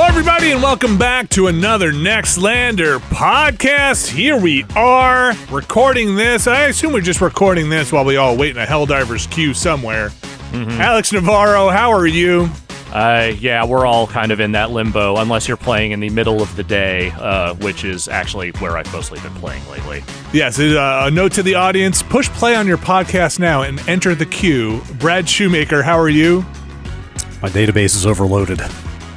Hello, everybody, and welcome back to another Nextlander podcast. Here we are recording this. I assume we're just recording this while we all wait in a Helldivers queue somewhere. Alex Navarro, how are you? Yeah, we're all kind of in that limbo, unless you're playing in the middle of the day, which is actually where I've mostly been playing lately. Yes, a note to the audience, push play on your podcast now and enter the queue. Brad Shoemaker, how are you? My database is overloaded.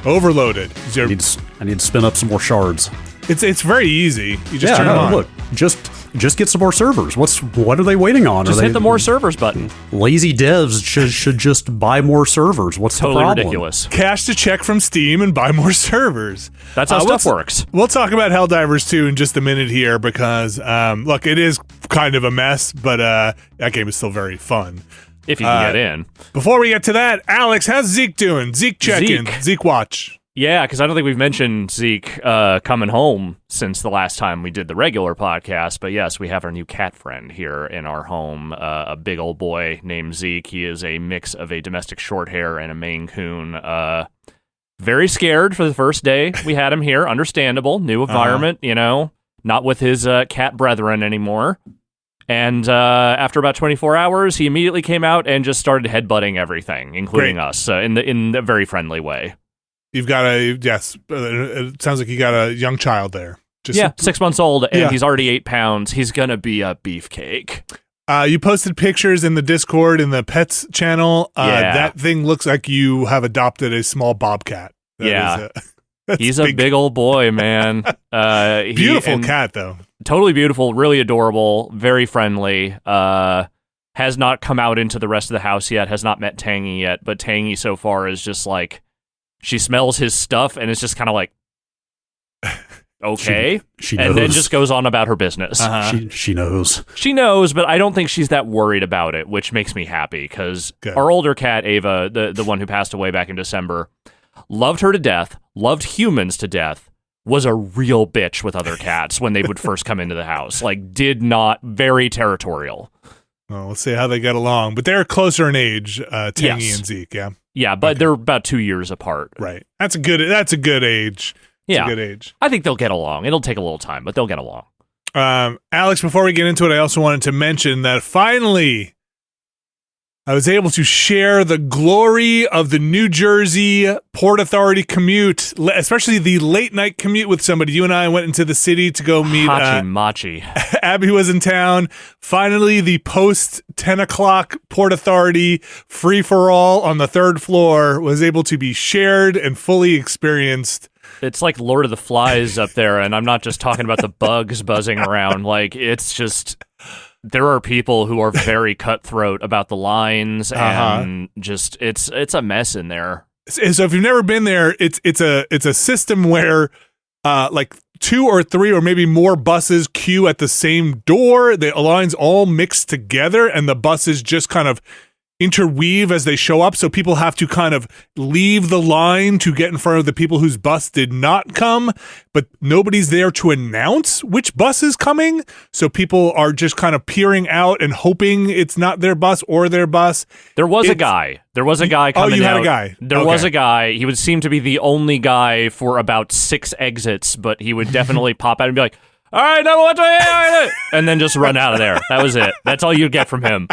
Overloaded. I need to spin up some more shards. It's very easy. You just turn them on. Look, just get some more servers. What are they waiting on? Just hit the more servers button. Lazy devs should just buy more servers. What's totally the problem? Ridiculous. Cash the check from Steam and buy more servers. That's how stuff works. We'll talk about Helldivers 2 in just a minute here because, look, it is kind of a mess, but that game is still very fun. If you can get in. Before we get to that, Alex, how's Zeke doing? Zeke check-in. Zeke watch. Yeah, because I don't think we've mentioned Zeke coming home since the last time we did the regular podcast. But yes, we have our new cat friend here in our home, a big old boy named Zeke. He is a mix of a domestic shorthair and a Maine Coon. Very scared for the first day we had him here. Understandable. New environment, not with his cat brethren anymore. And after about 24 hours, he immediately came out and just started headbutting everything, including us, in a very friendly way. You've got it sounds like you got a young child there. 6 months old, and he's already 8 pounds. He's going to be a beefcake. You posted pictures in the Discord, in the pets channel. That thing looks like you have adopted a small bobcat. He's a big old boy, man. Beautiful cat, though. Totally beautiful, really adorable, very friendly. Has not come out into the rest of the house yet, has not met Tangy yet, but Tangy so far is just like, she smells his stuff and it's just kind of like, okay. She knows. And then just goes on about her business. She knows. She knows, but I don't think she's that worried about it, which makes me happy, because our older cat, Ava, the one who passed away back in December, loved her to death, loved humans to death, was a real bitch with other cats when they would first come into the house. Like, very territorial. Well, let's see how they get along. But they're closer in age, Tangy and Zeke, yeah? Yeah, but they're about 2 years apart. Right. That's a good age. It's a good age. I think they'll get along. It'll take a little time, but they'll get along. Alex, before we get into it, I also wanted to mention that finally I was able to share the glory of the New Jersey Port Authority commute, especially the late night commute with somebody. You and I went into the city to go meet Machi. Abby was in town. Finally, the post 10 o'clock Port Authority free-for-all on the third floor was able to be shared and fully experienced. It's like Lord of the Flies up there, and I'm not just talking about the bugs buzzing around. Like, it's just... There are people who are very cutthroat about the lines, and just it's a mess in there. So if you've never been there, it's a system where like 2 or 3 or maybe more buses queue at the same door. The lines all mixed together, and the buses just kind of interweave as they show up, so people have to kind of leave the line to get in front of the people whose bus did not come, but nobody's there to announce which bus is coming, so people are just kind of peering out and hoping it's not their bus or their bus. There was a guy coming out. Oh, you had a guy. There was a guy. He would seem to be the only guy for about 6 exits, but he would definitely pop out and be like, all right, number 1, 2, and then just run out of there. That was it. That's all you'd get from him.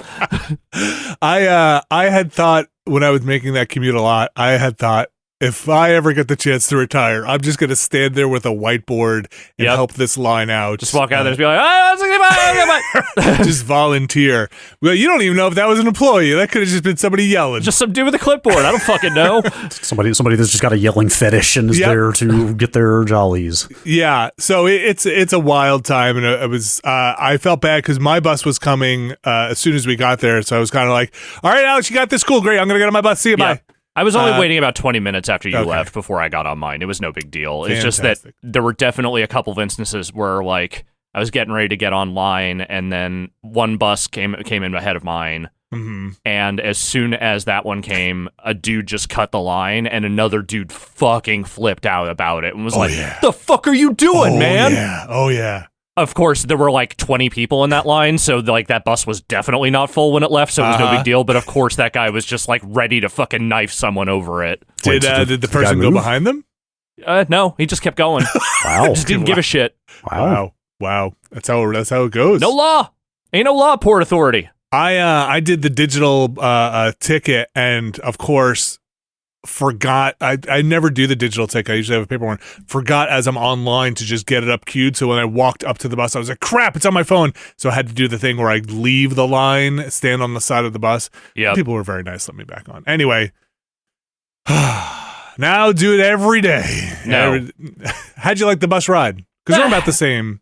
I had thought when I was making that commute a lot, I had thought, if I ever get the chance to retire, I'm just going to stand there with a whiteboard and help this line out. Just walk out there and be like, just volunteer. Well, you don't even know if that was an employee. That could have just been somebody yelling. Just some dude with a clipboard. I don't fucking know. somebody that's just got a yelling fetish and is there to get their jollies. Yeah. So it's a wild time, and it was. I felt bad because my bus was coming as soon as we got there, so I was kind of like, "All right, Alex, you got this. Cool, great. I'm gonna get on my bus. See you. Bye." I was only waiting about 20 minutes after you left before I got on mine. It was no big deal. It's just that there were definitely a couple of instances where, like, I was getting ready to get online, and then one bus came in ahead of mine. Mm-hmm. And as soon as that one came, a dude just cut the line, and another dude fucking flipped out about it and was the fuck are you doing, man? Yeah. Oh, yeah. Of course, there were like 20 people in that line, so like that bus was definitely not full when it left, so it was no big deal. But of course, that guy was just like ready to fucking knife someone over it. Did the person go behind them? No, he just kept going. Wow. Just didn't give a shit. Wow. That's how it goes. No law. Ain't no law, Port Authority. I did the digital ticket, and of course forgot. I never do the digital ticket. I usually have a paper one. Forgot as I'm online to just get it up queued. So when I walked up to the bus, I was like, "Crap! It's on my phone." So I had to do the thing where I leave the line, stand on the side of the bus. Yeah. People were very nice. Let me back on. Anyway, now do it every day. No. How'd you like the bus ride? Because we're about the same.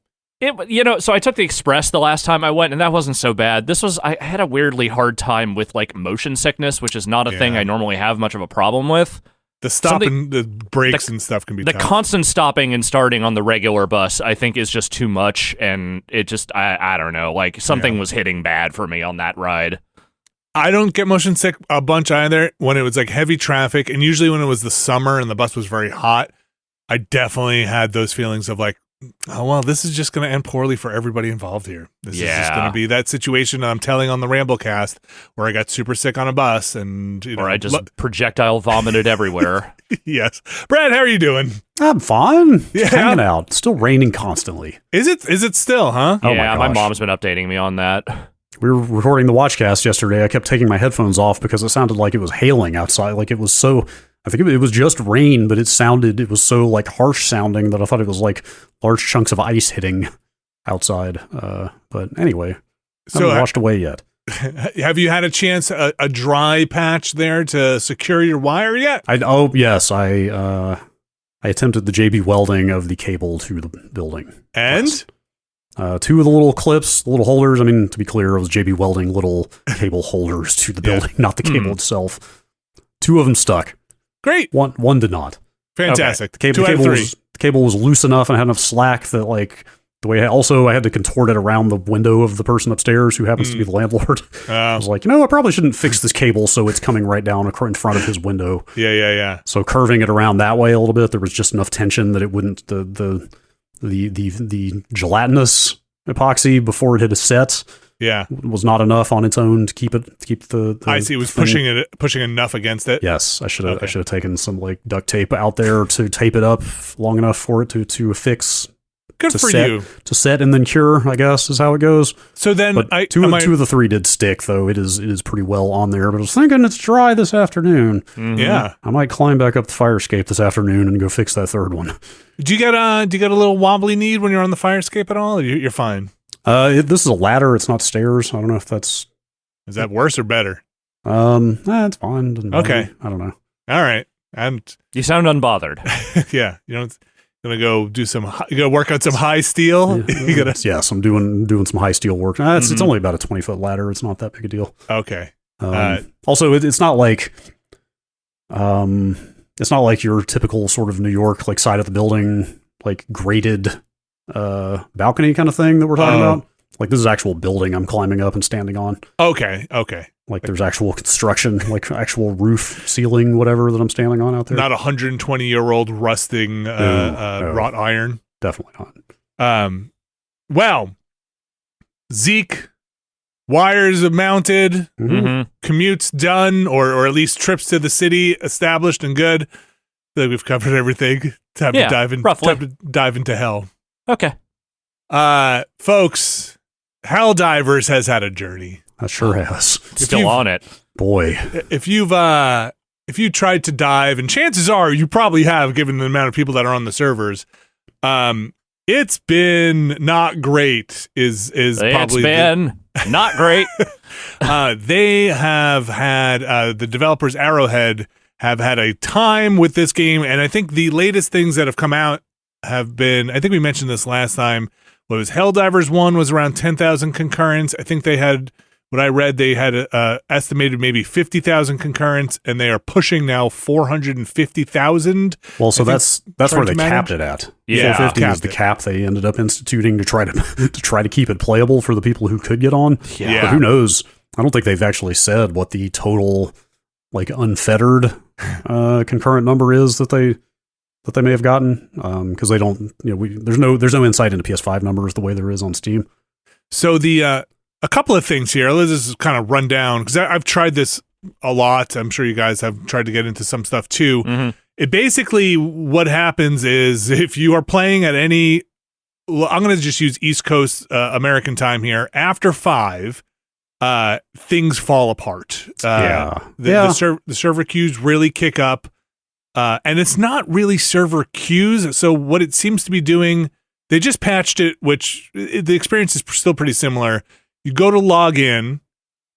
So I took the express the last time I went, and that wasn't so bad. I had a weirdly hard time with like motion sickness, which is not a thing I normally have much of a problem with. The stopping, the brakes and stuff can be the tough. constant stopping and starting on the regular bus, I think, is just too much, and it just I don't know, like something was hitting bad for me on that ride. I don't get motion sick a bunch either when it was like heavy traffic, and usually when it was the summer and the bus was very hot, I definitely had those feelings of like, oh, well, this is just going to end poorly for everybody involved here. This is just going to be that situation I'm telling on the Ramblecast where I got super sick on a bus and, or I just projectile vomited everywhere. Yes. Brad, how are you doing? I'm fine. Yeah. Hanging out. It's still raining constantly. Is it still, huh? Oh yeah, my my gosh. mom's been updating me on that. We were recording the Watchcast yesterday. I kept taking my headphones off because it sounded like it was hailing outside. Like it was so... I think it was just rain, but it was so like harsh sounding that I thought it was like large chunks of ice hitting outside. But anyway, I haven't washed away yet. Have you had a chance, a dry patch there to secure your wire yet? Yes. I attempted the JB welding of the cable to the building. And? Yes. Two of the little clips, the little holders. I mean, to be clear, it was JB welding little cable holders to the building, not the cable itself. Two of them stuck. Great. One did not. Fantastic. Okay. The cable was loose enough and had enough slack that like the way I had to contort it around the window of the person upstairs who happens to be the landlord. I was like, I probably shouldn't fix this cable so it's coming right down in front of his window. Yeah. So curving it around that way a little bit, there was just enough tension that it wouldn't the gelatinous epoxy before it hit a set. Yeah, was not enough on its own to keep the I see. It was pushing enough against it. Yes, I should have taken some like duct tape out there to tape it up long enough for it to affix. Good for you. To set and then cure, I guess, is how it goes. So then, but two of the three did stick, though. It is pretty well on there. But I was thinking it's dry this afternoon. Mm-hmm. Yeah, I might climb back up the fire escape this afternoon and go fix that third one. Do you get a little wobbly need when you're on the fire escape at all? Or you're fine. This is a ladder. It's not stairs. I don't know if that's... Is that worse or better? It's fine. Doesn't bother Okay. me. I don't know. All right. You sound unbothered. Yeah. Gonna go do you gotta work on some high steel? Yes, I'm doing some high steel work. It's only about a 20-foot ladder. It's not that big a deal. Okay. Also, it's not like... it's not like your typical sort of New York, like, side of the building, like, grated... balcony kind of thing that we're talking about. Like this is actual building I'm climbing up and standing on. Okay. Like there's actual construction, like actual roof, ceiling, whatever that I'm standing on out there. Not 120-year-old rusting wrought iron. Definitely not. Well, Zeke, wires mounted, commutes done, or at least trips to the city established and good. I think we've covered everything. Time to dive into hell. Okay. Folks, Helldivers has had a journey. That sure has. Still on it. Boy. If you tried to dive, and chances are you probably have given the amount of people that are on the servers, it's been not great probably not great. They have had the developers Arrowhead have had a time with this game, and I think the latest things that have come out have been, I think we mentioned this last time, what was Helldivers 1 was around 10,000 concurrents. I think they had, what I read, they had estimated maybe 50,000 concurrents, and they are pushing now 450,000. Well, so that's where they capped it at. Yeah, 450 is the cap they ended up instituting to try to keep it playable for the people who could get on. Yeah. But who knows? I don't think they've actually said what the total, like, unfettered concurrent number is that they may have gotten, because they don't, there's no insight into PS5 numbers the way there is on Steam. So a couple of things here. Let's just kind of run down, because I've tried this a lot. I'm sure you guys have tried to get into some stuff too. it basically what happens is if you are playing at any, I'm going to just use East Coast American time here. After 5, things fall apart. The server queues really kick up, and it's not really server queues. So what it seems to be doing, they just patched it, which the experience is still pretty similar. You go to log in,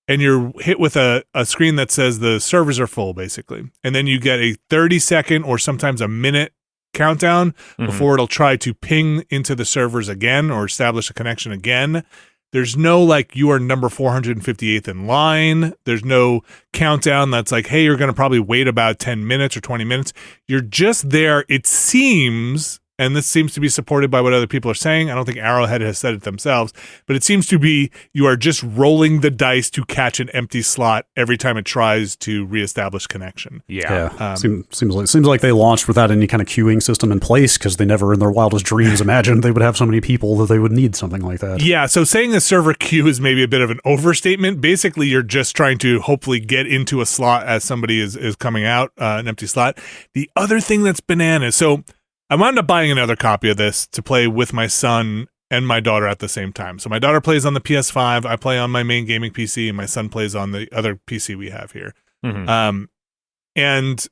and you're hit with a screen that says the servers are full, basically. And then you get a 30-second or sometimes a minute countdown before it'll try to ping into the servers again or establish a connection again. There's no, like, you are number 458th in line. There's no countdown that's like, hey, you're going to probably wait about 10 minutes or 20 minutes. You're just there. It seems, and this seems to be supported by what other people are saying. I don't think Arrowhead has said it themselves, but it seems to be you are just rolling the dice to catch an empty slot every time it tries to reestablish connection. Seems like they launched without any kind of queuing system in place because they never in their wildest dreams imagined they would have so many people that they would need something like that. Yeah, so saying a server queue is maybe a bit of an overstatement. Basically, you're just trying to hopefully get into a slot as somebody is coming out, an empty slot. The other thing that's bananas, so I wound up buying another copy of this to play with my son and my daughter at the same time. So my daughter plays on the PS5, I play on my main gaming PC, and my son plays on the other PC we have here. And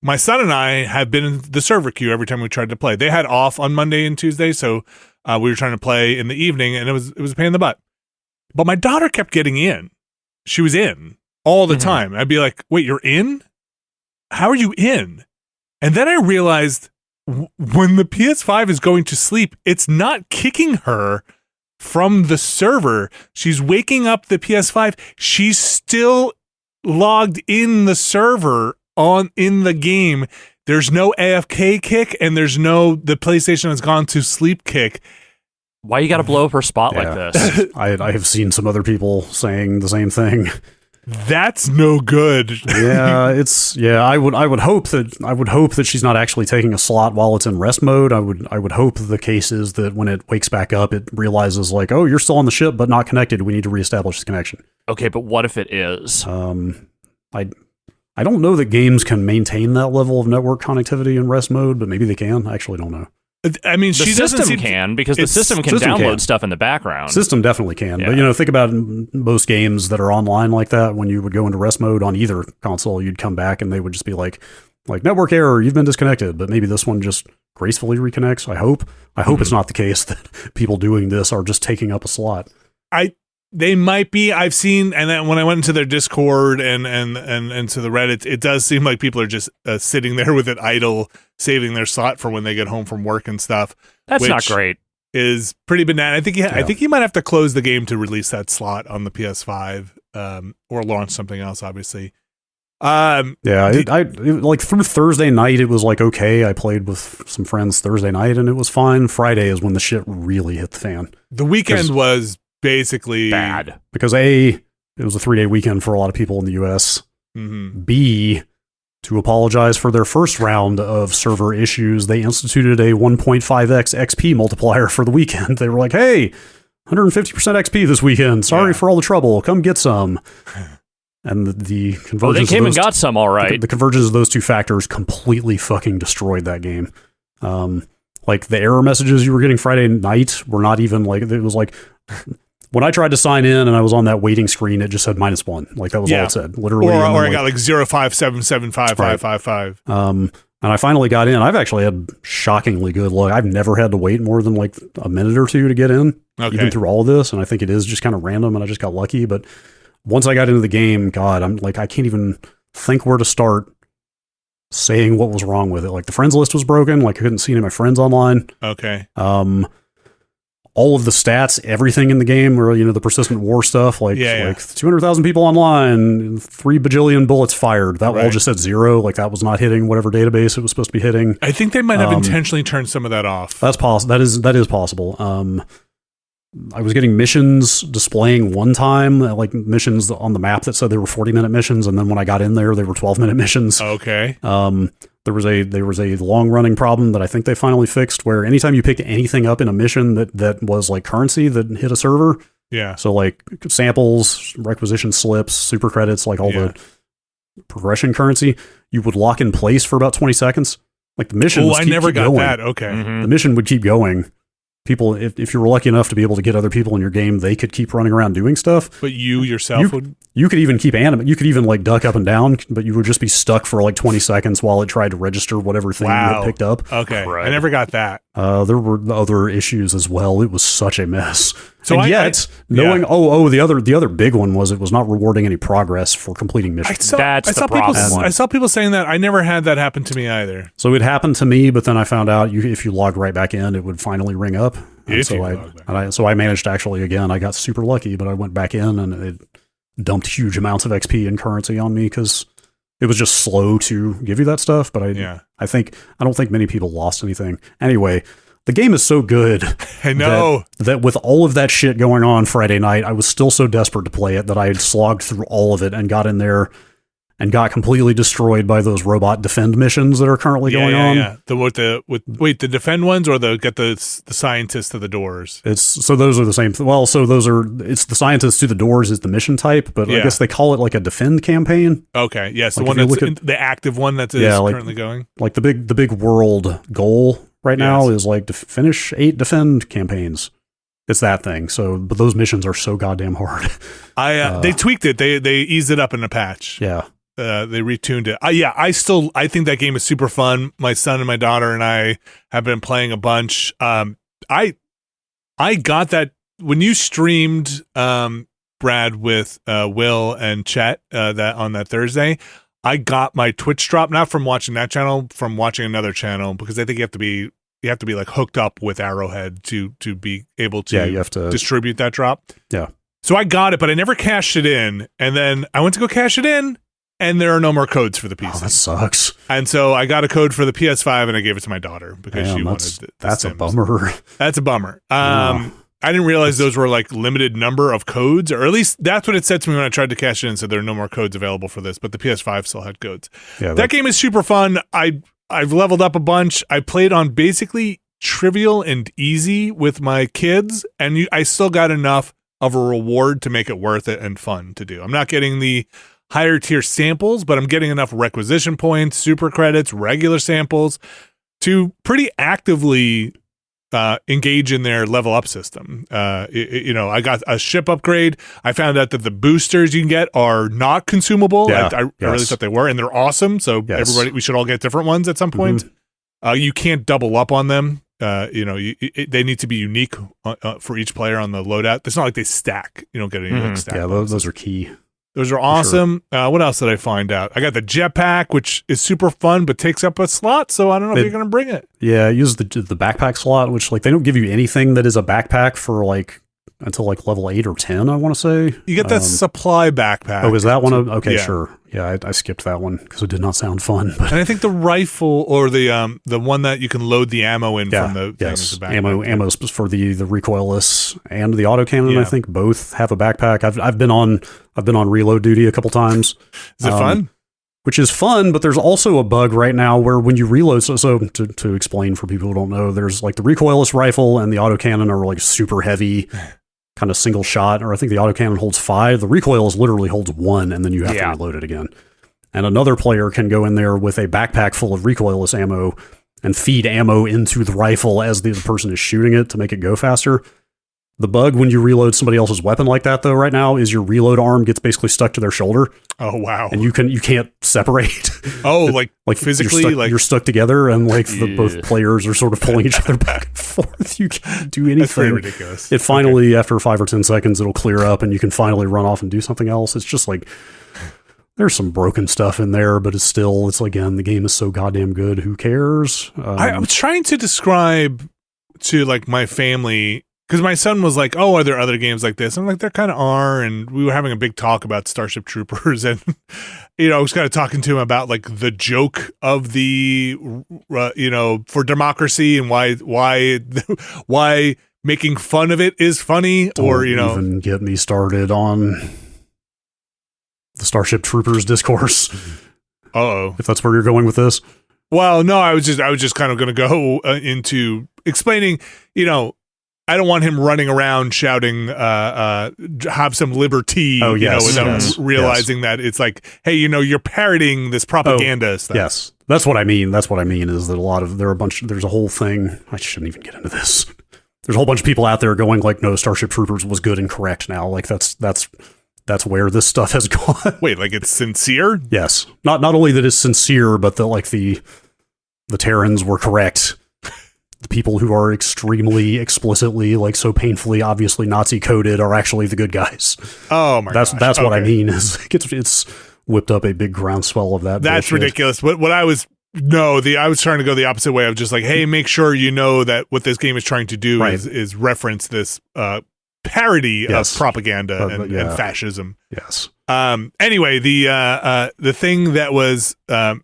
my son and I have been in the server queue every time we tried to play. They had off on Monday and Tuesday, so we were trying to play in the evening, and it was a pain in the butt. But my daughter kept getting in. She was in all the time. I'd be like, wait, you're in? How are you in? And then I realized when the PS5 is going to sleep, it's not kicking her from the server. She's waking up the PS5. She's still logged in the server in the game. There's no AFK kick, and there's no the PlayStation has gone to sleep kick. Why you got to blow up her spot like this? I have seen some other people saying the same thing. That's no good. I would hope that she's not actually taking a slot while it's in rest mode. I would hope the case is that when it wakes back up, it realizes like, oh, you're still on the ship but not connected. We need to reestablish the connection. Okay, but what if it is? I don't know that games can maintain that level of network connectivity in rest mode, but maybe they can. I actually don't know. I mean, the system can, because the system can download stuff in the background. System definitely can. Yeah. But, think about most games that are online like that. When you would go into rest mode on either console, you'd come back and they would just be like network error, you've been disconnected. But maybe this one just gracefully reconnects. I hope it's not the case that people doing this are just taking up a slot. They might be. I've seen, and then when I went into their Discord and to the Reddit, it does seem like people are just sitting there with it idle, saving their slot for when they get home from work and stuff. That's not great. Is pretty banana. I think you might have to close the game to release that slot on the PS5, or launch something else. Obviously. Like through Thursday night, it was like okay. I played with some friends Thursday night, and it was fine. Friday is when the shit really hit the fan. The weekend was basically bad because it was a 3-day weekend for a lot of people in the US. B, to apologize for their first round of server issues, they instituted a 1.5x XP multiplier for the weekend. They were like, hey, 150% XP this weekend. Sorry for all the trouble. Come get some. And the convergence they came and got some, all right. The convergence of those two factors completely fucking destroyed that game. Like the error messages you were getting Friday night were not even like, it was like, when I tried to sign in and I was on that waiting screen, it just said -1. Like that was all it said, literally. Or I got like 057755555. And I finally got in. I've actually had shockingly good luck. I've never had to wait more than like a minute or two to get in, even through all of this. And I think it is just kind of random, and I just got lucky. But once I got into the game, God, I'm like, I can't even think where to start saying what was wrong with it. Like the friends list was broken. Like I couldn't see any of my friends online. Okay. All of the stats, everything in the game, or the persistent war stuff, like 200,000 people online, 3 bajillion bullets fired. That all just said 0. Like that was not hitting whatever database it was supposed to be hitting. I think they might have intentionally turned some of that off. That's possible. That is possible. I was getting missions displaying one time, like missions on the map that said they were 40-minute missions, and then when I got in there, they were 12-minute missions. Okay. There was a long-running problem that I think they finally fixed, where anytime you picked anything up in a mission that was like currency that hit a server, so like samples, requisition slips, super credits, like all the progression currency, you would lock in place for about 20 seconds. Like the mission. Oh, I never got that. Okay. The mission would keep going. People, if you were lucky enough to be able to get other people in your game, they could keep running around doing stuff. But you yourself would? You could even keep animate. You could even like duck up and down, but you would just be stuck for like 20 seconds while it tried to register whatever thing you had picked up. Okay. Right. I never got that. There were other issues as well. It was such a mess. So and knowing, the other big one was it was not rewarding any progress for completing missions. I saw people saying that. I never had that happen to me either. So it happened to me, but then I found out if you logged right back in, it would finally ring up. So I managed to actually, again, I got super lucky, but I went back in and it dumped huge amounts of XP and currency on me because it was just slow to give you that stuff. But I don't think many people lost anything. Anyway, the game is so good. I know that with all of that shit going on Friday night, I was still so desperate to play it that I had slogged through all of it and got in there and got completely destroyed by those robot defend missions that are currently going on. Yeah. The defend ones or get the scientists to the doors. So those are the same. It's the scientists to the doors is the mission type, but I guess they call it like a defend campaign. Okay. Yes. Like the one that's the active one that's currently going. Like the big world goal right now is like to finish 8 defend campaigns. It's that thing. So, but those missions are so goddamn hard. They tweaked it. They eased it up in a patch. Yeah. They retuned it. I think that game is super fun. My son and my daughter and I have been playing a bunch. I got that when you streamed, Brad, with Will and Chet that on that Thursday. I got my Twitch drop not from watching that channel, from watching another channel, because I think you have to be like hooked up with Arrowhead to be able to, you have to distribute that drop. Yeah. So I got it, but I never cashed it in, and then I went to go cash it in. And there are no more codes for the PC. Oh, that sucks. And so I got a code for the PS5 and I gave it to my daughter because she wanted the That's Sims. a bummer. That's a bummer. I didn't realize those were like limited number of codes, or at least that's what it said to me when I tried to cash it in and said there are no more codes available for this, but the PS5 still had codes. Yeah, that game is super fun. I've leveled up a bunch. I played on basically trivial and easy with my kids, and I still got enough of a reward to make it worth it and fun to do. I'm not getting the higher tier samples, but I'm getting enough requisition points, super credits, regular samples to pretty actively engage in their level up system. I got a ship upgrade. I found out that the boosters you can get are not consumable. Yeah, I really thought they were, and they're awesome. So everybody, we should all get different ones at some point. You can't double up on them. They need to be unique for each player on the loadout. It's not like they stack. You don't get any stack. Yeah, those are key. Those are awesome. Sure. What else did I find out? I got the jetpack, which is super fun, but takes up a slot. So I don't know if you're going to bring it. Yeah, use the backpack slot, which like they don't give you anything that is a backpack for like until like level 8 or 10. I want to say you get that supply backpack. Oh, is that one? Okay, sure. Yeah, I skipped that one because it did not sound fun. But. And I think the rifle or the one that you can load the ammo in from the ammo for the recoilless and the autocannon. I think both have a backpack. I've been on reload duty a couple times. Is it fun? Which is fun, but there's also a bug right now where when you reload, so to explain for people who don't know, there's like the recoilless rifle and the autocannon are like super heavy, kind of single shot, or I think the autocannon holds 5. The recoilless literally holds 1, and then you have to reload it again. And another player can go in there with a backpack full of recoilless ammo and feed ammo into the rifle as the person is shooting it to make it go faster. The bug when you reload somebody else's weapon like that, though, right now, is your reload arm gets basically stuck to their shoulder. Oh wow! And you can't separate. Oh, like physically, you're stuck together, and like both players are sort of pulling each other back and forth. You can't do anything. That's pretty ridiculous. It finally, after 5 or 10 seconds, it'll clear up, and you can finally run off and do something else. It's just like there's some broken stuff in there, but it's again, the game is so goddamn good. Who cares? I'm trying to describe to like my family. Because my son was like, "Oh, are there other games like this?" I'm like, "There kind of are." And we were having a big talk about Starship Troopers, and I was kind of talking to him about like the joke of the, for democracy and why making fun of it is funny. Don't even get me started on the Starship Troopers discourse. If that's where you're going with this. Well, no, I was just kind of going to go into explaining, I don't want him running around shouting, have some liberty, without realizing that it's like, hey, you're parroting this propaganda stuff. Yes. That's what I mean. That's what I mean is that there's a whole thing. I shouldn't even get into this. There's a whole bunch of people out there going like, no, Starship Troopers was good and correct now. Like that's where this stuff has gone. Wait, like it's sincere? Yes. Not only that it's sincere, but that the Terrans were correct. The people who are extremely explicitly, like so painfully, obviously Nazi coded are actually the good guys. Oh my gosh. That's what I mean is it's whipped up a big groundswell of that. That's bullshit. ridiculous. What I was trying to go the opposite way of just like, hey, make sure you know that what this game is trying to do is reference this parody of propaganda and fascism. Yes. Anyway, the thing that was kind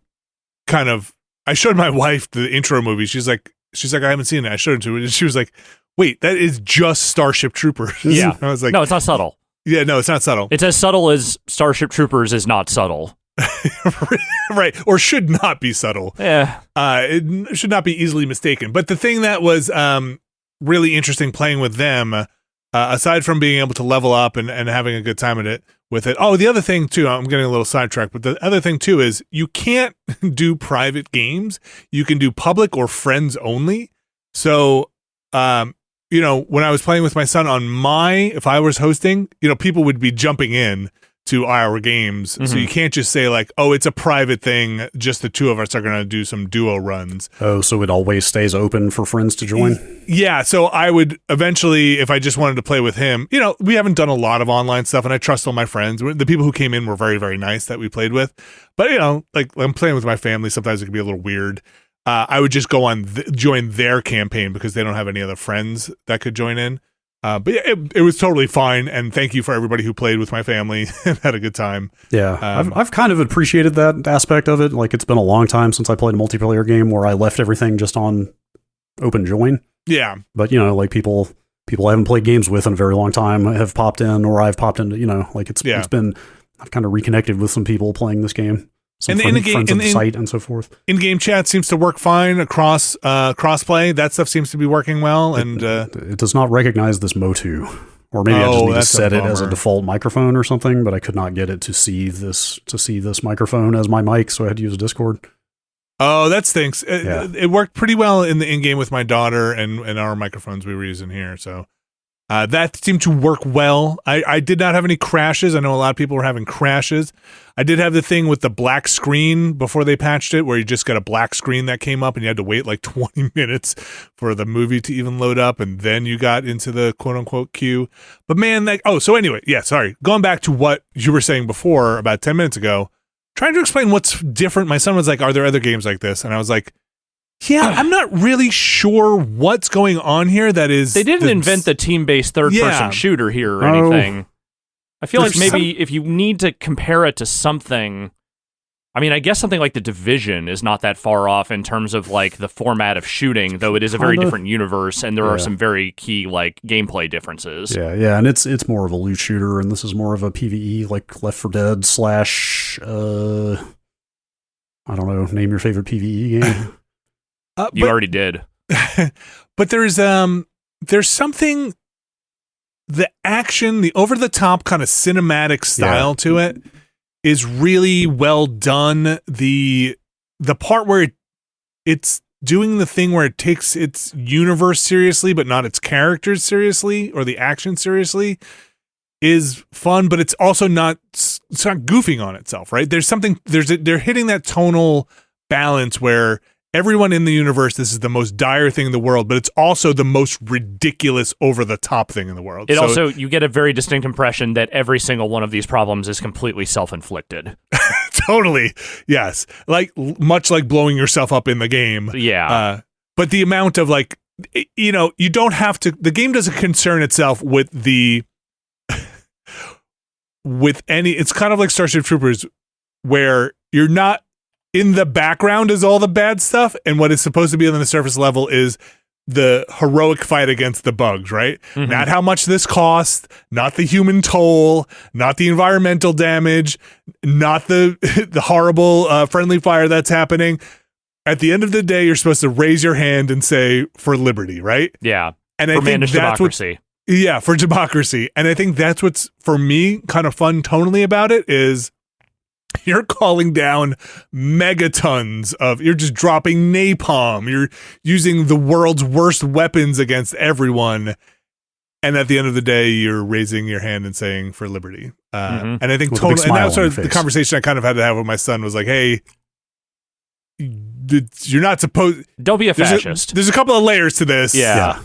of, I showed my wife the intro movie. She's like, I haven't seen it. I showed it to her, and she was like, wait, that is just Starship Troopers. Yeah. I was like, no, it's not subtle. Yeah, no, it's not subtle. It's as subtle as Starship Troopers is not subtle. Right, or should not be subtle. Yeah. It should not be easily mistaken. But the thing that was really interesting playing with them, aside from being able to level up and having a good time with it. Oh, the other thing too, I'm getting a little sidetracked, but the other thing too is you can't do private games. You can do public or friends only. So, when I was playing with my son if I was hosting, people would be jumping in to our games. So you can't just say like, oh, it's a private thing. Just the two of us are going to do some duo runs. Oh, so it always stays open for friends to join? Yeah. So I would eventually, if I just wanted to play with him, we haven't done a lot of online stuff and I trust all my friends. The people who came in were very, very nice that we played with. But, like I'm playing with my family. Sometimes it can be a little weird. I would just go on, join their campaign because they don't have any other friends that could join in. But yeah, it was totally fine, and thank you for everybody who played with my family and had a good time. Yeah, I've kind of appreciated that aspect of it. Like, it's been a long time since I played a multiplayer game where I left everything just on open join. Yeah. But, like people I haven't played games with in a very long time have popped in, or I've popped into, it's been, I've kind of reconnected with some people playing this game. Some friends of the site and so forth. In-game chat seems to work fine across crossplay. That stuff seems to be working well, and it does not recognize this Motu, or maybe I just need to set it as a default microphone or something. But I could not get it to see this microphone as my mic, so I had to use Discord. Oh, that stinks. It worked pretty well in the in-game with my daughter and our microphones we were using here. So that seemed to work well. I did not have any crashes. I know a lot of people were having crashes. I did have the thing with the black screen before they patched it, where you just got a black screen that came up and you had to wait like 20 minutes for the movie to even load up, and then you got into the quote-unquote queue. But man, so anyway, yeah, sorry. Going back to what you were saying before, about 10 minutes ago, trying to explain what's different. My son was like, are there other games like this? And I was like, yeah, I'm not really sure what's going on here. That is, they didn't invent the team-based third-person shooter here or anything. I feel like maybe if you need to compare it to something, I mean, I guess something like The Division is not that far off in terms of like the format of shooting, though it is a very different universe, and there are some very key like gameplay differences. Yeah, and it's more of a loot shooter, and this is more of a PvE, like Left 4 Dead / I don't know, name your favorite PvE game. You already did. But there's something, the action, the over-the-top kind of cinematic style to it is really well done. The part where it's doing the thing where it takes its universe seriously but not its characters seriously, or the action seriously, is fun, but it's also not goofing on itself, right? They're hitting that tonal balance where everyone in the universe, this is the most dire thing in the world, but it's also the most ridiculous, over-the-top thing in the world. You get a very distinct impression that every single one of these problems is completely self-inflicted. Totally, yes. Much like blowing yourself up in the game. Yeah. But the amount of you don't have to, the game doesn't concern itself with it's kind of like Starship Troopers, where you're not, in the background is all the bad stuff, and what is supposed to be on the surface level is the heroic fight against the bugs, right? Mm-hmm. Not how much this cost, not the human toll, not the environmental damage, not the horrible friendly fire that's happening. At the end of the day, you're supposed to raise your hand and say, for liberty, right? Yeah. And for I think managed that's democracy. for democracy. And I think that's what's, for me, kind of fun tonally about it is you're calling down megatons you're just dropping napalm. You're using the world's worst weapons against everyone. And at the end of the day, you're raising your hand and saying for liberty. And I think totally, and that's sort of the conversation I kind of had to have with my son was like, hey, you're not supposed. Don't be a fascist. There's a couple of layers to this. Yeah.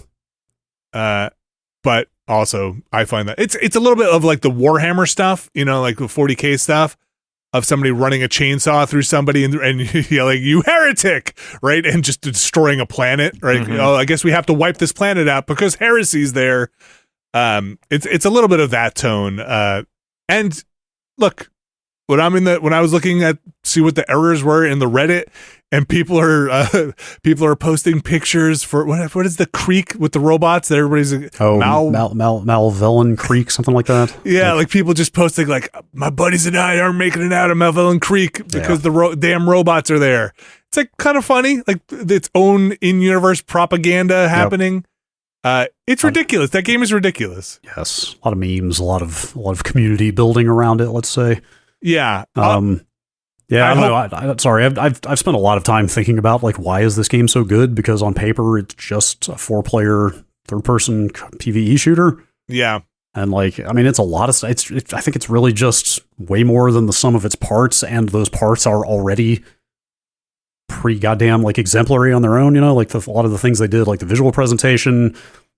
But also I find that it's a little bit of like the Warhammer stuff, like the 40K stuff of somebody running a chainsaw through somebody and yelling, you heretic, right? And just destroying a planet, right? Mm-hmm. Oh, I guess we have to wipe this planet out because heresy's there. It's a little bit of that tone. And look, when I was looking at see what the errors were in the Reddit, and people are posting pictures for what is the creek with the robots that everybody's Malvellin Creek, something like that. Yeah, like people just posting like my buddies and I aren't making it out of Malvellin Creek because the damn robots are there. It's like kind of funny, like its own in-universe propaganda happening. It's ridiculous. That game is ridiculous. Yes, a lot of memes, a lot of community building around it. Let's say. Yeah. Yeah, I don't know. Sorry, I've spent a lot of time thinking about like why is this game so good? Because on paper it's just a 4-player third-person PvE shooter. Yeah, and like I mean, it's a lot of. I think it's really just way more than the sum of its parts, and those parts are already pretty goddamn like exemplary on their own. Like a lot of the things they did, like the visual presentation,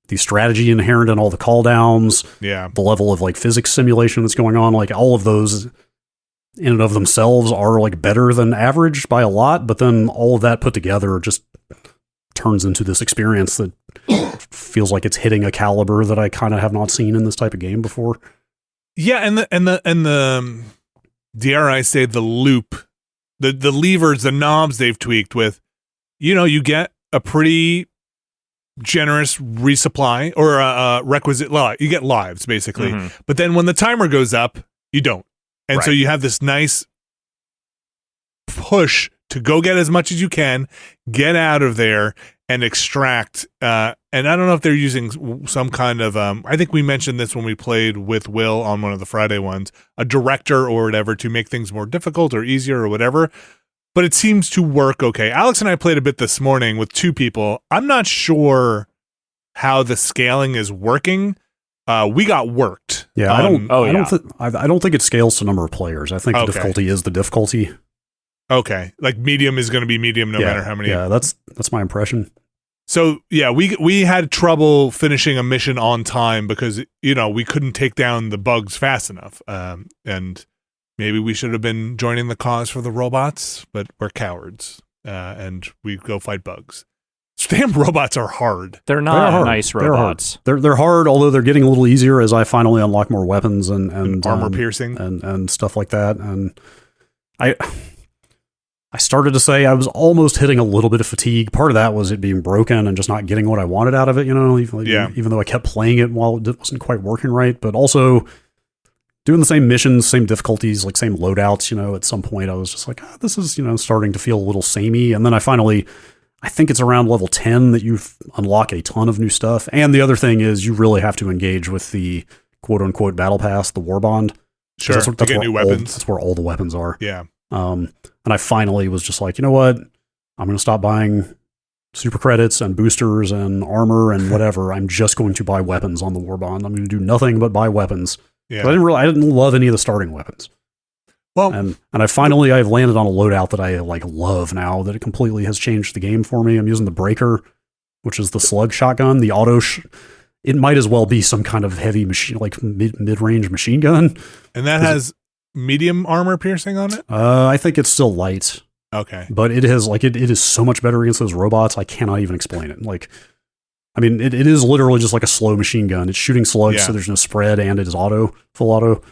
the strategy inherent in all the call downs, the level of like physics simulation that's going on, like all of those in and of themselves are like better than average by a lot, but then all of that put together just turns into this experience that feels like it's hitting a caliber that I kind of have not seen in this type of game before. Yeah, and the dare I say the loop, the levers, the knobs they've tweaked with, you get a pretty generous resupply or requisite. You get lives basically, but then when the timer goes up, you don't. And so you have this nice push to go get as much as you can, get out of there, and extract. And I don't know if they're using some kind of, I think we mentioned this when we played with Will on one of the Friday ones, a director or whatever to make things more difficult or easier or whatever. But it seems to work okay. Alex and I played a bit this morning with 2 people. I'm not sure how the scaling is working. We got worked. Yeah, I don't think it scales to number of players. I think the difficulty is the difficulty. Okay, like medium is going to be medium no matter how many. Yeah, that's my impression. So yeah, we had trouble finishing a mission on time because we couldn't take down the bugs fast enough. And maybe we should have been joining the cause for the robots, but we're cowards, and we go fight bugs. Damn robots are hard. They're not nice robots. They're hard, although they're getting a little easier as I finally unlock more weapons and armor piercing and stuff like that. And I started to say I was almost hitting a little bit of fatigue. Part of that was it being broken and just not getting what I wanted out of it. Even though I kept playing it while it wasn't quite working right, but also doing the same missions, same difficulties, like same loadouts. At some point I was just like, this is starting to feel a little samey. And then I think it's around level 10 that you unlock a ton of new stuff. And the other thing is you really have to engage with the quote-unquote battle pass, the war bond. Sure, to get new weapons. That's where all the weapons are. Yeah. And I finally was just like, you know what? I'm going to stop buying super credits and boosters and armor and whatever. I'm just going to buy weapons on the war bond. I'm going to do nothing but buy weapons. Yeah. I didn't love any of the starting weapons. Well, and I've landed on a loadout that I like love now, that it completely has changed the game for me. I'm using the Breaker, which is the slug shotgun. The auto, it might as well be some kind of heavy machine, like mid-range machine gun. And that has medium armor piercing on it? I think it's still light. Okay. But it has it is so much better against those robots. I cannot even explain it. It is literally just like a slow machine gun. It's shooting slugs, so there's no spread, and it is full auto.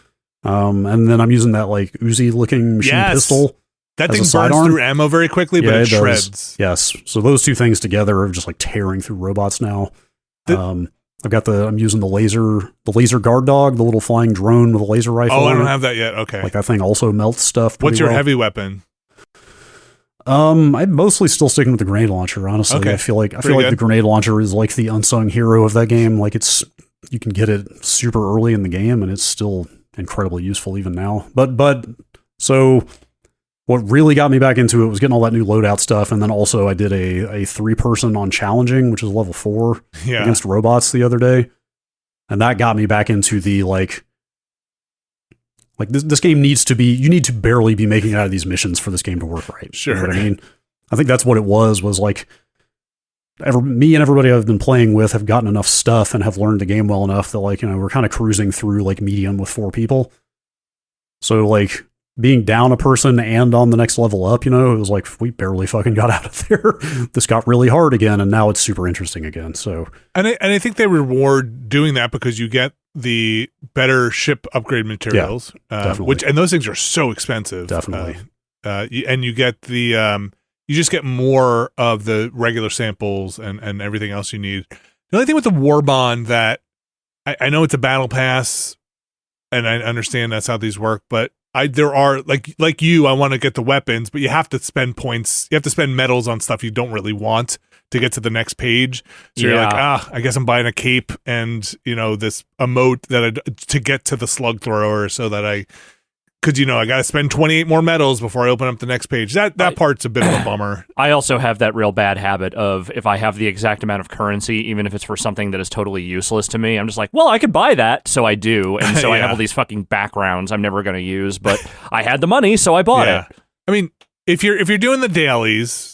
And then I'm using that like Uzi looking machine pistol. That thing burns through ammo very quickly, but it shreds. Yes. So those two things together are just like tearing through robots now. I'm using the laser guard dog, the little flying drone with a laser rifle. Oh, I don't have that yet. Okay. Like that thing also melts stuff. What's your heavy weapon? I'm mostly still sticking with the grenade launcher, honestly. Okay. I feel like Pretty the grenade launcher is like the unsung hero of that game. Like you can get it super early in the game and it's still incredibly useful even now. But so what really got me back into it was getting all that new loadout stuff, and then also I did a 3-person on challenging, which is level 4 against robots the other day. And that got me back into the like this game needs to be, you need to barely be making it out of these missions for this game to work right. Sure. You know what I mean? I think that's what it was like me and everybody I've been playing with have gotten enough stuff and have learned the game well enough that like, you know, we're kind of cruising through like medium with 4 people. So like being down a person and on the next level up, you know, it was like we barely fucking got out of there. This got really hard again, and now it's super interesting again. So and I think they reward doing that because you get the better ship upgrade materials, definitely. And those things are so expensive. Definitely. And you get the you just get more of the regular samples and everything else you need. The only thing with the War Bond that I know it's a battle pass, and I understand that's how these work, but there are like you, I want to get the weapons, but you have to spend points. You have to spend medals on stuff you don't really want to get to the next page. So you're like, I guess I'm buying a cape and, you know, this emote to get to the slug thrower so that because, you know, I got to spend 28 more medals before I open up the next page. That part's a bit of a bummer. I also have that real bad habit of if I have the exact amount of currency, even if it's for something that is totally useless to me, I'm just like, well, I could buy that. So I do. And so I have all these fucking backgrounds I'm never going to use, but I had the money, so I bought it. I mean, if you're doing the dailies,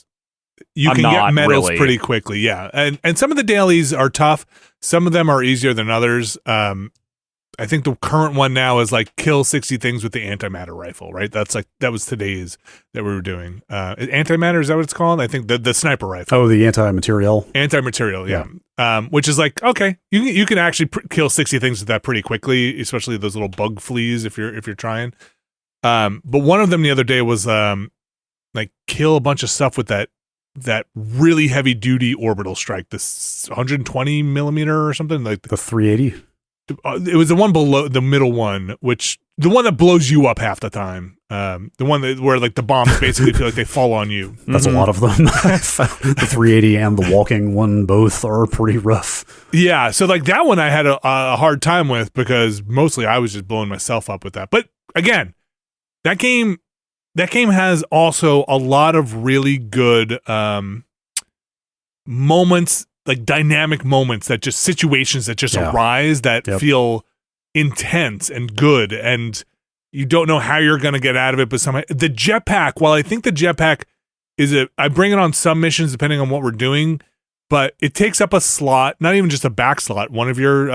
you can get medals pretty quickly. Yeah. And some of the dailies are tough. Some of them are easier than others. I think the current one now is like kill 60 things with the antimatter rifle, right? That was today's that we were doing. Antimatter, is that what it's called? I think the sniper rifle. Oh, the anti-material. Anti-material, yeah. Which is like, okay, you can actually kill 60 things with that pretty quickly, especially those little bug fleas if you're trying. But one of them the other day was like kill a bunch of stuff with that really heavy duty orbital strike, this 120 millimeter or something, like the 380. It was the one below the middle one, the one that blows you up half the time. The one where like the bombs basically feel like they fall on you. That's a lot of them. The 380 and the walking one both are pretty rough. Yeah, so like that one I had a hard time with because mostly I was just blowing myself up with that. But again, that game has also a lot of really good moments, like dynamic moments situations that just arise that feel intense and good, and you don't know how you're going to get out of it. But somehow the jetpack, while I think the jetpack I bring it on some missions depending on what we're doing, but it takes up a slot, not even just a back slot, one of your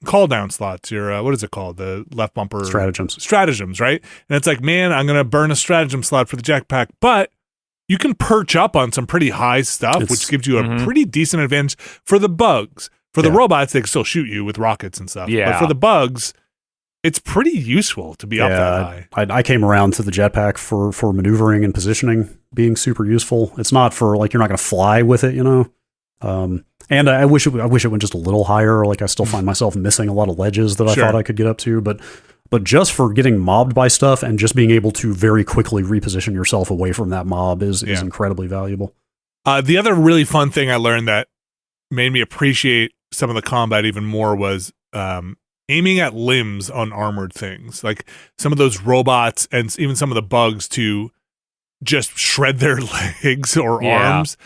call down slots, your what is it called? The left bumper stratagems, right? And it's like, man, I'm going to burn a stratagem slot for the jetpack, but you can perch up on some pretty high stuff, which gives you a pretty decent advantage for the bugs. For the robots, they can still shoot you with rockets and stuff. Yeah. But for the bugs, it's pretty useful to be up that high. I came around to the jetpack for maneuvering and positioning being super useful. It's not for like, you're not going to fly with it, you know? And I wish it went just a little higher. Like I still find myself missing a lot of ledges that I thought I could get up to, but just for getting mobbed by stuff and just being able to very quickly reposition yourself away from that mob is incredibly valuable. The other really fun thing I learned that made me appreciate some of the combat even more was aiming at limbs on armored things, like some of those robots and even some of the bugs to just shred their legs or arms.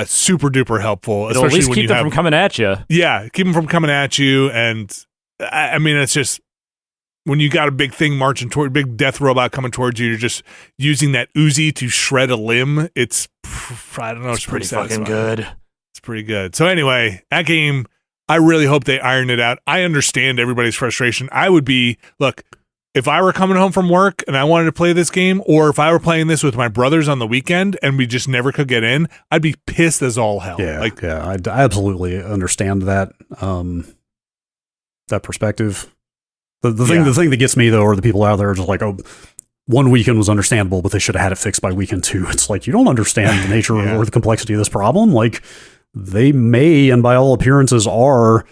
Super duper helpful. It'll at least keep them from coming at you. Yeah, keep them from coming at you. And I mean, it's just when you got a big thing marching toward, big death robot coming towards you, you're just using that Uzi to shred a limb. It's, I don't know, it's pretty fucking good. It's pretty good. So anyway, that game, I really hope they iron it out. I understand everybody's frustration. Look, if I were coming home from work and I wanted to play this game, or if I were playing this with my brothers on the weekend and we just never could get in, I'd be pissed as all hell. I absolutely understand that that perspective. The thing that gets me though are the people out there are just like, oh, one weekend was understandable, but they should have had it fixed by weekend 2. It's like, you don't understand the nature or the complexity of this problem. Like they may, and by all appearances are,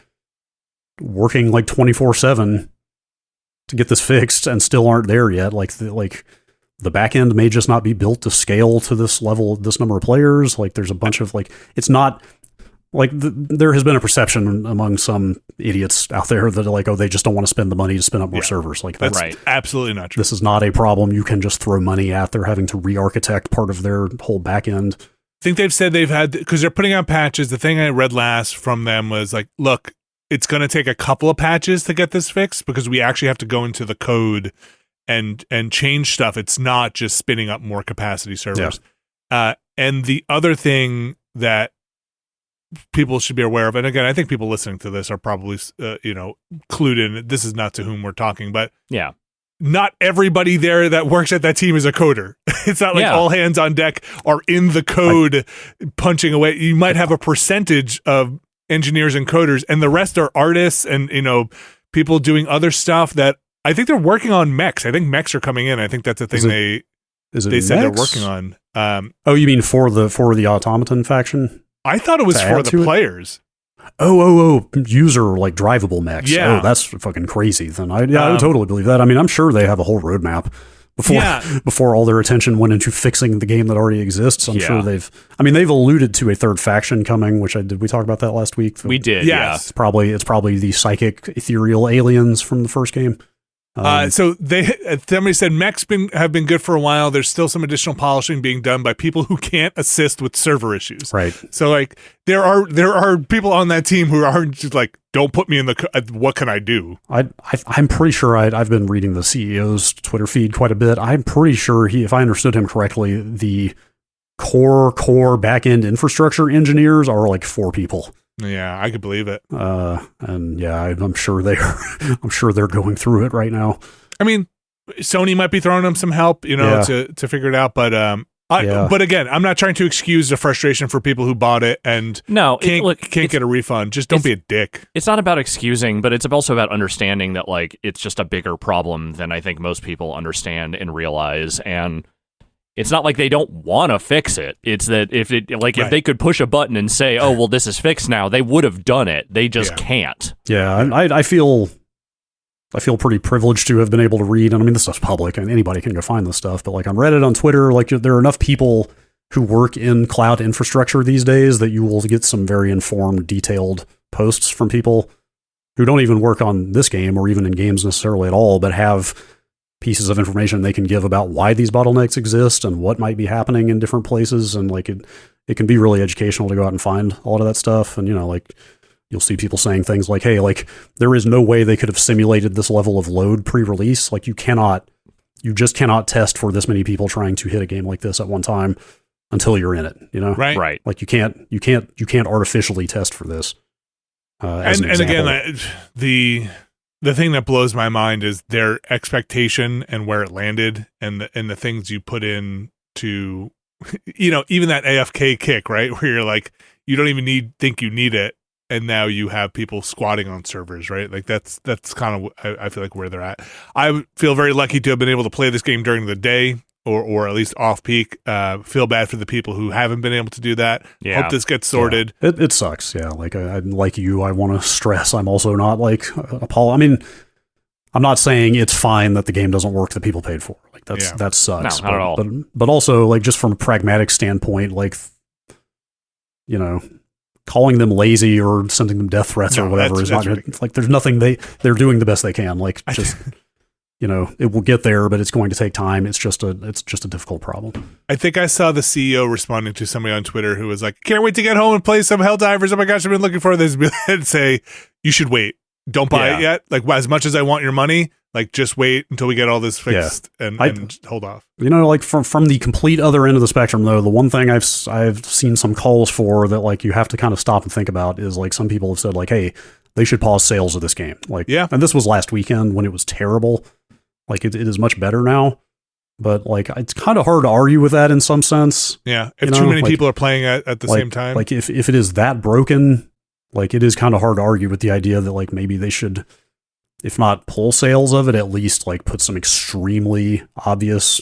working like 24/7 to get this fixed and still aren't there yet. Like the back end may just not be built to scale to this level, this number of players. Like there's a bunch of like, it's not like there has been a perception among some idiots out there that are like, oh, they just don't want to spend the money to spin up more servers. Like that's right. Absolutely not true. This is not a problem you can just throw money at. They're having to re-architect part of their whole back end. I think they've said they've had, because they're putting out patches. The thing I read last from them was like, look, it's going to take a couple of patches to get this fixed because we actually have to go into the code and change stuff. It's not just spinning up more capacity servers. Yeah. And the other thing that people should be aware of, and again, I think people listening to this are probably, clued in. This is not to whom we're talking, but yeah, not everybody there that works at that team is a coder. It's not like all hands on deck are in the code punching away. You might have a percentage of engineers and coders, and the rest are artists and people doing other stuff that I think they're working on mechs. I think mechs are coming in. I think that's the thing they said they're working on. Oh, you mean for the automaton faction? I thought it was for the players. Oh, user like drivable mechs. Yeah. Oh, that's fucking crazy. Then I would totally believe that. I mean, I'm sure they have a whole roadmap before all their attention went into fixing the game that already exists. I'm sure they've alluded to a third faction coming, which did we talk about that last week? We did. Yes. It's probably the psychic ethereal aliens from the first game. So somebody said mechs have been good for a while. There's still some additional polishing being done by people who can't assist with server issues. Right. So like there are people on that team who aren't just like, don't put me in what can I do? I'm pretty sure I've been reading the CEO's Twitter feed quite a bit. I'm pretty sure if I understood him correctly, the core back end infrastructure engineers are like 4 people. Yeah, I could believe it. And yeah, I'm sure they're going through it right now. I mean, Sony might be throwing them some help, to figure it out. But but again, I'm not trying to excuse the frustration for people who bought it and can't get a refund. Just don't be a dick. It's not about excusing, but it's also about understanding that like it's just a bigger problem than I think most people understand and realize. And it's not like they don't want to fix it. It's that if they could push a button and say, "Oh, well, this is fixed now," they would have done it. They just can't. Yeah, I feel pretty privileged to have been able to read. And I mean, this stuff's public, and anybody can go find this stuff. But like on Reddit, on Twitter, like there are enough people who work in cloud infrastructure these days that you will get some very informed, detailed posts from people who don't even work on this game or even in games necessarily at all, but have pieces of information they can give about why these bottlenecks exist and what might be happening in different places. And like it can be really educational to go out and find a lot of that stuff. And like you'll see people saying things like, hey, like there is no way they could have simulated this level of load pre-release. Like you just cannot test for this many people trying to hit a game like this at one time until you're in it, Right. Like you can't artificially test for this. And again, the thing that blows my mind is their expectation and where it landed and the things you put in to, even that AFK kick, right? Where you're like, you don't even think you need it. And now you have people squatting on servers, right? Like that's kind of, I feel like where they're at. I feel very lucky to have been able to play this game during the day or at least off peak. Feel bad for the people who haven't been able to do that. Yeah. Hope this gets sorted. Yeah. It sucks. Yeah. Like like you, I want to stress, I'm also not like Paul. I mean, I'm not saying it's fine that the game doesn't work that people paid for. Like that sucks. No, not at all. But also like just from a pragmatic standpoint, like, calling them lazy or sending them death threats or whatever is not like, there's nothing they're doing the best they can. Like just, it will get there, but it's going to take time. It's just a difficult problem. I think I saw the CEO responding to somebody on Twitter who was like, can't wait to get home and play some Helldivers. Oh my gosh, I've been looking for this. And say, you should wait. Don't buy it yet. Like, as much as I want your money, like, just wait until we get all this fixed and hold off. Like from the complete other end of the spectrum, though, the one thing I've seen some calls for that, like, you have to kind of stop and think about is, like, some people have said, like, hey, they should pause sales of this game. Like, and this was last weekend when it was terrible. Like, it is much better now. But, like, it's kind of hard to argue with that in some sense. Yeah, if too many people are playing at the same time. Like, if it is that broken, like, it is kind of hard to argue with the idea that, like, maybe they should, if not pull sales of it, at least, like, put some extremely obvious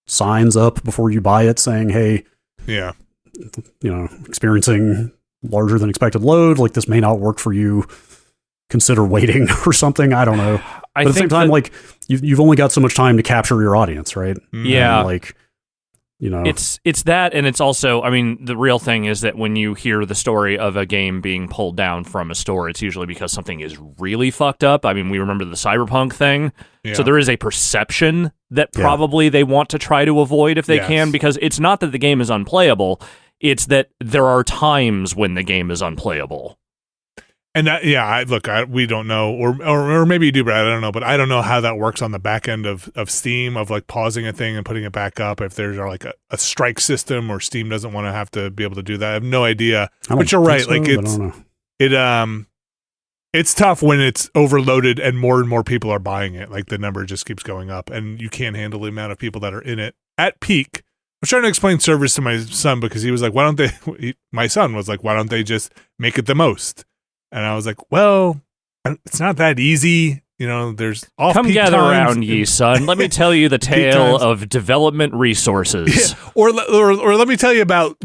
signs up before you buy it saying, hey, experiencing larger than expected load, like, this may not work for you. Consider waiting or something. I don't know. But at the same time, like you've only got so much time to capture your audience, right? Yeah. And, like, you know, it's that, and it's also, I mean, the real thing is that when you hear the story of a game being pulled down from a store, it's usually because something is really fucked up. I mean, we remember the Cyberpunk thing. Yeah. So there is a perception that probably they want to try to avoid if they can, because it's not that the game is unplayable, it's that there are times when the game is unplayable. And that, we don't know, or maybe you do, but I don't know. But I don't know how that works on the back end of Steam, of like pausing a thing and putting it back up. If there's like a strike system, or Steam doesn't want to have to be able to do that. I have no idea. But you're right. Like it's tough when it's overloaded and more people are buying it. Like the number just keeps going up, and you can't handle the amount of people that are in it at peak. I was trying to explain servers to my son because he was like, "Why don't they?" My son was like, "Why don't they just make it the most?" And I was like, well, it's not that easy. You know, there's off Come peak gather times. around, ye son. Let me tell you the tale of development resources. Yeah. Or let me tell you about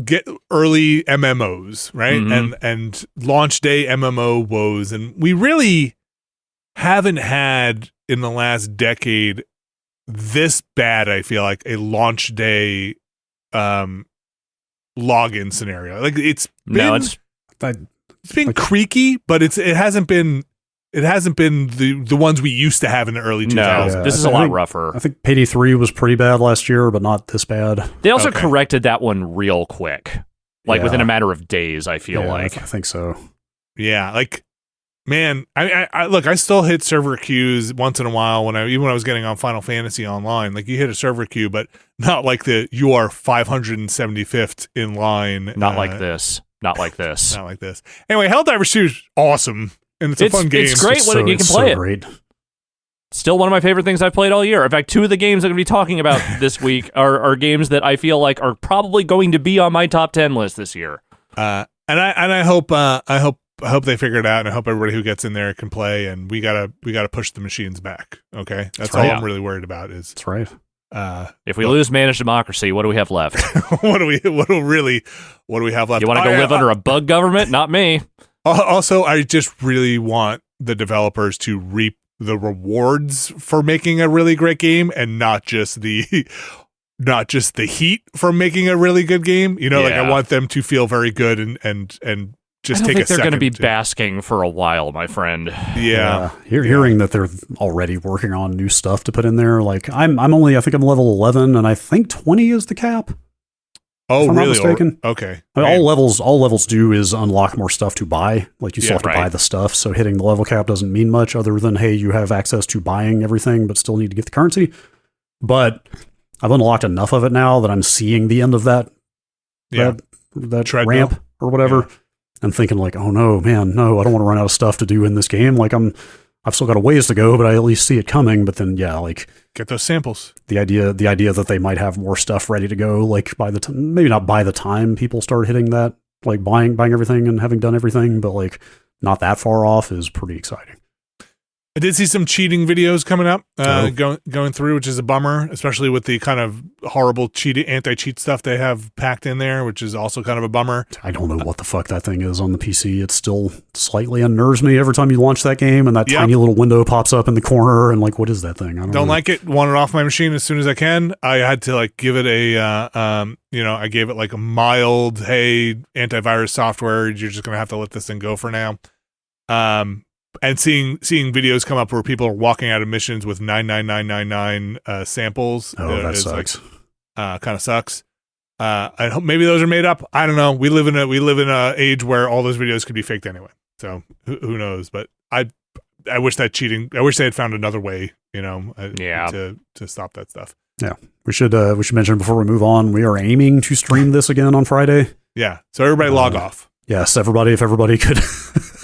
early MMOs, right? Mm-hmm. And launch day MMO woes. And we really haven't had in the last decade this bad, I feel like, a launch day login scenario. Like it's been creaky, but it hasn't been the ones we used to have in the early 2000s. No, this is a lot rougher. I think Payday 3 was pretty bad last year, but not this bad. They also corrected that one real quick, like within a matter of days. I feel like I think so. Yeah, like man, I look, I still hit server queues once in a while when I was getting on Final Fantasy Online. Like you hit a server queue, but not like you are 575th in line. Not like this. Not like this. Not like this. Anyway, Helldivers 2 is awesome, and it's a fun game. It's great when you can play it. Great. Still one of my favorite things I've played all year. In fact, two of the games I'm going to be talking about this week are games that I feel like are probably going to be on my top 10 list this year. And I hope they figure it out, and I hope everybody who gets in there can play. And we gotta push the machines back. Okay, that's all I'm really worried about. That's right. If we lose managed democracy, what do we have left? what do we have left? You want to go live under a bug government? Not me. Also, I just really want the developers to reap the rewards for making a really great game, and not just the heat for making a really good game. You know, like I want them to feel very good and just take a second. I think they're going to be basking for a while, my friend. Yeah. Hearing that they're already working on new stuff to put in there. Like I think I'm level 11, and I think 20 is the cap. Oh, if I'm really? not mistaken. Okay. I mean, all levels do is unlock more stuff to buy. Like you still have to buy the stuff. So hitting the level cap doesn't mean much other than, hey, you have access to buying everything, but still need to get the currency. But I've unlocked enough of it now that I'm seeing the end of that ramp or whatever. Yeah. And thinking like, oh no, man, no, I don't want to run out of stuff to do in this game. Like I've still got a ways to go, but I at least see it coming. But then, like get those samples. The idea that they might have more stuff ready to go, like by the time, maybe not by the time people start hitting that, like buying everything and having done everything, but like not that far off is pretty exciting. I did see some cheating videos coming up, going through, which is a bummer, especially with the kind of horrible anti-cheat stuff they have packed in there, which is also kind of a bummer. I don't know what the fuck that thing is on the PC. It still slightly unnerves me every time you launch that game, and that tiny little window pops up in the corner, and like, what is that thing? I don't know. Like it. Want it off my machine as soon as I can. I had to like give it I gave it like a mild, hey, antivirus software. You're just gonna have to let this thing go for now. And seeing videos come up where people are walking out of missions with 99999 samples. Oh, that sucks. Kind of sucks. I hope maybe those are made up. I don't know. We live in a age where all those videos could be faked anyway. So who knows? But I wish that cheating. I wish they had found another way. To stop that stuff. Yeah, we should mention before we move on. We are aiming to stream this again on Friday. Yeah. So everybody log off. Yes, everybody. If everybody could.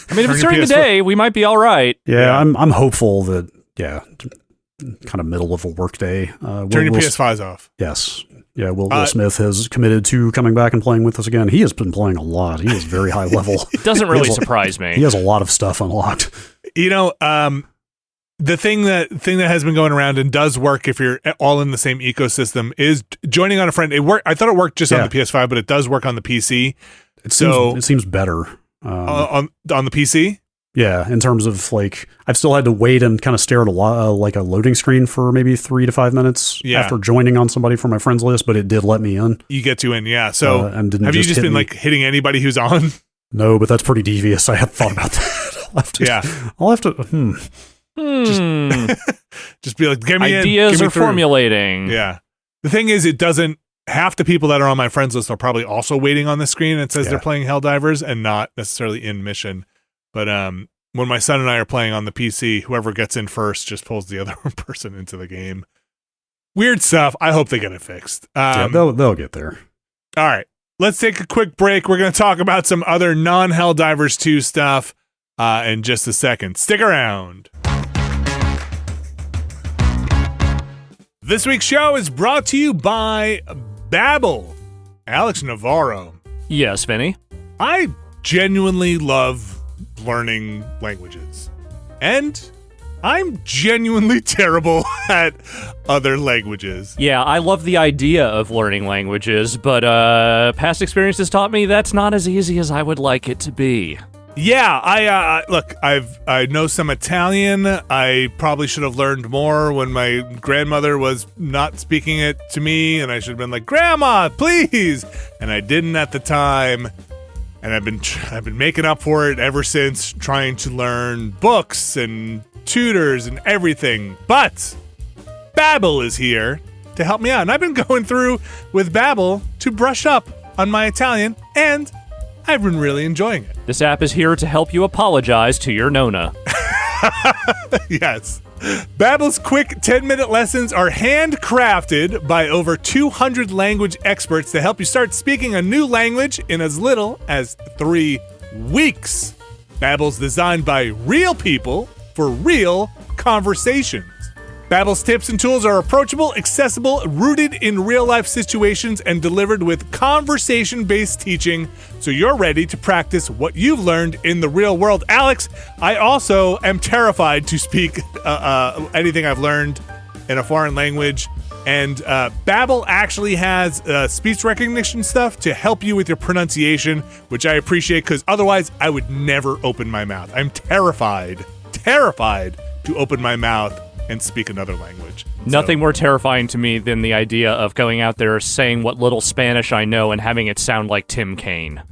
I mean, if it's during the day, we might be all right. Yeah. I'm hopeful that, kind of middle of a work day. Turn your PS5s off. Yes. Yeah, Will Smith has committed to coming back and playing with us again. He has been playing a lot. He is very high level. It doesn't really surprise me. He has a lot of stuff unlocked. The thing that has been going around and does work if you're all in the same ecosystem is joining on a friend. I thought it worked just on the PS5, but it does work on the PC. It seems better. On the PC? Yeah, in terms of like, I've still had to wait and kind of stare at like a loading screen for maybe 3 to 5 minutes after joining on somebody from my friends list, but it did let me in. You get to in, yeah. So and have you just been like hitting anybody who's on? No, but that's pretty devious. I have thought about that. I'll have to. Just be like, get me Ideas in. are formulating. Yeah. The thing is, it doesn't. Half the people that are on my friends list are probably also waiting on the screen. It says they're playing Helldivers and not necessarily in mission. But when my son and I are playing on the PC, whoever gets in first just pulls the other person into the game. Weird stuff. I hope they get it fixed. They'll get there. All right. Let's take a quick break. We're going to talk about some other non-Helldivers 2 stuff in just a second. Stick around. This week's show is brought to you by Babbel. Alex Navarro. Yes, Vinny. I genuinely love learning languages. And I'm genuinely terrible at other languages. Yeah, I love the idea of learning languages, but past experience has taught me that's not as easy as I would like it to be. Yeah, I know some Italian. I probably should have learned more when my grandmother was not speaking it to me, and I should have been like, "Grandma, please," and I didn't at the time. And I've been making up for it ever since, trying to learn books and tutors and everything. But Babbel is here to help me out, and I've been going through with Babbel to brush up on my Italian, and I've been really enjoying it. This app is here to help you apologize to your Nona. Yes. Babbel's quick 10-minute lessons are handcrafted by over 200 language experts to help you start speaking a new language in as little as 3 weeks. Babbel's designed by real people for real conversations. Babbel's tips and tools are approachable, accessible, rooted in real-life situations, and delivered with conversation-based teaching, so you're ready to practice what you've learned in the real world. Alex, I also am terrified to speak anything I've learned in a foreign language, and Babbel actually has speech recognition stuff to help you with your pronunciation, which I appreciate, because otherwise I would never open my mouth. I'm terrified to open my mouth and speak another language. Nothing more terrifying to me than the idea of going out there saying what little Spanish I know and having it sound like Tim Kaine.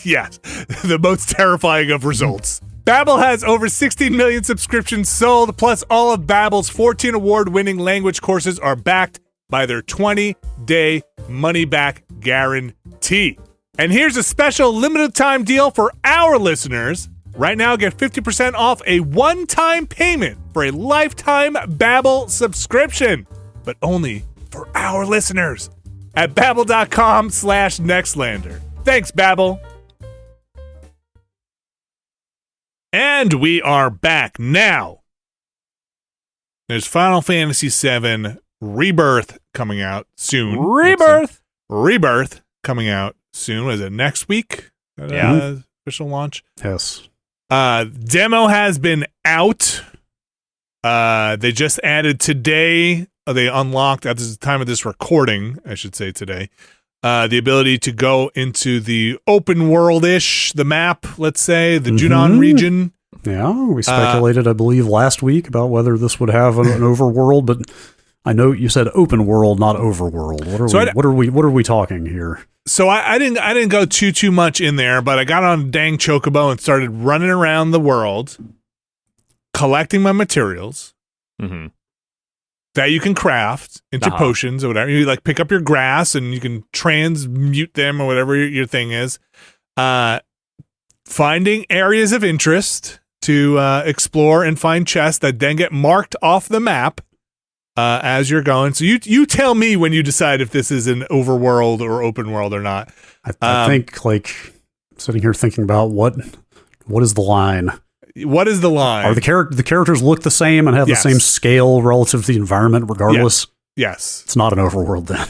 Yes, the most terrifying of results. Babbel has over 16 million subscriptions sold, plus all of Babbel's 14 award-winning language courses are backed by their 20-day money-back guarantee. And here's a special limited-time deal for our listeners. Right now, get 50% off a one-time payment for a lifetime Babbel subscription, but only for our listeners at Babbel.com/Nextlander. Thanks, Babbel. And we are back now. There's Final Fantasy VII Rebirth coming out soon. Rebirth coming out soon. Was it next week? Official launch? Yes. Demo has been out. They just added today. They unlocked at the time of this recording, I should say today, the ability to go into the open world-ish, the map, let's say, the Junon region. Yeah, we speculated, I believe, last week about whether this would have an overworld, but I know you said open world, not overworld. What are we talking here? So I didn't go too much in there, but I got on a dang chocobo and started running around the world, collecting my materials that you can craft into potions or whatever. You like pick up your grass and you can transmute them or whatever your thing is. Finding areas of interest to explore and find chests that then get marked off the map as you're going. So you tell me when you decide if this is an overworld or open world or not. I think, like, sitting here thinking about what is the line? What is the line? Are the characters look the same and have the same scale relative to the environment regardless? Yes. It's not an overworld then.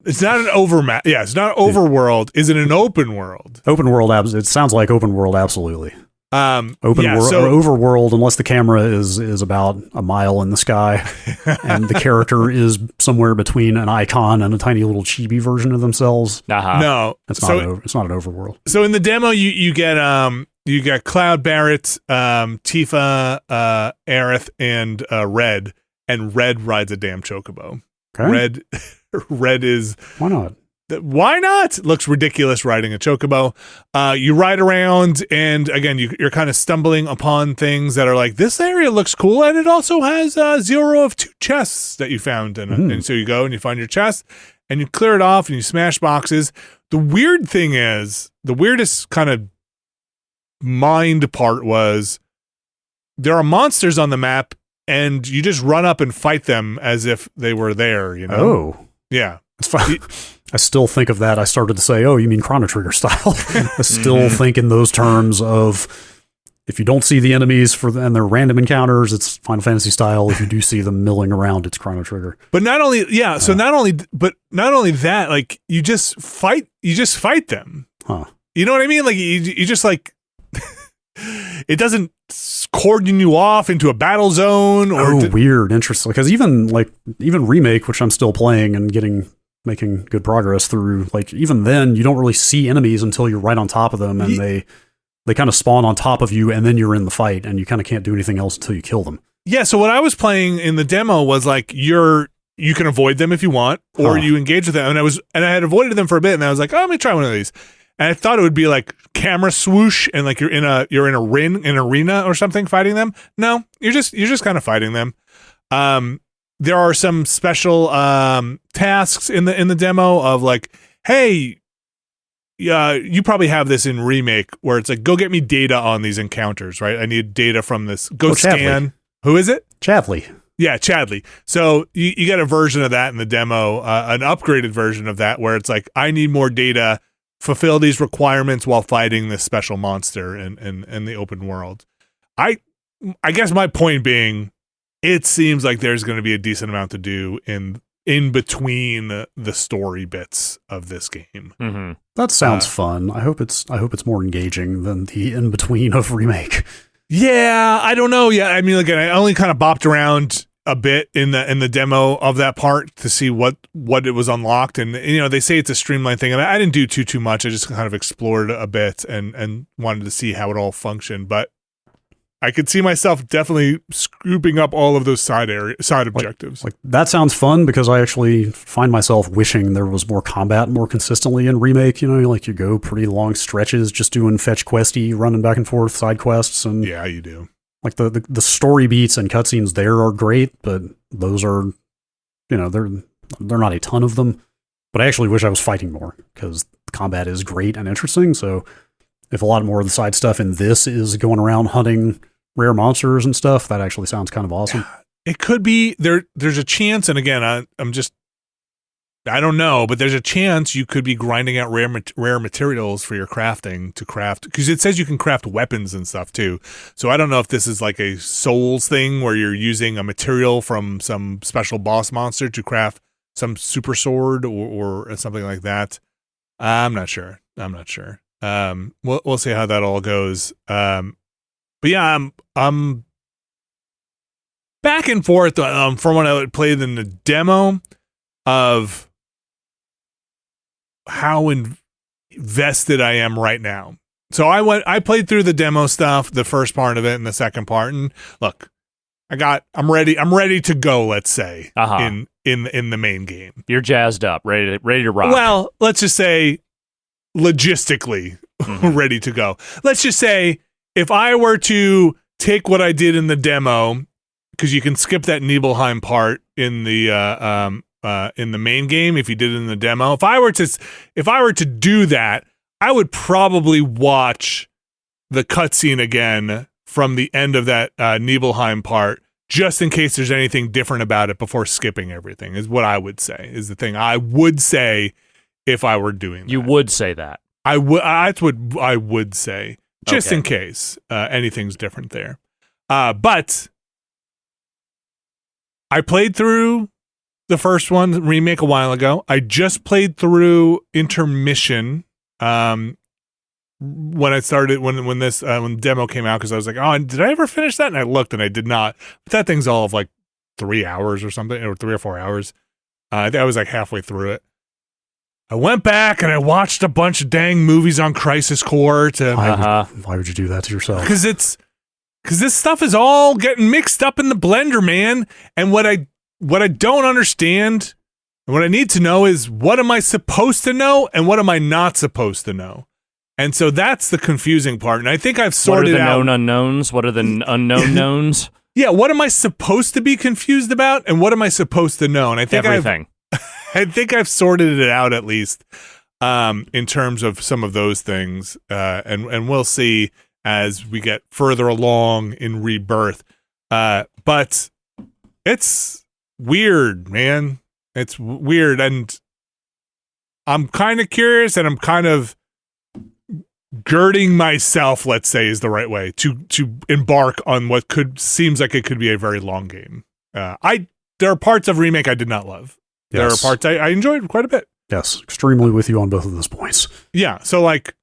It's not an overmap. Yeah, it's not an overworld. Is it an open world? Open world, it sounds like open world, absolutely. Overworld, unless the camera is about a mile in the sky and the character is somewhere between an icon and a tiny little chibi version of themselves. No, it's not an overworld. So in the demo, you get You got Cloud, Barrett, Tifa, Aerith, and Red. And Red rides a damn chocobo. Okay. Red is... Why not? Why not? Looks ridiculous riding a chocobo. You ride around, and again, you're kind of stumbling upon things that are like, this area looks cool, and it also has 0 of 2 chests that you found. And so you go and you find your chest, and you clear it off, and you smash boxes. The weird thing is, the weirdest kind of mind part was, there are monsters on the map, and you just run up and fight them as if they were there, you know? Oh. Yeah. It's fine. I still think of that. I started to say, oh, you mean Chrono Trigger style. I still think in those terms of, if you don't see the enemies and they're random encounters, it's Final Fantasy style. If you do see them milling around, it's Chrono Trigger. But not only that, like, you just fight them. Huh. You know what I mean? Like, you just like, it doesn't cordon you off into a battle zone. Or weird. Interesting. Because even Remake, which I'm still playing and making good progress through, like, even then you don't really see enemies until you're right on top of them, and they kind of spawn on top of you, and then you're in the fight, and you kind of can't do anything else until you kill them. Yeah, so what I was playing in the demo was like, you can avoid them if you want, or you engage with them, and I had avoided them for a bit, and I was like, oh, let me try one of these. And I thought it would be like camera swoosh, and like you're in an arena or something fighting them. No, you're just kind of fighting them. There are some special tasks in the demo of like, hey, you probably have this in Remake where it's like, go get me data on these encounters, right? I need data from this. Go scan. Chadley. Who is it? Chadley. Yeah, Chadley. So you get a version of that in the demo, an upgraded version of that where it's like, I need more data, fulfill these requirements while fighting this special monster in the open world. I guess my point being, it seems like there's going to be a decent amount to do in between the story bits of this game. Mm-hmm. That sounds fun. I hope it's more engaging than the in between of Remake. Yeah, I don't know. Yeah, I mean, again, I only kind of bopped around a bit in the demo of that part to see what it was unlocked, and they say it's a streamlined thing, and I didn't do too much. I just kind of explored a bit and wanted to see how it all functioned, but I could see myself definitely scooping up all of those side objectives. Like that sounds fun, because I actually find myself wishing there was more combat more consistently in Remake. Like you go pretty long stretches just doing fetch questy, running back and forth side quests, and yeah, you do. Like the story beats and cutscenes there are great, but those are, they're not a ton of them. But I actually wish I was fighting more, because the combat is great and interesting. So if a lot more of the side stuff in this is going around hunting rare monsters and stuff, that actually sounds kind of awesome. It could be there's a chance, and again, I don't know, but there's a chance you could be grinding out rare materials for your crafting to craft, because it says you can craft weapons and stuff too. So I don't know if this is like a Souls thing where you're using a material from some special boss monster to craft some super sword or something like that. I'm not sure. We'll see how that all goes. But yeah, I'm back and forth from what I played in the demo of how invested I am right now. So I played through the demo stuff, the first part of it and the second part, and look, I'm ready to go, let's say, in the main game. You're jazzed up, ready to rock. Well, let's just say logistically ready to go. Let's just say if I were to take what I did in the demo, because you can skip that Nibelheim part in the main game if you did it in the demo. If I were to do that, I would probably watch the cutscene again from the end of that Nibelheim part, just in case there's anything different about it before skipping everything, is what I would say, is the thing I would say if I were doing that. You would say that. That's what I would say, just in case anything's different there. But I played through the first one, Remake, a while ago. I just played through Intermission when I started when the demo came out, because I was like, oh, did I ever finish that? And I looked and I did not. But that thing's all of like 3 hours or something, or 3 or 4 hours. I was like halfway through it. I went back and I watched a bunch of dang movies on Crisis Core Why would you do that to yourself? because this stuff is all getting mixed up in the blender, man. And what I don't understand and what I need to know is, what am I supposed to know and what am I not supposed to know? And so that's the confusing part. And I think I've sorted out. What are the known unknowns? What are the unknown knowns? Yeah, what am I supposed to be confused about and what am I supposed to know? And I think everything. I think I've sorted it out at least in terms of some of those things, and we'll see as we get further along in Rebirth. But it's weird, man. It's weird, and I'm kind of curious, and I'm kind of girding myself, let's say is the right way, to embark on what seems like it could be a very long game. There are parts of Remake I did not love. There are parts I enjoyed quite a bit. Yes, extremely with you on both of those points. Yeah, so like,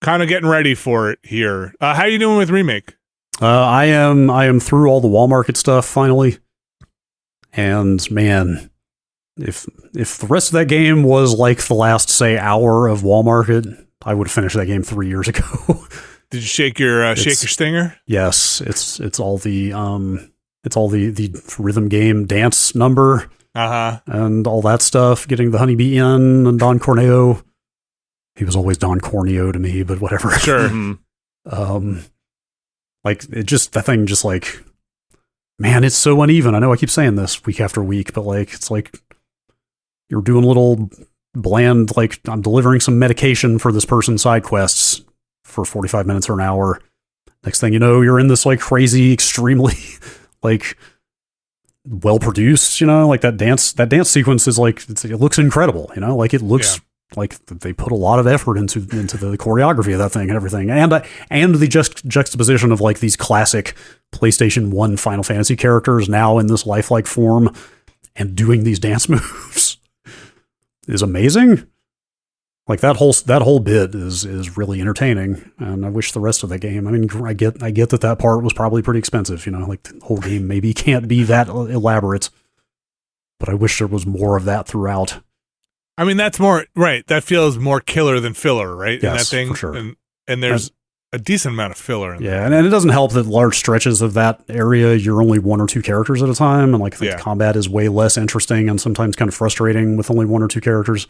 kind of getting ready for it here. How you doing with Remake? I am through all the wall market stuff finally, and man, if the rest of that game was like the last, say, hour of wall market, I would have finished that game 3 years ago. Did you shake your stinger? Yes, it's all the rhythm game dance number. And all that stuff, getting the honeybee in, and Don Corneo. He was always Don Corneo to me, but whatever. Sure. Like, that thing just like, man, it's so uneven. I know I keep saying this week after week, but like, it's like you're doing little bland, like, I'm delivering some medication for this person's side quests for 45 minutes or an hour. Next thing you know, you're in this like crazy, extremely like well produced, like that dance sequence is like, it looks incredible, like it looks like they put a lot of effort into the choreography of that thing and everything, and the juxtaposition of like these classic PlayStation 1 Final Fantasy characters now in this lifelike form and doing these dance moves is amazing. Like that whole bit is really entertaining, and I wish the rest of the game. I mean, I get that part was probably pretty expensive. Like the whole game maybe can't be that elaborate, but I wish there was more of that throughout. I mean, that's more right. That feels more killer than filler, right? Yes, in that thing, for sure. And there's a decent amount of filler in there. And it doesn't help that large stretches of that area you're only one or two characters at a time, and like the combat is way less interesting and sometimes kind of frustrating with only one or two characters.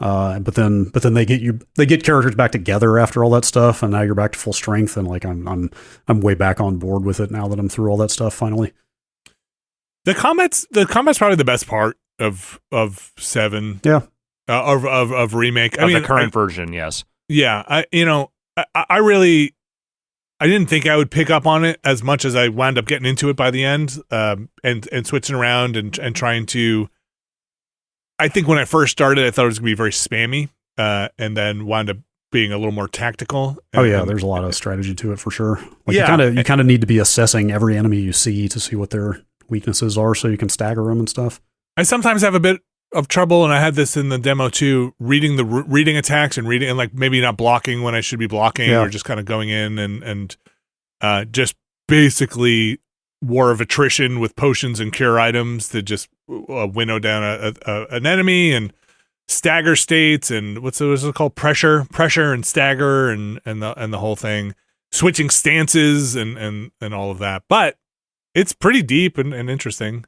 But then they get characters back together after all that stuff, and now you're back to full strength, and like I'm way back on board with it now that I'm through all that stuff finally. The combat's probably the best part of 7. Yeah. Of Remake. I mean, the current version, yes. Yeah, I didn't think I would pick up on it as much as I wound up getting into it by the end, and switching around and trying to. I think when I first started, I thought it was going to be very spammy, and then wound up being a little more tactical. There's a lot of strategy to it for sure. Like you kind of need to be assessing every enemy you see to see what their weaknesses are, so you can stagger them and stuff. I sometimes have a bit of trouble, and I had this in the demo too, reading attacks and like maybe not blocking when I should be blocking, or just kind of going in and just basically war of attrition with potions and cure items to just winnow down an enemy, and stagger states, and what's it called, pressure and stagger, and the whole thing, switching stances and all of that. But it's pretty deep and interesting.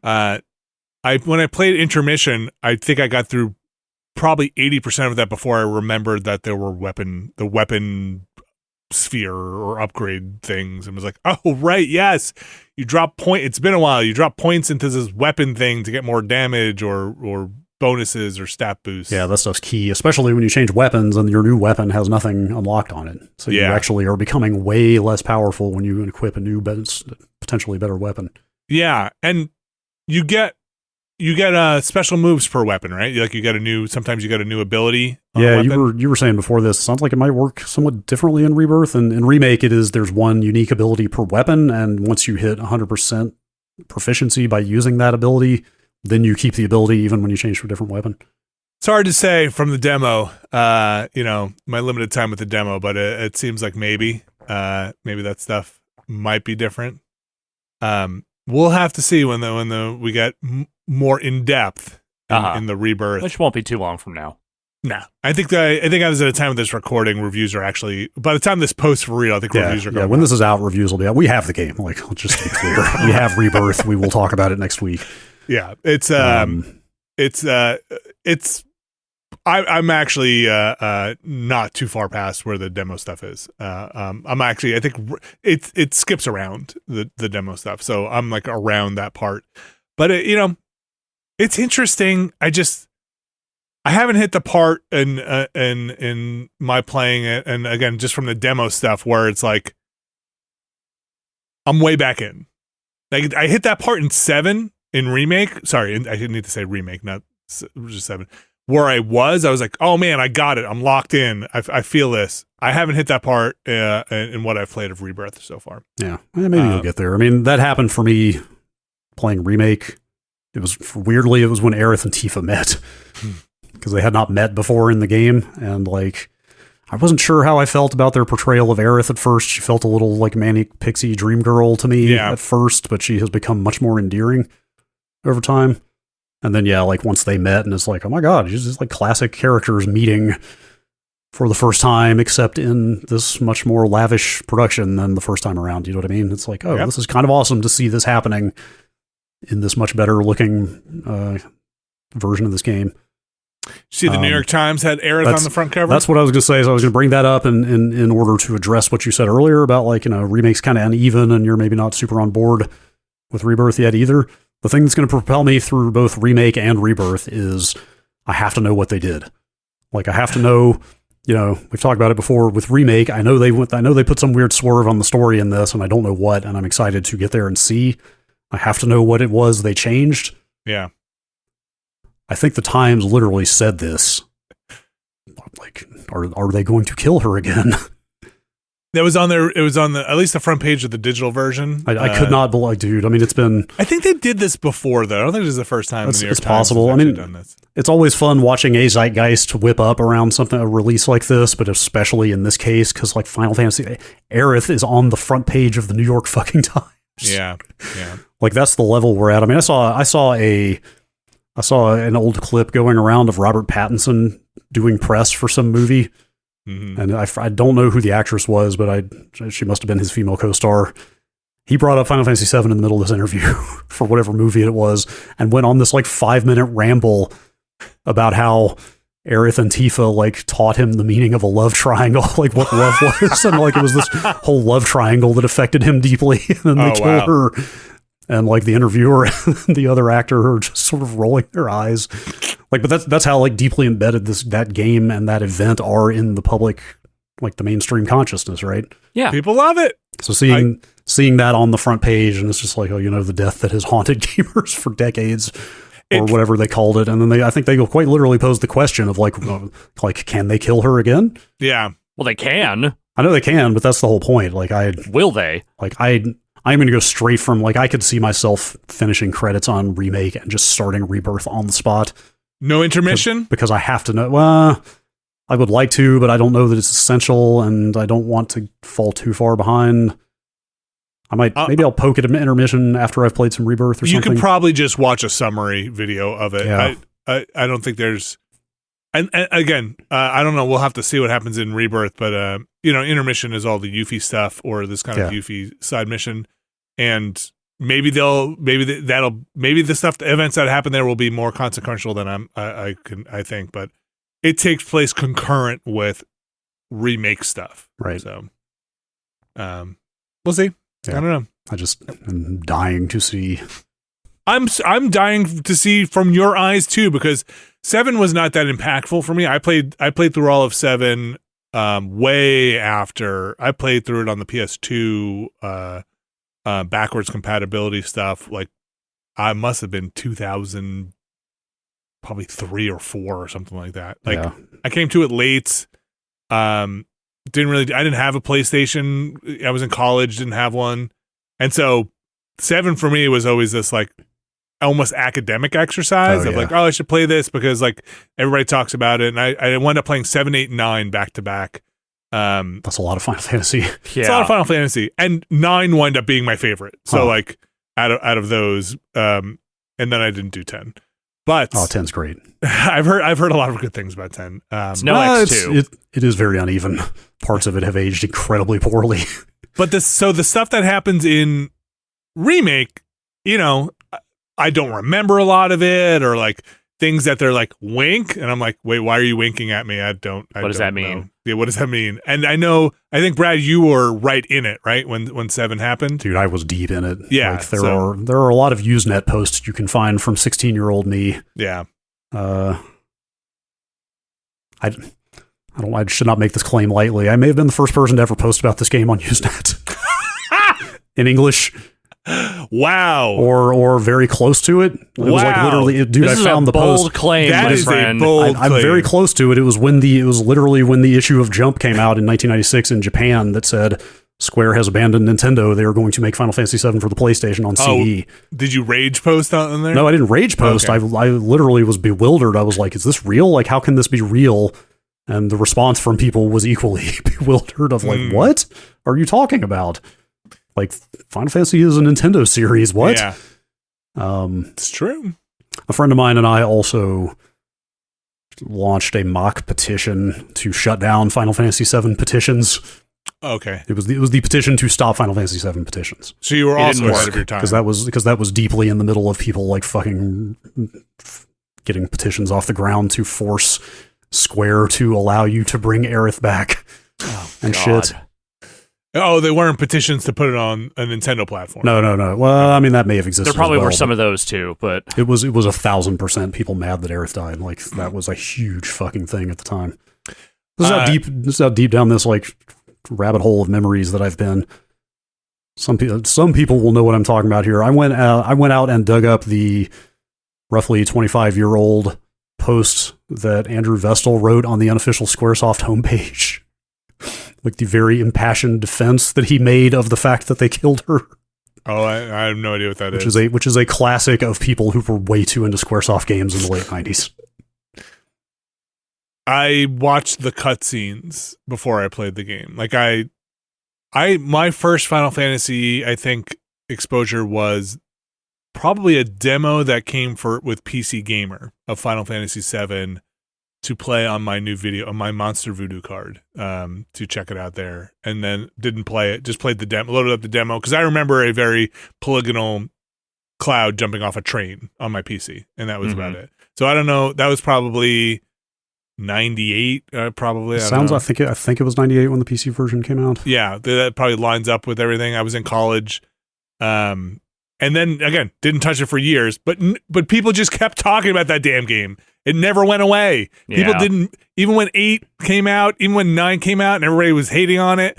When I played Intermission, I think I got through probably 80% of that before I remembered that there were the weapon sphere or upgrade things, and was like, oh right, yes, you drop it's been a while, you drop points into this weapon thing to get more damage or bonuses or stat boosts. Yeah, that stuff's key, especially when you change weapons and your new weapon has nothing unlocked on it, so you actually are becoming way less powerful when you equip a new potentially better weapon. Yeah, and you get special moves per weapon, right? Like sometimes you get a new ability. Yeah, you were saying before this, sounds like it might work somewhat differently in Rebirth. And in Remake, there's one unique ability per weapon, and once you hit 100% proficiency by using that ability, then you keep the ability even when you change to a different weapon. It's hard to say from the demo, my limited time with the demo, but it seems like maybe that stuff might be different. We'll have to see when we get more in depth in the Rebirth. Which won't be too long from now. Nah, I think I was at a time of this recording. Reviews are actually, by the time this posts for real, I think reviews are going. Yeah, when this is out, reviews will be out. We have the game. Like, just to be clear, we have Rebirth. We will talk about it next week. Yeah, I'm actually not too far past where the demo stuff is. I'm actually, I think it skips around the demo stuff, so I'm like around that part. But it's interesting. I haven't hit the part in my playing it, and again, just from the demo stuff where it's like I'm way back in. Like I hit that part in 7 in Remake. Sorry, I didn't need to say Remake, not just 7. Where I was like, oh man, I got it. I'm locked in. I feel this. I haven't hit that part in what I've played of Rebirth so far. Yeah, maybe you'll get there. I mean, that happened for me playing Remake. It was weirdly, it was when Aerith and Tifa met. Because they had not met before in the game, and like I wasn't sure how I felt about their portrayal of Aerith at first. She felt a little like manic pixie dream girl to me at first, but she has become much more endearing over time. And then like once they met, and it's like, oh my god, she's just like classic characters meeting for the first time, except in this much more lavish production than the first time around. You know what I mean? It's like, oh, this is kind of awesome to see this happening in this much better looking version of this game. See, the New York Times had Aerith on the front cover. That's what I was going to say. So I was going to bring that up in order to address what you said earlier about like, Remake's kind of uneven and you're maybe not super on board with Rebirth yet either. The thing that's going to propel me through both Remake and Rebirth is I have to know what they did. Like I have to know, we've talked about it before with Remake. I know they put some weird swerve on the story in this and I don't know what, and I'm excited to get there and see. I have to know what it was they changed. Yeah. I think the Times literally said this. Like, are they going to kill her again? That was on there. It was on at least the front page of the digital version. I could not believe, dude. I mean, it's been. I think they did this before, though. I don't think this is the first time. It's possible. I mean, done this. It's always fun watching a zeitgeist whip up around a release like this, but especially in this case, because like Final Fantasy, Aerith is on the front page of the New York fucking Times. Yeah. Like that's the level we're at. I mean, I saw an old clip going around of Robert Pattinson doing press for some movie. Mm-hmm. And I don't know who the actress was, but she must have been his female co-star. He brought up Final Fantasy VII in the middle of this interview for whatever movie it was and went on this like 5-minute ramble about how Aerith and Tifa like taught him the meaning of a love triangle, like what love was. And like it was this whole love triangle that affected him deeply. And then they killed her. And like the interviewer and the other actor are just sort of rolling their eyes. Like, but that's how like deeply embedded that game and that event are in the public, like the mainstream consciousness, right? Yeah. People love it. So seeing that on the front page, and it's just like, oh, the death that has haunted gamers for decades or whatever they called it. And then I think they quite literally posed the question of like, can they kill her again? Yeah. Well, they can. I know they can, but that's the whole point. Like will they? Like I'm going to go straight from, like, I could see myself finishing credits on Remake and just starting Rebirth on the spot. No intermission? Because I have to know, well, I would like to, but I don't know that it's essential, and I don't want to fall too far behind. I might, maybe I'll poke at an intermission after I've played some Rebirth or something. You could probably just watch a summary video of it. Yeah. I don't think there's, and again, I don't know, we'll have to see what happens in Rebirth, but, intermission is all the Yuffie stuff or this kind of Yuffie side mission. And maybe the events that happen there will be more consequential than I think, but it takes place concurrent with Remake stuff. Right. So, we'll see. Yeah. I don't know. I just am dying to see. I'm dying to see from your eyes too, because 7 was not that impactful for me. I played through all of 7 way after. I played through it on the PS2 backwards compatibility stuff. Like I must have been 2000 probably 3 or 4 or something like that. Like I came to it late. I didn't have a PlayStation. I was in college, didn't have one. And so 7 for me was always this like almost academic exercise of like, oh, I should play this because like everybody talks about it. And I wound up playing 7, 8, 9 back to back. That's a lot of Final Fantasy. It's a lot of Final Fantasy, and 9 wound up being my favorite. So like out of those, and then I didn't do 10. But 10's great. I've heard a lot of good things about 10. It's no X2. It is very uneven. Parts of it have aged incredibly poorly. But the stuff that happens in Remake, I don't remember a lot of it, or like things that they're like wink, and I'm like, wait, why are you winking at me? What does that mean? Yeah, what does that mean? And I think Brad, you were right in it, right, when 7 happened. Dude, I was deep in it. Yeah, like, there are a lot of Usenet posts you can find from 16-year-old me. Yeah. I should not make this claim lightly. I may have been the first person to ever post about this game on Usenet in English. Wow. Or very close to it. It was like literally, dude, this I found the bold post. Claim, that my is friend. a bold claim. I'm very close to it. It was literally when the issue of Jump came out in 1996 in Japan that said Square has abandoned Nintendo. They are going to make Final Fantasy VII for the PlayStation on CE. Did you rage post on there? No, I didn't rage post. Okay. I literally was bewildered. I was like, is this real? Like, how can this be real? And the response from people was equally bewildered of like, what are you talking about? Like, Final Fantasy is a Nintendo series. What? Yeah. It's true. A friend of mine and I also launched a mock petition to shut down Final Fantasy VII petitions. Okay. It was the petition to stop Final Fantasy VII petitions. So you were also ahead of your time. Because that was deeply in the middle of people like fucking getting petitions off the ground to force Square to allow you to bring Aerith back and God. shit. Oh, they weren't petitions to put it on a Nintendo platform. No. Well, I mean, that may have existed. There probably as well, were some of those too, but it was 1,000% people mad that Aerith died. Like, that was a huge fucking thing at the time. This is how deep down this like rabbit hole of memories that I've been. Some people will know what I'm talking about here. I went out and dug up the roughly 25-year-old post that Andrew Vestal wrote on the unofficial Squaresoft homepage. Like the very impassioned defense that he made of the fact that they killed her. Oh, I have no idea what that is. Which is a classic of people who were way too into Squaresoft games in the late 90s. I watched the cutscenes before I played the game. Like my first Final Fantasy, I think, exposure was probably a demo that came with PC Gamer of Final Fantasy VII to play on my my Monster Voodoo card, to check it out there, and then didn't play it, just played the demo, loaded up the demo, because I remember a very polygonal Cloud jumping off a train on my PC, and that was about it. So I don't know, that was probably 98, probably. I think it was 98 when the PC version came out. Yeah, that probably lines up with everything. I was in college, and then again, didn't touch it for years, but people just kept talking about that damn game. It never went away. Yeah. People didn't, even when 8 came out, even when 9 came out, and everybody was hating on it.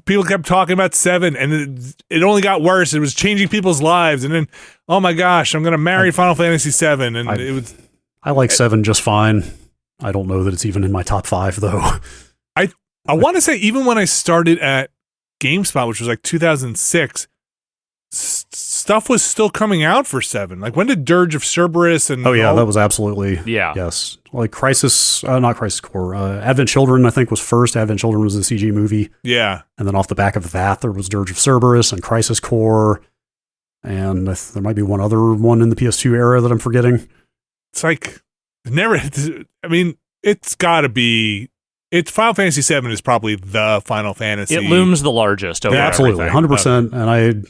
People kept talking about 7, and it only got worse. It was changing people's lives, and then, oh my gosh, I'm gonna marry Final Fantasy VII, and it was. I like 7 just fine. I don't know that it's even in my top 5 though. I want to say even when I started at GameSpot, which was like 2006. Stuff was still coming out for 7. Like, when did Dirge of Cerberus and that was absolutely yes. Like not Crisis Core. Advent Children I think was first. Advent Children was the CG movie. Yeah, and then off the back of that there was Dirge of Cerberus and Crisis Core, and there might be one other one in the PS2 era that I'm forgetting. It's like never. I mean, it's got to be. It's Final Fantasy VII is probably the Final Fantasy. It looms the largest over absolutely, everything. 100%. And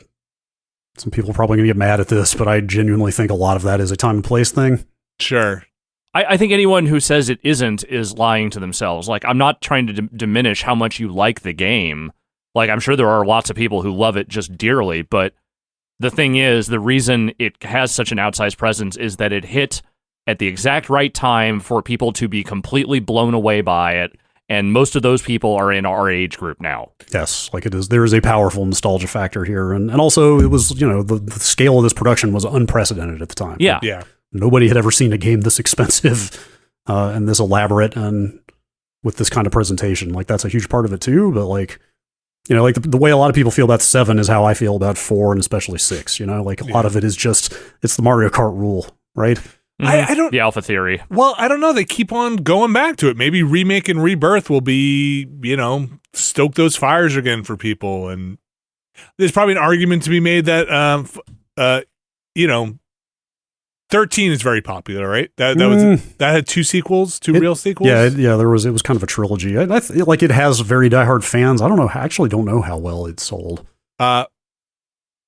some people are probably going to get mad at this, but I genuinely think a lot of that is a time and place thing. Sure. I think anyone who says it isn't is lying to themselves. Like, I'm not trying to diminish how much you like the game. Like, I'm sure there are lots of people who love it just dearly, but the thing is, the reason it has such an outsized presence is that it hit at the exact right time for people to be completely blown away by it. And most of those people are in our age group now. Yes, like it is. There is a powerful nostalgia factor here, and also it was, the scale of this production was unprecedented at the time. Yeah, yeah. Nobody had ever seen a game this expensive and this elaborate, and with this kind of presentation. Like, that's a huge part of it too. But like the way a lot of people feel about 7 is how I feel about 4 and especially 6. Like a lot of it is just it's the Mario Kart rule, right? Mm-hmm. I don't. The alpha theory. Well, I don't know. They keep on going back to it. Maybe Remake and Rebirth will be, stoke those fires again for people. And there's probably an argument to be made that, 13 is very popular, right? That had two sequels, real sequels. Yeah, it was kind of a trilogy. Like it has very diehard fans. I actually don't know how well it sold.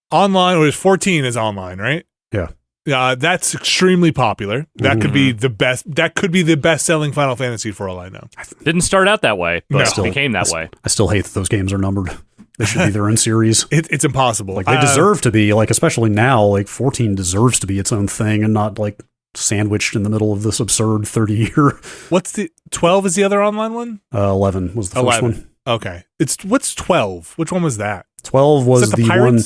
Online, or 14 is online, right? Yeah. That's extremely popular. That could be the best. That could be the best-selling Final Fantasy for all I know. Didn't start out that way, but became that way. I still hate that those games are numbered. They should be their own series. It's impossible. Like they deserve to be. Like especially now, like 14 deserves to be its own thing and not like sandwiched in the middle of this absurd 30-year. What's the 12? Is the other online one? 11 was the first one. Okay. What's 12? Which one was that? 12 was the one.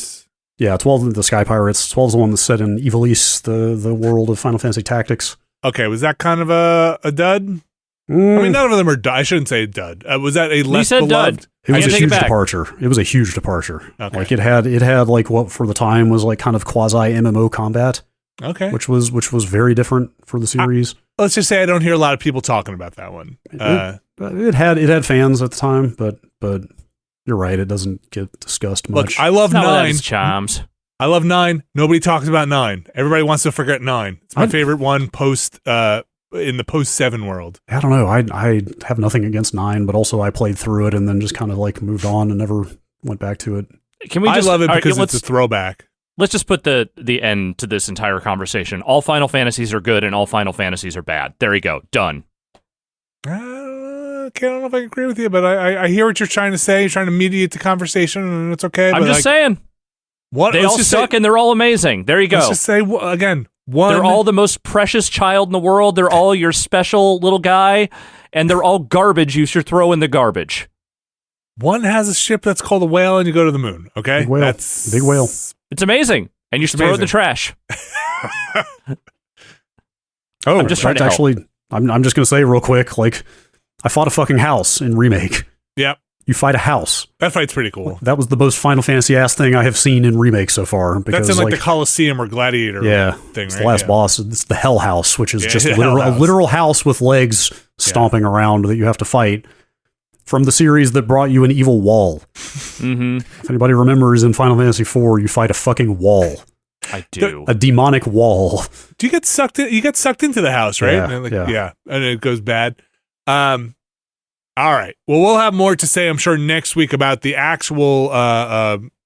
Yeah, 12 is the Sky Pirates. 12 is the one that's set in Ivalice, the world of Final Fantasy Tactics. Okay, was that kind of a dud? I mean, none of them are dud. I shouldn't say dud. Was that a less beloved? Dud. It was a huge departure. It was a huge departure. Okay. Like it had like what for the time was like kind of quasi MMO combat. Okay. Which was very different for the series. Let's just say I don't hear a lot of people talking about that one. It had fans at the time, but you're right, it doesn't get discussed much. Look, I love 9. Charms. I love 9. Nobody talks about 9. Everybody wants to forget 9. It's my favorite one in the post 7 world. I don't know. I have nothing against 9, but also I played through it and then just kind of like moved on and never went back to it. I love it because it's a throwback. Let's just put the end to this entire conversation. All Final Fantasies are good and all Final Fantasies are bad. There you go. Done. I don't know if I agree with you, but I hear what you're trying to say. You're trying to mediate the conversation, and it's okay. I'm just saying. What? They all suck, and they're all amazing. There you go. Let's just say, again, one. They're all the most precious child in the world. They're all your special little guy, and they're all garbage you should throw in the garbage. One has a ship that's called a whale, and you go to the moon, okay? Big whale. That's Big whale. It's amazing, and you should throw it in the trash. I'm just trying to actually. I'm just going to say real quick, like, I fought a fucking house in Remake. Yep. You fight a house. That fight's pretty cool. That was the most Final Fantasy-ass thing I have seen in Remake so far. Because, that's in like the Coliseum or Gladiator thing, it's right? the last boss. It's the Hell House, which is just a house. literal house with legs stomping around that you have to fight. From the series that brought you an evil wall. Mm-hmm. If anybody remembers, in Final Fantasy IV, you fight a fucking wall. I do. A demonic wall. Do you get sucked in? You get sucked into the house, right? Yeah, And it goes bad. All right. Well, we'll have more to say, I'm sure, next week about the actual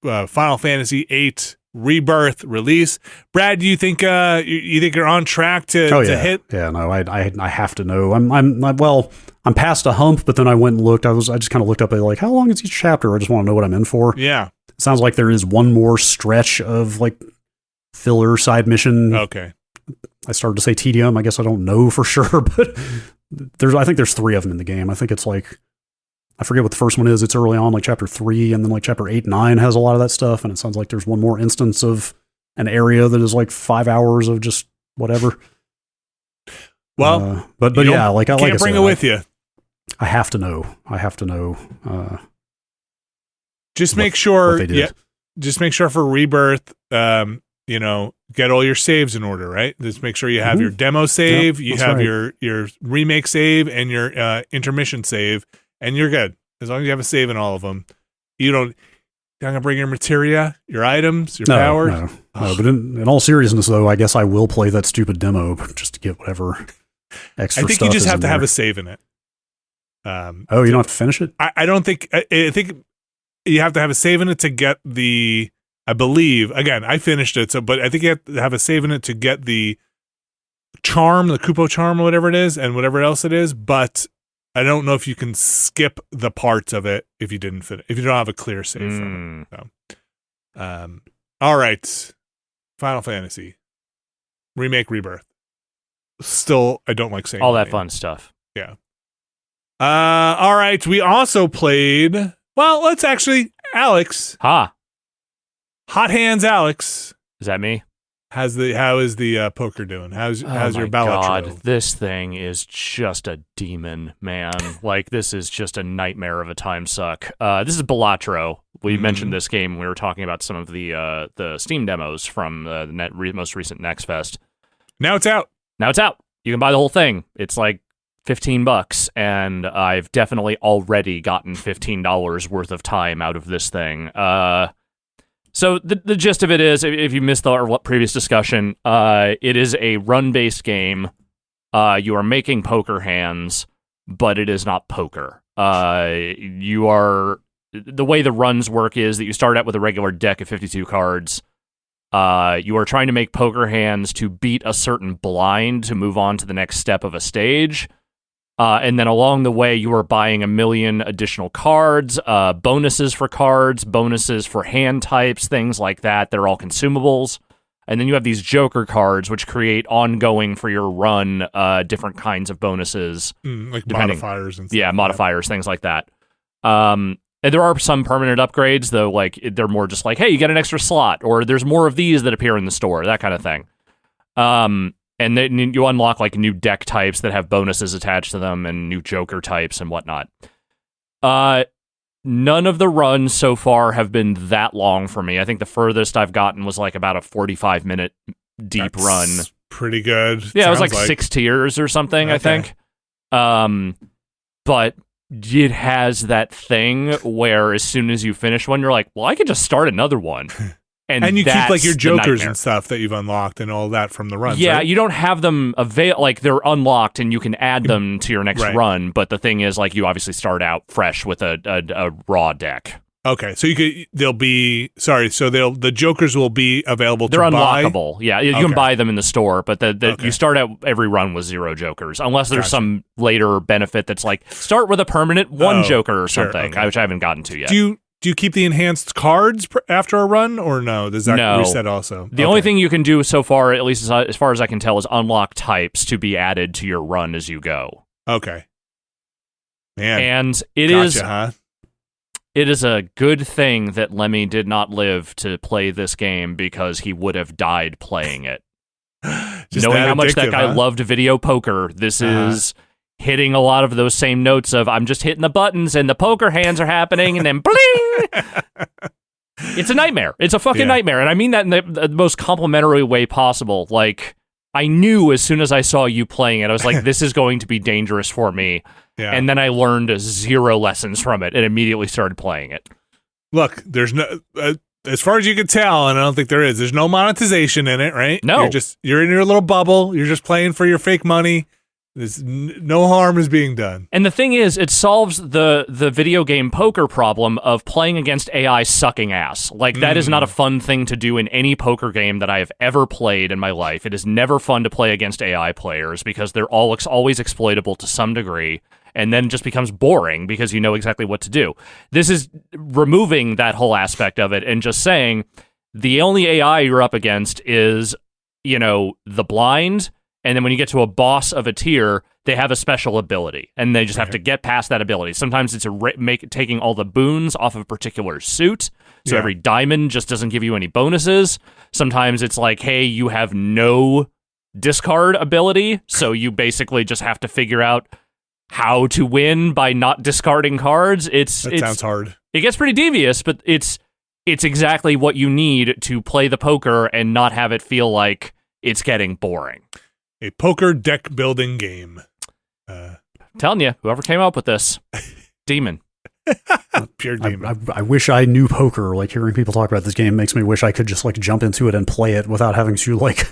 Final Fantasy VIII Rebirth release. Brad, do you think you think you're on track to hit? Yeah, no, I have to know. I'm past a hump, but then I went and looked. I just kind of looked up at like how long is each chapter. I just want to know what I'm in for. Yeah. It sounds like there is one more stretch of like filler side mission. Okay. I started to say tedium. I guess I don't know for sure, but I think there's 3 of them in the game. I think it's like, I forget what the first one is. It's early on, like chapter 3, and then like chapter 8, 9 has a lot of that stuff. And it sounds like there's one more instance of an area that is like 5 hours of just whatever. Well, but yeah, like I can't bring it with you. I have to know. Just make sure. Yeah. Just make sure for Rebirth. Get all your saves in order, right? Just make sure you have your demo save, you have your remake save, and your intermission save, and you're good. As long as you have a save in all of them, you're not gonna bring your materia, your items, your power. No. But in all seriousness, though, I guess I will play that stupid demo just to get whatever extra. I think stuff you just have to there. have a save in it. You don't have to finish it. I don't think. I think you have to have a save in it to get the. I believe, again, I finished it, but I think you have to have a save in it to get the charm, the Kupo charm or whatever it is, and whatever else it is, but I don't know if you can skip the parts of it if you didn't fit it, if you don't have a clear save from it. So. All right. Final Fantasy. Remake, Rebirth. Still, I don't like saying all that fun stuff. Yeah. All right. We also played, let's actually, Alex. Hot Hands Alex. Is that me? How is the poker doing? How's your Balatro? God, this thing is just a demon, man. Like, this is just a nightmare of a time suck. This is Balatro. We mentioned this game when we were talking about some of the Steam demos from the most recent Next Fest. Now it's out. You can buy the whole thing. It's like $15, and I've definitely already gotten $15 worth of time out of this thing. So the gist of it is, if you missed the previous discussion, it is a run-based game. You are making poker hands, but it is not poker. You are... The way the runs work is that you start out with a regular deck of 52 cards. You are trying to make poker hands to beat a certain blind to move on to the next step of a stage. And then along the way, you are buying a million additional cards, bonuses for cards, bonuses for hand types, things like that. They're all consumables. And then you have these Joker cards, which create ongoing for your run, different kinds of bonuses. Like modifiers and stuff. Yeah, modifiers, things like that. And there are some permanent upgrades, though, like they're more just like, hey, you get an extra slot, or there's more of these that appear in the store, that kind of thing. And then you unlock like new deck types that have bonuses attached to them and new Joker types and whatnot. None of the runs so far have been that long for me. I think the furthest I've gotten was like about a 45-minute deep run. Pretty good. Yeah, it was like 6 tiers or something, I think. But it has that thing where as soon as you finish one, you're like, well, I could just start another one. And you keep like your Jokers nightmare. and stuff that you've unlocked and all that from the runs. Yeah, right? you don't have them like they're unlocked and you can add them to your next run. But the thing is, like, you obviously start out fresh with a raw deck. Okay, so the Jokers will be available They're to buy? They're unlockable. Yeah, you can buy them in the store, but you start out every run with 0 Jokers, unless there's some later benefit that's like, start with a permanent 1 Joker or something, which I haven't gotten to yet. Do you keep the enhanced cards after a run, or no? Does that reset also? The only thing you can do so far, at least as far as I can tell, is unlock types to be added to your run as you go. Okay. Man. And it is a good thing that Lemmy did not live to play this game because he would have died playing it. Knowing how much that guy loved video poker, this is hitting a lot of those same notes of I'm just hitting the buttons and the poker hands are happening and then bling! It's a nightmare. It's a fucking nightmare. And I mean that in the most complimentary way possible. Like, I knew as soon as I saw you playing it, I was like, this is going to be dangerous for me. Yeah. And then I learned 0 lessons from it and immediately started playing it. Look, there's no... as far as you can tell, and I don't think there's no monetization in it, right? No. You're in your little bubble. You're just playing for your fake money. There's no harm is being done. And the thing is, it solves the video game poker problem of playing against AI sucking ass. Like, that is not a fun thing to do in any poker game that I have ever played in my life. It is never fun to play against AI players because they're always exploitable to some degree, and then just becomes boring because you know exactly what to do. This is removing that whole aspect of it and just saying the only AI you're up against is, the blind. And then when you get to a boss of a tier, they have a special ability, and they just have to get past that ability. Sometimes it's taking all the boons off of a particular suit, so every diamond just doesn't give you any bonuses. Sometimes it's like, hey, you have no discard ability, so you basically just have to figure out how to win by not discarding cards. That sounds hard. It gets pretty devious, but it's exactly what you need to play the poker and not have it feel like it's getting boring. A poker deck building game. Telling you, whoever came up with this, demon. Pure demon. I wish I knew poker. Like, hearing people talk about this game makes me wish I could just like jump into it and play it without having to like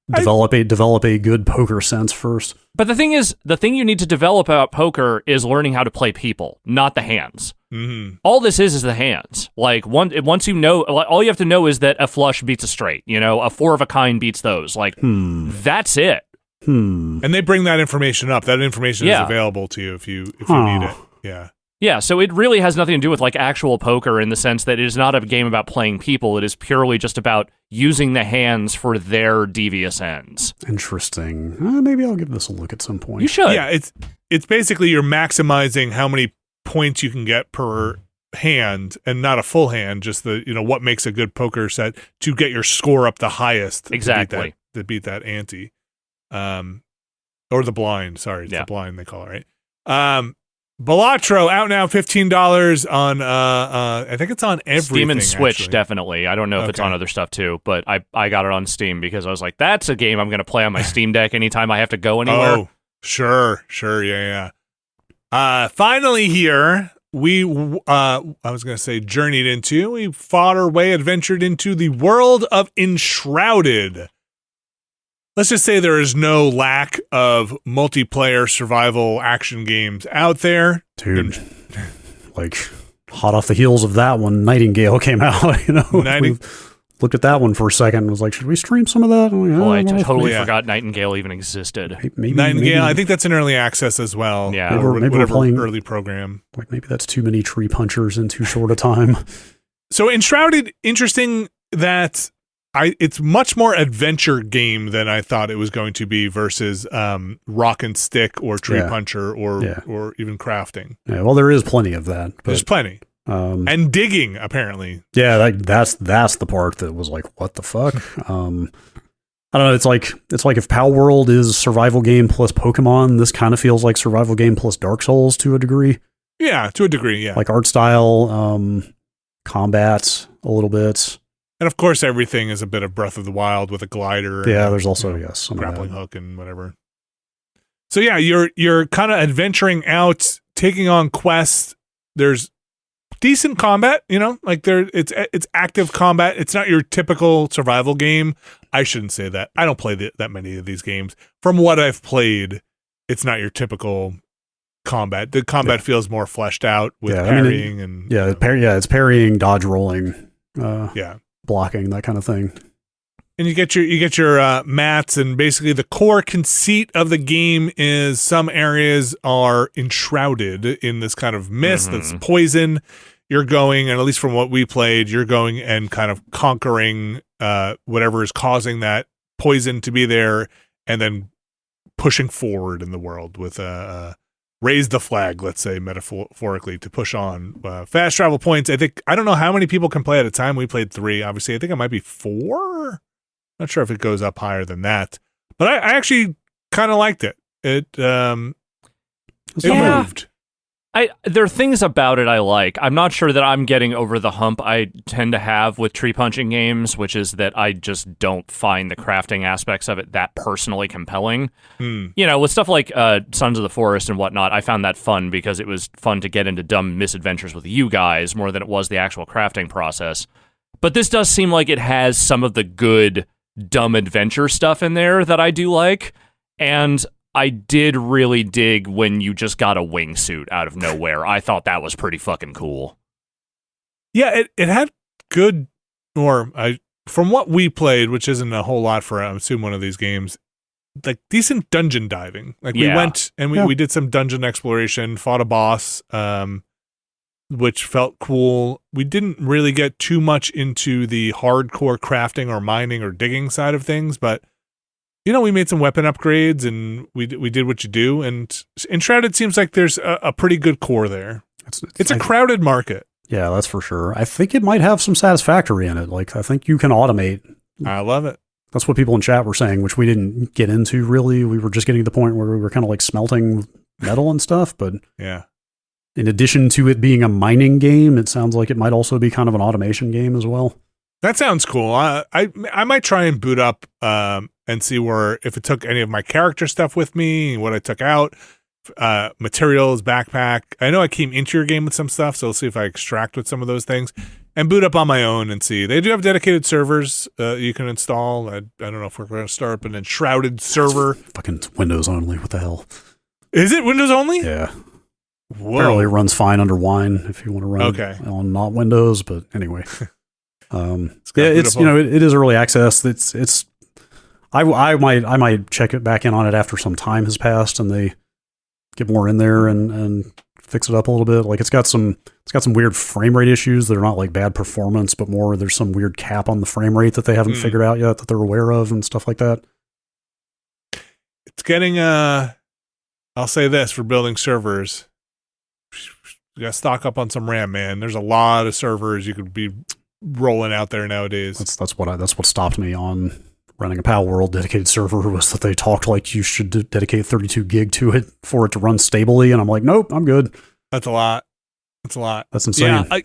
develop a good poker sense first. But the thing is, the thing you need to develop about poker is learning how to play people, not the hands. Mm-hmm. All this is the hands. Like, once you know, all you have to know is that a flush beats a straight. A 4 of a kind beats those. Like, that's it. And they bring that information up. That information is available to you if you need it. Yeah. Yeah, so it really has nothing to do with like actual poker in the sense that it is not a game about playing people. It is purely just about using the hands for their devious ends. Interesting. Maybe I'll give this a look at some point. You should. Yeah, it's basically you're maximizing how many points you can get per hand, and not a full hand, just the what makes a good poker set to get your score up the highest. Exactly. To beat that ante. Or the blind. Sorry, it's the blind they call it, right? Balatro out now, $15 on I think it's on everything. Steam and Switch, actually. Definitely. I don't know if it's on other stuff too, but I got it on Steam because I was like, that's a game I'm going to play on my Steam Deck anytime I have to go anywhere. Oh, sure, yeah. Finally here, journeyed into, we fought our way, adventured into the world of Enshrouded. Let's just say there is no lack of multiplayer survival action games out there. Dude, like, hot off the heels of that one, Nightingale came out, you know? We looked at that one for a second and was like, should we stream some of that? I totally forgot Nightingale even existed. Maybe, Nightingale, I think that's in early access as well. Yeah. Maybe we're playing early program. Like, maybe that's too many tree punchers in too short a time. So Enshrouded, interesting that it's much more adventure game than I thought it was going to be versus rock and stick or tree puncher or even crafting. Yeah, well, there is plenty of that. But, there's plenty. And digging, apparently. Yeah, that's the part that was like, what the fuck? I don't know. It's like if Pal World is survival game plus Pokemon, this kind of feels like survival game plus Dark Souls to a degree. Yeah, to a degree. Yeah, like art style, combat a little bit. And of course, everything is a bit of Breath of the Wild with a glider. Yeah, there's also some grappling hook and whatever. So yeah, you're kind of adventuring out, taking on quests. There's decent combat, you know, like it's active combat. It's not your typical survival game. I shouldn't say that. I don't play that many of these games. From what I've played, it's not your typical combat. The combat feels more fleshed out with parrying it's parrying, dodge rolling. Blocking, that kind of thing. And you get your mats, and basically the core conceit of the game is some areas are enshrouded in this kind of mist that's poison. You're going, and at least from what we played, you're going and kind of conquering whatever is causing that poison to be there, and then pushing forward in the world with raise the flag, let's say metaphorically, to push on. Fast travel points, I don't know how many people can play at a time. We played 3, obviously. I think it might be 4. Not sure if it goes up higher than that. But I actually kind of liked it. It moved. There are things about it I like. I'm not sure that I'm getting over the hump I tend to have with tree punching games, which is that I just don't find the crafting aspects of it that personally compelling. You know, with stuff like Sons of the Forest and whatnot, I found that fun because it was fun to get into dumb misadventures with you guys more than it was the actual crafting process. But this does seem like it has some of the good dumb adventure stuff in there that I do like, and I did really dig when you just got a wingsuit out of nowhere. I thought that was pretty fucking cool. Yeah, it had good, from what we played, which isn't a whole lot for, I assume, one of these games, like decent dungeon diving. Like we went and we did some dungeon exploration, fought a boss, which felt cool. We didn't really get too much into the hardcore crafting or mining or digging side of things, but you know, we made some weapon upgrades, and we did what you do. And Enshrouded seems like there's a pretty good core there. It's a crowded market. Yeah, that's for sure. I think it might have some satisfactory in it. Like, I think you can automate. I love it. That's what people in chat were saying, which we didn't get into really. We were just getting to the point where we were kind of like smelting metal and stuff. But yeah, in addition to it being a mining game, it sounds like it might also be kind of an automation game as well. That sounds cool. I might try and boot up and see if it took any of my character stuff with me, what I took out, materials, backpack. I know I came into your game with some stuff, so we'll see if I extract with some of those things and boot up on my own and see. They do have dedicated servers you can install. I don't know if we're going to start up an Enshrouded server. Fucking Windows only. What the hell? Is it Windows only? Yeah. Whoa. Apparently it runs fine under Wine if you want to run it on not Windows, but anyway. It's you know it is early access. It's I might check it back in on it after some time has passed and they get more in there and fix it up a little bit. Like it's got some weird frame rate issues that are not like bad performance, but more there's some weird cap on the frame rate that they haven't figured out yet that they're aware of and stuff like that. It's getting I'll say this for building servers. You got to stock up on some RAM, man. There's a lot of servers you could be rolling out there nowadays. That's what stopped me on running a Pal World dedicated server was that they talked like you should dedicate 32 gig to it for it to run stably, and I'm like, nope, I'm good. That's a lot. That's insane. Yeah, I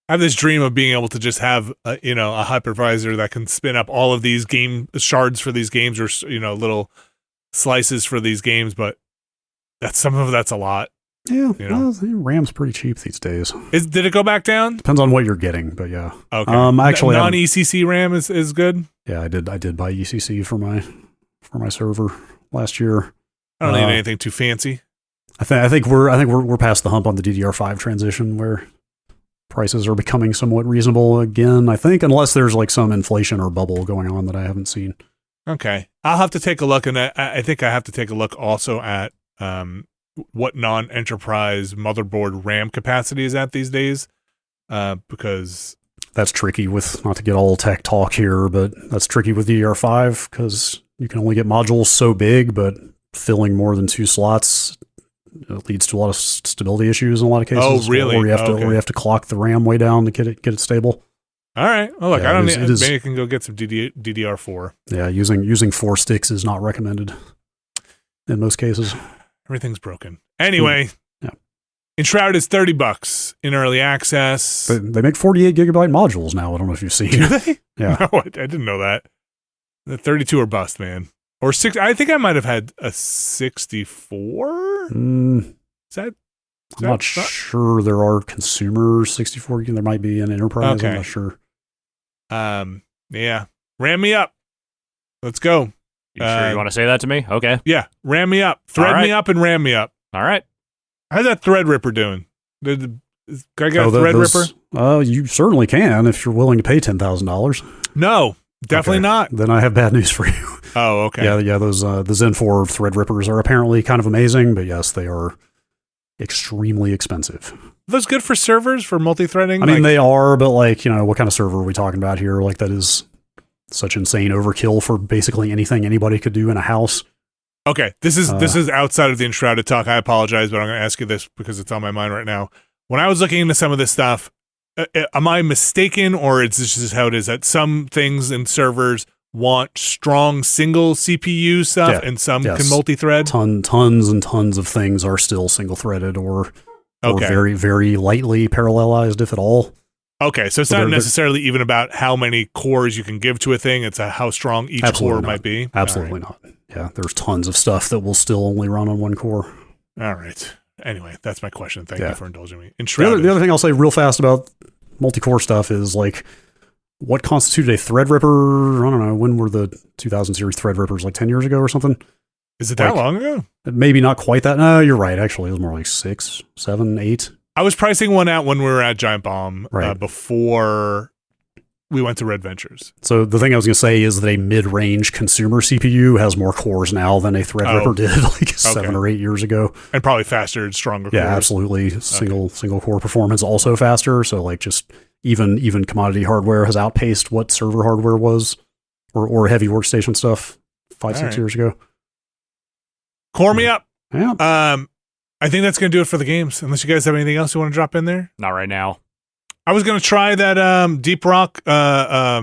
have this dream of being able to just have a hypervisor that can spin up all of these game shards for these games, or little slices for these games, but that's a lot. Yeah, You know? RAM's pretty cheap these days. Did it go back down? Depends on what you're getting, but yeah. Okay. Actually, non-ECC RAM is good. yeah, I did buy ECC for my server last year. I don't need anything too fancy. I think we're past the hump on the DDR5 transition where prices are becoming somewhat reasonable again. I think, unless there's like some inflation or bubble going on that I haven't seen. Okay, I'll have to take a look, and I think I have to take a look also at what non-enterprise motherboard RAM capacity is at these days, because that's tricky with, not to get all tech talk here, but that's tricky with DDR5 because you can only get modules so big, but filling more than 2 slots leads to a lot of stability issues in a lot of cases. Oh, really? Or you have to clock the RAM way down to get it stable. All right. Oh, look, Yeah, I don't it need. is- Maybe I can go get some DDR4. Yeah, using 4 sticks is not recommended in most cases. Everything's broken. Anyway, Yeah. Enshrouded is $30 in early access. They make 48 gigabyte modules now. I don't know if you've seen. Do they? Yeah. No, I didn't know that. The 32 or bust, man. Or 6. I think I might have had a 64. Is that? I'm not sure there are consumer 64. There might be an enterprise. Okay. I'm not sure. Yeah. Ram me up. Let's go. You sure you want to say that to me? Okay. Yeah. Ram me up. Thread me up and ram me up. All right. How's that Threadripper doing? Can I get a Threadripper? You certainly can if you're willing to pay $10,000. No, definitely Okay. not. Then I have bad news for you. Oh, okay. Yeah. Those the Zen 4 Threadrippers are apparently kind of amazing, but yes, they are extremely expensive. Those good for servers for multi-threading? I mean, they are, but like, what kind of server are we talking about here? Like, that is such insane overkill for basically anything anybody could do in a house. Okay, this is outside of the Enshrouded talk. I apologize, but I'm going to ask you this because it's on my mind right now. When I was looking into some of this stuff, am I mistaken, or is this just how it is that some things in servers want strong single CPU stuff and some can multi-thread? Tons and tons of things are still single-threaded or very, very lightly parallelized, if at all. Okay, so it's not necessarily even about how many cores you can give to a thing. It's how strong each core might be. Absolutely not. Yeah, there's tons of stuff that will still only run on one core. All right. Anyway, that's my question. Thank you for indulging me. The other thing I'll say real fast about multi-core stuff is, like, what constituted a Threadripper? I don't know. When were the 2000 series Threadrippers? Like 10 years ago or something? Is it that long ago? Maybe not quite that. No, you're right. Actually, it was more like 6, 7, 8. I was pricing one out when we were at Giant Bomb before we went to Red Ventures. So the thing I was going to say is that a mid-range consumer CPU has more cores now than a Threadripper did like 7 or 8 years ago. And probably faster and stronger cores. Yeah, absolutely. Single core performance also faster. So like just even commodity hardware has outpaced what server hardware was or heavy workstation stuff 5-6 years ago. Core me up. Yeah. I think that's going to do it for the games. Unless you guys have anything else you want to drop in there? Not right now. I was going to try that Deep Rock what are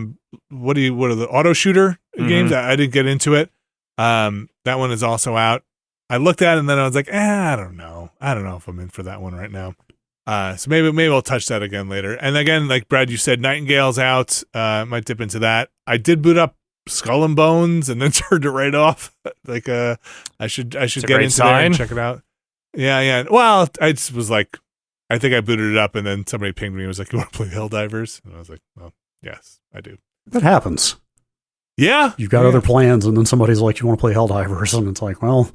the auto shooter games? I didn't get into it. That one is also out. I looked at it and then I was like, I don't know. I don't know if I'm in for that one right now. So maybe I'll touch that again later. And again, like Brad, you said, Nightingale's out. Might dip into that. I did boot up Skull and Bones and then turned it right off. Like I should get into there and check it out. Yeah. Well, I just was like, I think I booted it up and then somebody pinged me and was like, you want to play Helldivers? And I was like, well, yes, I do. That happens. Yeah. You've got other plans and then somebody's like, you want to play Helldivers? And it's like, well...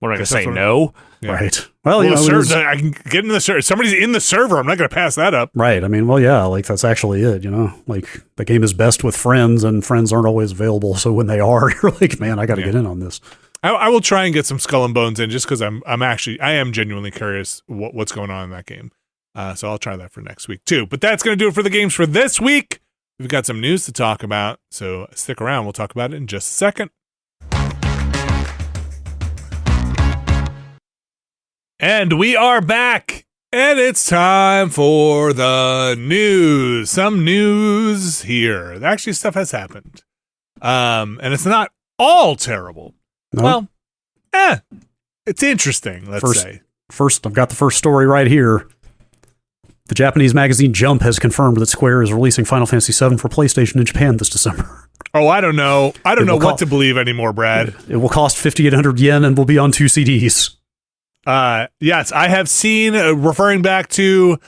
What am I going to say? No? Yeah. Right. Well, I can get in the server. Somebody's in the server. I'm not going to pass that up. Right. I mean, well, yeah, like that's actually it, Like the game is best with friends and friends aren't always available. So when they are, you're like, man, I got to get in on this. I will try and get some Skull and Bones in just because I am genuinely curious what's going on in that game. So I'll try that for next week too. But that's going to do it for the games for this week. We've got some news to talk about, so stick around. We'll talk about it in just a second. And we are back, and it's time for the news. Some news here. Actually, stuff has happened. And it's not all terrible. No. Well, it's interesting, let's say. First, I've got the first story right here. The Japanese magazine Jump has confirmed that Square is releasing Final Fantasy VII for PlayStation in Japan this December. Oh, I don't know. I don't know what to believe anymore, Brad. It will cost 5,800 yen and will be on 2 CDs. Yes, I have seen, referring back to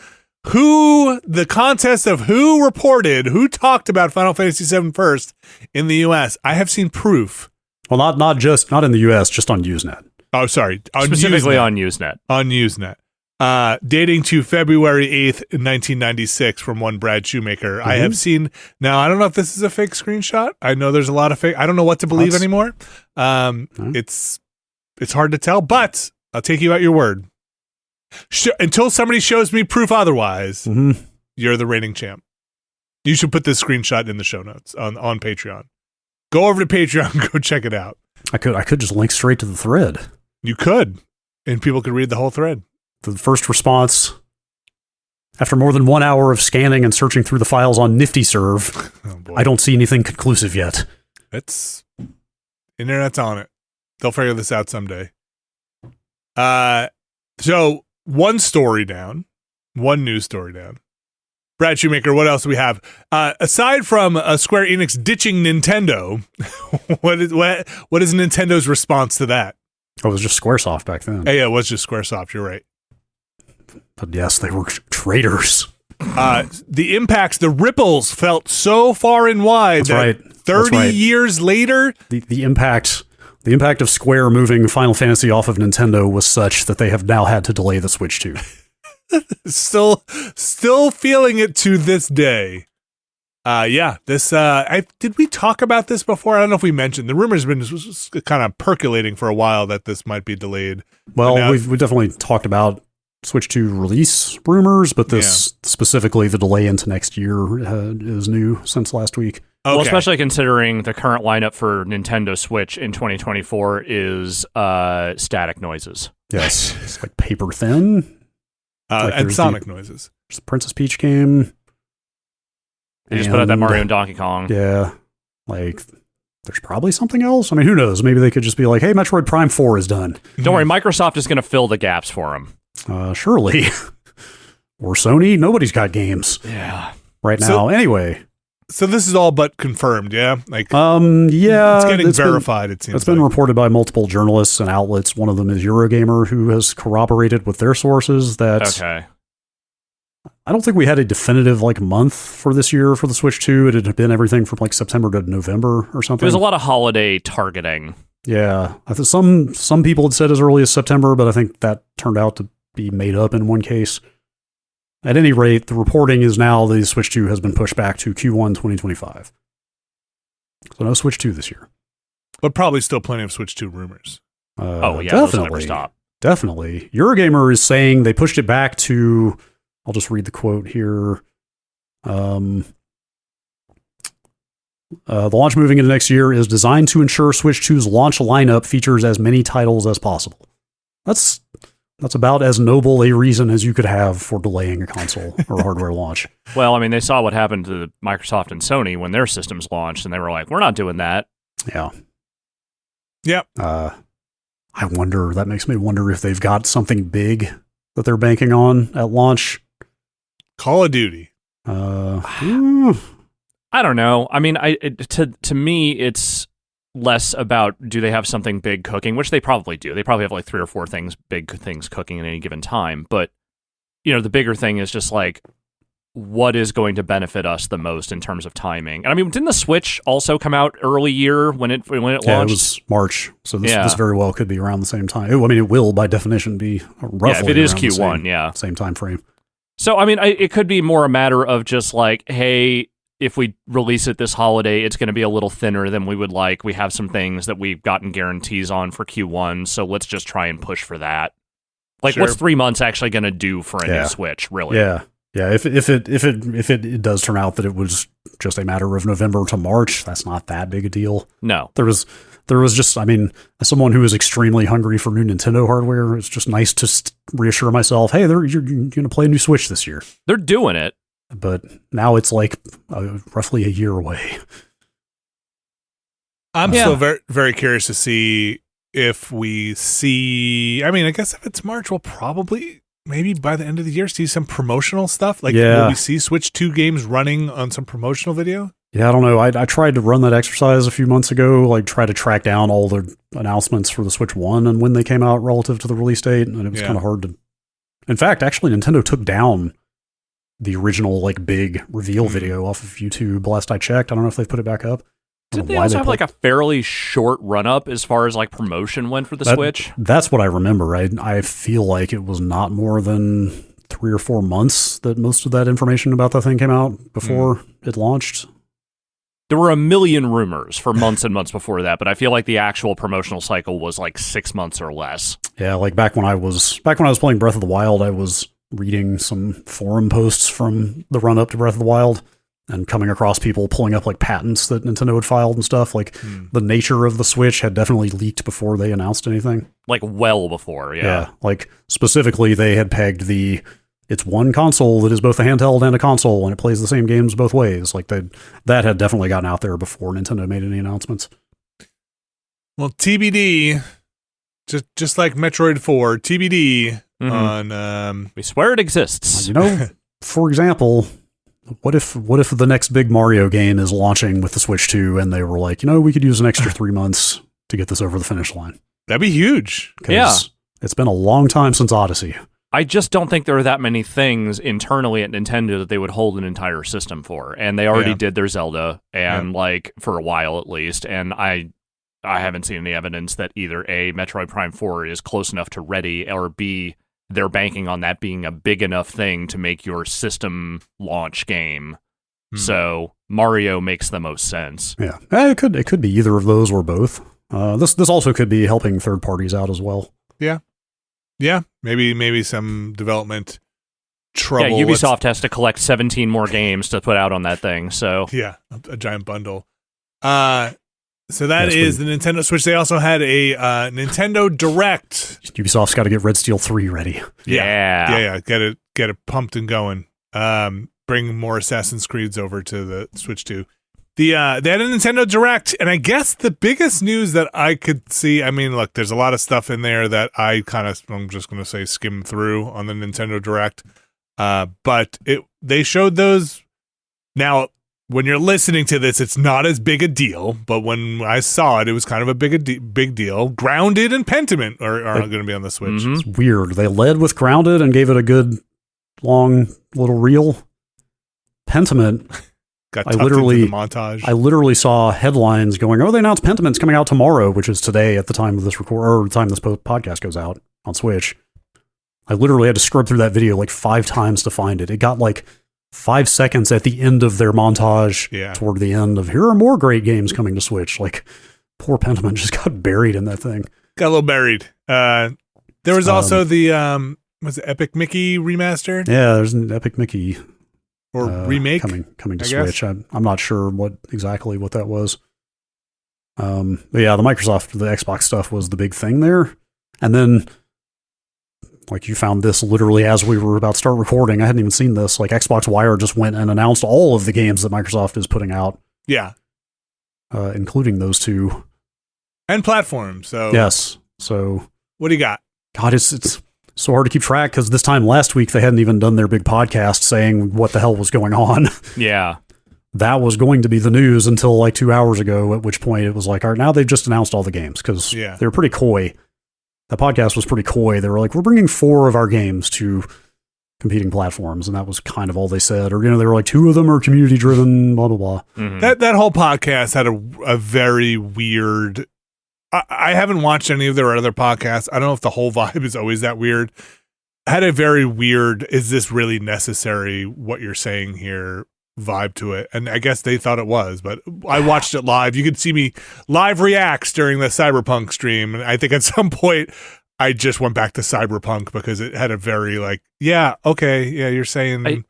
the contest of who talked about Final Fantasy VII first in the US. I have seen proof. Well, not in the US, just on Usenet. Oh, sorry. Specifically on Usenet. On Usenet. Dating to February 8th, 1996 from one Brad Shoemaker. Mm-hmm. I have seen, now I don't know if this is a fake screenshot. I know there's a lot of fake. I don't know what to believe anymore. It's hard to tell, but I'll take you at your word. Until somebody shows me proof otherwise, you're the reigning champ. You should put this screenshot in the show notes on Patreon. Go over to Patreon, go check it out. I could just link straight to the thread. You could, and people could read the whole thread. The first response, after more than 1 hour of scanning and searching through the files on NiftyServe, I don't see anything conclusive yet. Internet's on it. They'll figure this out someday. So one news story down. Brad Shoemaker, what else do we have? Aside from Square Enix ditching Nintendo, what is Nintendo's response to that? Oh, it was just Squaresoft back then. Yeah, it was just Squaresoft. You're right. But yes, they were traitors. The impacts, the ripples felt so far and wide that 30 years later, the impact of Square moving Final Fantasy off of Nintendo was such that they have now had to delay the Switch 2. Still feeling it to this day. Did we talk about this before? I don't know if we mentioned. The rumor's been kind of percolating for a while that this might be delayed. Well, we definitely talked about Switch 2 release rumors, but this specifically the delay into next year is new since last week. Okay. Well, especially considering the current lineup for Nintendo Switch in 2024 is static noises. Yes, it's like paper thin. And Sonic noises. There's the Princess Peach game. They just put out that Mario and Donkey Kong. Yeah. Like, there's probably something else. I mean, who knows? Maybe they could just be like, hey, Metroid Prime 4 is done. Don't worry, Microsoft is going to fill the gaps for them. Surely. Or Sony. Nobody's got games. Yeah. Right now. Anyway. So this is all but confirmed, yeah? Like, yeah. It's getting verified, it seems. It's been reported by multiple journalists and outlets. One of them is Eurogamer, who has corroborated with their sources that... Okay. I don't think we had a definitive month for this year for the Switch 2. It had been everything from September to November or something. There was a lot of holiday targeting. Yeah. I think some people had said as early as September, but I think that turned out to be made up in one case. At any rate, the reporting is now the Switch 2 has been pushed back to Q1 2025. So no Switch 2 this year. But probably still plenty of Switch 2 rumors. Definitely. Those will never stop. Definitely. Eurogamer is saying they pushed it back to... I'll just read the quote here. The launch moving into next year is designed to ensure Switch 2's launch lineup features as many titles as possible. That's about as noble a reason as you could have for delaying a console or hardware launch. Well, I mean, they saw what happened to Microsoft and Sony when their systems launched, and they were like, we're not doing that. Yeah. Yep. I wonder, that makes me wonder if they've got something big that they're banking on at launch. Call of Duty. I don't know. I mean, to me, it's less about do they have something big cooking, which they probably do. They probably have 3 or 4 big things cooking at any given time. But, the bigger thing is just what is going to benefit us the most in terms of timing. And I mean, didn't the Switch also come out early year when it launched? Yeah, it was March. So this very well could be around the same time. I mean, it will by definition be roughly if it is Q1, Q1, same time frame. So, I mean, it could be more a matter of just hey, if we release it this holiday, it's going to be a little thinner than we would like. We have some things that we've gotten guarantees on for Q1, so let's just try and push for that. Sure. What's 3 months actually going to do for a new Switch, really? Yeah. Yeah, if it does turn out that it was just a matter of November to March, that's not that big a deal. No. There was just, I mean, as someone who is extremely hungry for new Nintendo hardware, it's just nice to reassure myself, hey, you're going to play a new Switch this year. They're doing it. But now it's roughly a year away. I'm still very, very curious to see if we see, I mean, I guess if it's March, we'll probably... maybe by the end of the year see some promotional stuff. Will we see Switch 2 games running on some promotional video? Yeah, I don't know. I tried to run that exercise a few months ago, like try to track down all the announcements for the Switch 1 and when they came out relative to the release date, and it was kind of hard to... In fact, actually, Nintendo took down the original like big reveal video off of YouTube last I checked. I don't know if they put it back up. Did they also have like a fairly short run-up as far as like promotion went for the Switch? That's what I remember. I feel like it was not more than 3 or 4 months that most of that information about that thing came out before it launched. There were a million rumors for months and months before that, but I feel like the actual promotional cycle was like 6 months or less. Yeah, like back when I was playing Breath of the Wild, I was reading some forum posts from the run up to Breath of the Wild and coming across people pulling up like patents that Nintendo had filed and stuff. Like the nature of the Switch had definitely leaked before they announced anything. Like well before, yeah. Yeah, like specifically they had pegged it's one console that is both a handheld and a console, and it plays the same games both ways. Like that had definitely gotten out there before Nintendo made any announcements. Well, TBD, just like Metroid 4, TBD on. We swear it exists. You know, for example, what if the next big Mario game is launching with the Switch 2, and they were like, we could use an extra 3 months to get this over the finish line. That'd be huge. Yeah, it's been a long time since Odyssey. I just don't think there are that many things internally at Nintendo that they would hold an entire system for. And they already did their Zelda, and like for a while at least. And I haven't seen any evidence that either A, Metroid Prime 4 is close enough to ready, or B, they're banking on that being a big enough thing to make your system launch game. So Mario makes the most sense. Yeah, it could be either of those or both. This also could be helping third parties out as well. Yeah, maybe some development trouble. Yeah, Ubisoft has to collect 17 more games to put out on that thing. So yeah, a giant bundle. So that is the Nintendo Switch. They also had a Nintendo Direct. Ubisoft's got to get Red Steel 3 ready. Yeah. Get it pumped and going. Bring more Assassin's Creeds over to the Switch 2. They had a Nintendo Direct, and I guess the biggest news that I could see, I mean, look, there's a lot of stuff in there that I'm just going to say skim through on the Nintendo Direct. But they showed those. Now, when you're listening to this, it's not as big a deal, but when I saw it, it was kind of a big deal. Grounded and Pentiment are going to be on the Switch. It's weird. They led with Grounded and gave it a good, long little reel. Pentiment... Got tucked into the montage. I literally saw headlines going, they announced Pentiment's coming out tomorrow, which is today at the time of this podcast goes out on Switch. I literally had to scrub through that video like 5 times to find it. It got like 5 seconds at the end of their montage toward the end of, here are more great games coming to Switch. Like, poor Pentiment just got buried in that thing. Got a little buried. There was also the, was it Epic Mickey remaster? Yeah, there's an Epic Mickey or remake coming to Switch. I'm not sure exactly what that was. But yeah, the Xbox stuff was the big thing there. And then, like, you found this literally as we were about to start recording. I hadn't even seen this. Like, Xbox Wire just went and announced all of the games that Microsoft is putting out. Yeah. Including those 2. And platforms. So yes. So what do you got? God, it's so hard to keep track because this time last week they hadn't even done their big podcast saying what the hell was going on. Yeah. That was going to be the news until like 2 hours ago, at which point it was like, all right, now they've just announced all the games because they were pretty coy. The podcast was pretty coy. They were like, we're bringing 4 of our games to competing platforms, and that was kind of all they said. Or, they were like, 2 of them are community driven, blah, blah, blah. Mm-hmm. That whole podcast had a very weird... I haven't watched any of their other podcasts. I don't know if the whole vibe is always that weird. Had a very weird, is this really necessary, what you're saying here, vibe to it. And I guess they thought it was, but I watched it live. You could see me live reacts during the Cyberpunk stream. And I think at some point I just went back to Cyberpunk because it had a very you're saying...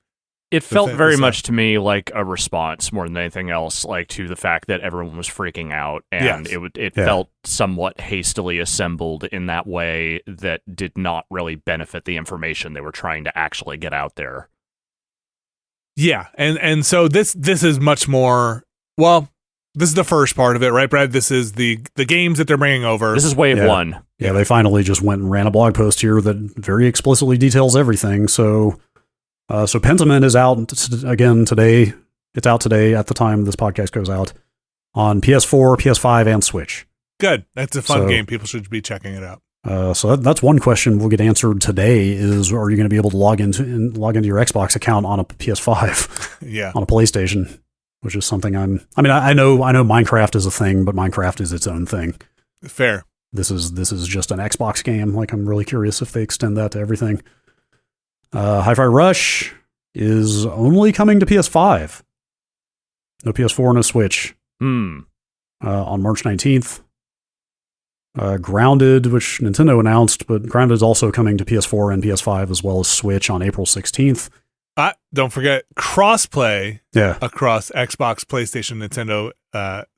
It felt very much to me like a response more than anything else, like to the fact that everyone was freaking out, and it felt somewhat hastily assembled in that way that did not really benefit the information they were trying to actually get out there. Yeah, and so this is much more, well, this is the first part of it, right, Brad? This is the games that they're bringing over. This is wave 1. Yeah, they finally just went and ran a blog post here that very explicitly details everything, so Pentiment is out again today It's out today at the time this podcast goes out on PS4, PS5, and Switch. Good. That's a fun game. People should be checking it out. So that's one question we'll get answered today is, are you going to be able to log into your Xbox account on a PS5? Yeah. On a PlayStation, which is something I know Minecraft is a thing, but Minecraft is its own thing. Fair. This is just an Xbox game. Like, I'm really curious if they extend that to everything. Hi-Fi Rush is only coming to PS5. No PS4, no Switch. On March 19th. Grounded, which Nintendo announced, but Grounded is also coming to PS4 and PS5 as well as Switch on April 16th. Don't forget crossplay across Xbox, PlayStation, Nintendo,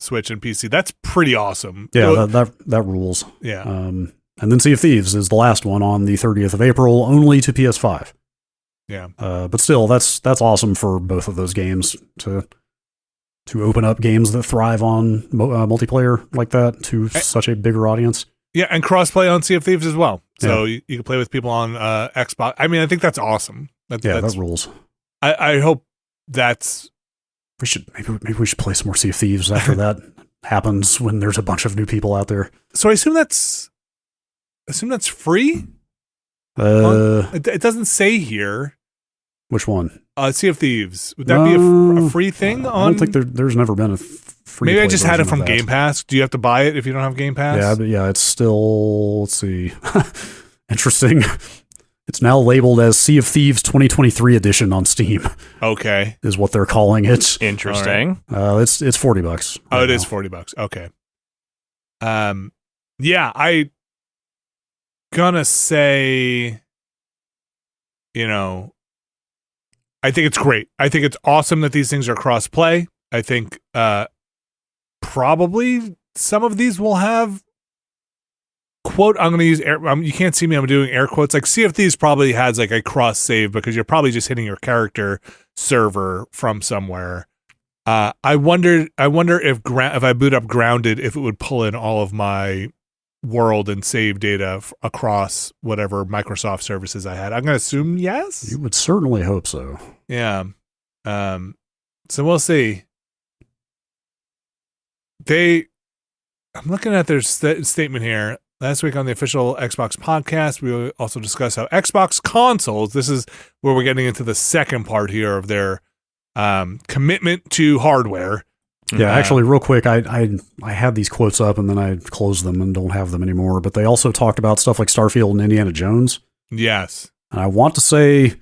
Switch, and PC. That's pretty awesome. Yeah, that rules. Yeah. And then Sea of Thieves is the last one on the 30th of April, only to PS5. Yeah. But still, that's awesome for both of those games to open up games that thrive on multiplayer like that to such a bigger audience. Yeah, and crossplay on Sea of Thieves as well. So you can play with people on Xbox. I mean, I think that's awesome. That rules. I hope that's... Maybe we should play some more Sea of Thieves after that happens when there's a bunch of new people out there. So I assume that's free? It doesn't say here. Which one? Sea of Thieves. Would that be a free thing? I don't think there's never been a free. Maybe I just had it from Game Pass. Do you have to buy it if you don't have Game Pass? Yeah, but it's still. Let's see. Interesting. It's now labeled as Sea of Thieves 2023 edition on Steam. Okay, is what they're calling it. Interesting. It's $40. It is $40. Okay. Yeah, I gonna say, I think it's great. I think it's awesome that these things are cross-play. I think probably some of these will have, quote, I'm going to use air, you can't see me, I'm doing air quotes, like Sea of Thieves probably has like a cross-save because you're probably just hitting your character server from somewhere. I wonder if I boot up Grounded, if it would pull in all of my world and save data across whatever Microsoft services I had. I'm going to assume yes. You would certainly hope so. Yeah. So we'll see. I'm looking at their statement here. Last week on the official Xbox podcast, we also discussed how Xbox consoles, this is where we're getting into the second part here of their commitment to hardware. Yeah, actually, real quick, I had these quotes up and then I closed them and don't have them anymore. But they also talked about stuff like Starfield and Indiana Jones. Yes. And I want to say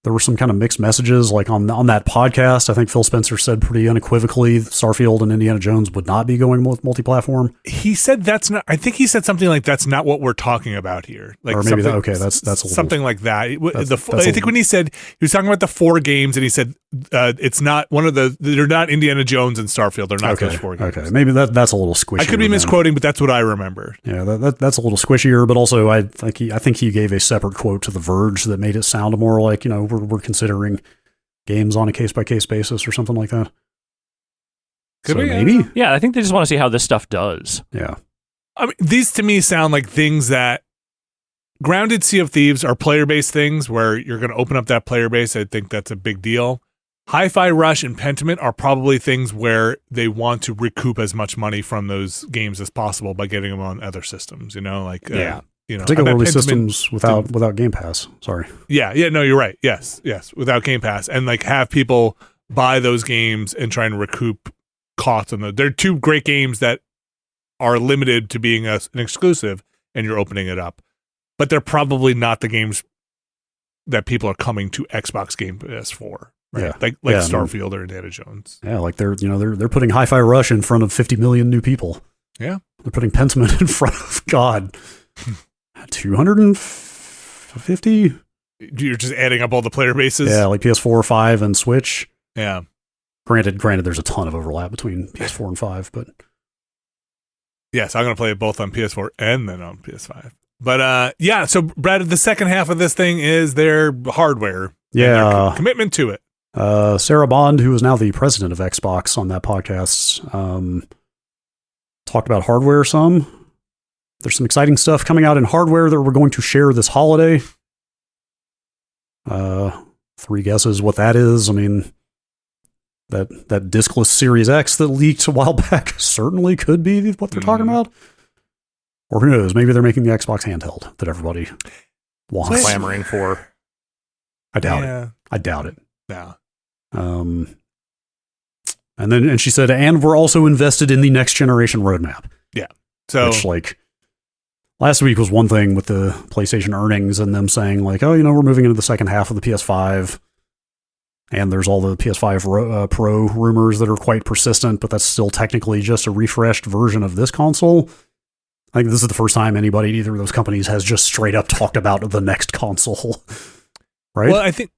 there were some kind of mixed messages, like on that podcast. I think Phil Spencer said pretty unequivocally Starfield and Indiana Jones would not be going multi-platform. He said that's not. I think he said something like that's not what we're talking about here. Like, or maybe that's a little, something like that. I think when he said he was talking about the 4 games, and he said it's not one of the. They're not Indiana Jones and Starfield. They're not those 4 games. Okay, maybe that's a little squishy. I could be misquoting, but that's what I remember. Yeah, that's a little squishier. But also, I think he gave a separate quote to The Verge that made it sound more like we're considering games on a case-by-case basis or something like that. Could so be, maybe? Yeah, I think they just want to see how this stuff does. Yeah. I mean, these to me sound like things that Grounded, Sea of Thieves are player-based things where you're going to open up that player base. I think that's a big deal. Hi-Fi Rush and Pentiment are probably things where they want to recoup as much money from those games as possible by getting them on other systems, particularly systems without Game Pass. Sorry. Yeah, no, you're right. Yes, without Game Pass, and like have people buy those games and try and recoup costs on those. They're 2 great games that are limited to being an exclusive, and you're opening it up. But they're probably not the games that people are coming to Xbox Game Pass for. Right? Yeah. Like Starfield or Indiana Jones. Yeah, like they're putting Hi-Fi Rush in front of 50 million new people. Yeah. They're putting Pentiment in front of God. 250? You're just adding up all the player bases? Yeah, like PS4, 5, and Switch. Yeah. Granted, there's a ton of overlap between PS4 and 5, but... Yes, I'm going to play it both on PS4 and then on PS5. But, so, Brad, the second half of this thing is their hardware. Yeah. And their commitment to it. Sarah Bond, who is now the president of Xbox on that podcast, talked about hardware some. There's some exciting stuff coming out in hardware that we're going to share this holiday. 3 guesses what that is. I mean, that diskless Series X that leaked a while back certainly could be what they're talking about. Or who knows? Maybe they're making the Xbox handheld that everybody wants, clamoring for. I doubt it. Yeah. And she said, and we're also invested in the next generation roadmap. Yeah. So, which, like, last week was one thing with the PlayStation earnings and them saying, like, oh, we're moving into the second half of the PS5. And there's all the PS5 Pro rumors that are quite persistent, but that's still technically just a refreshed version of this console. I think this is the first time anybody at either of those companies has just straight up talked about the next console. Right? Well, I think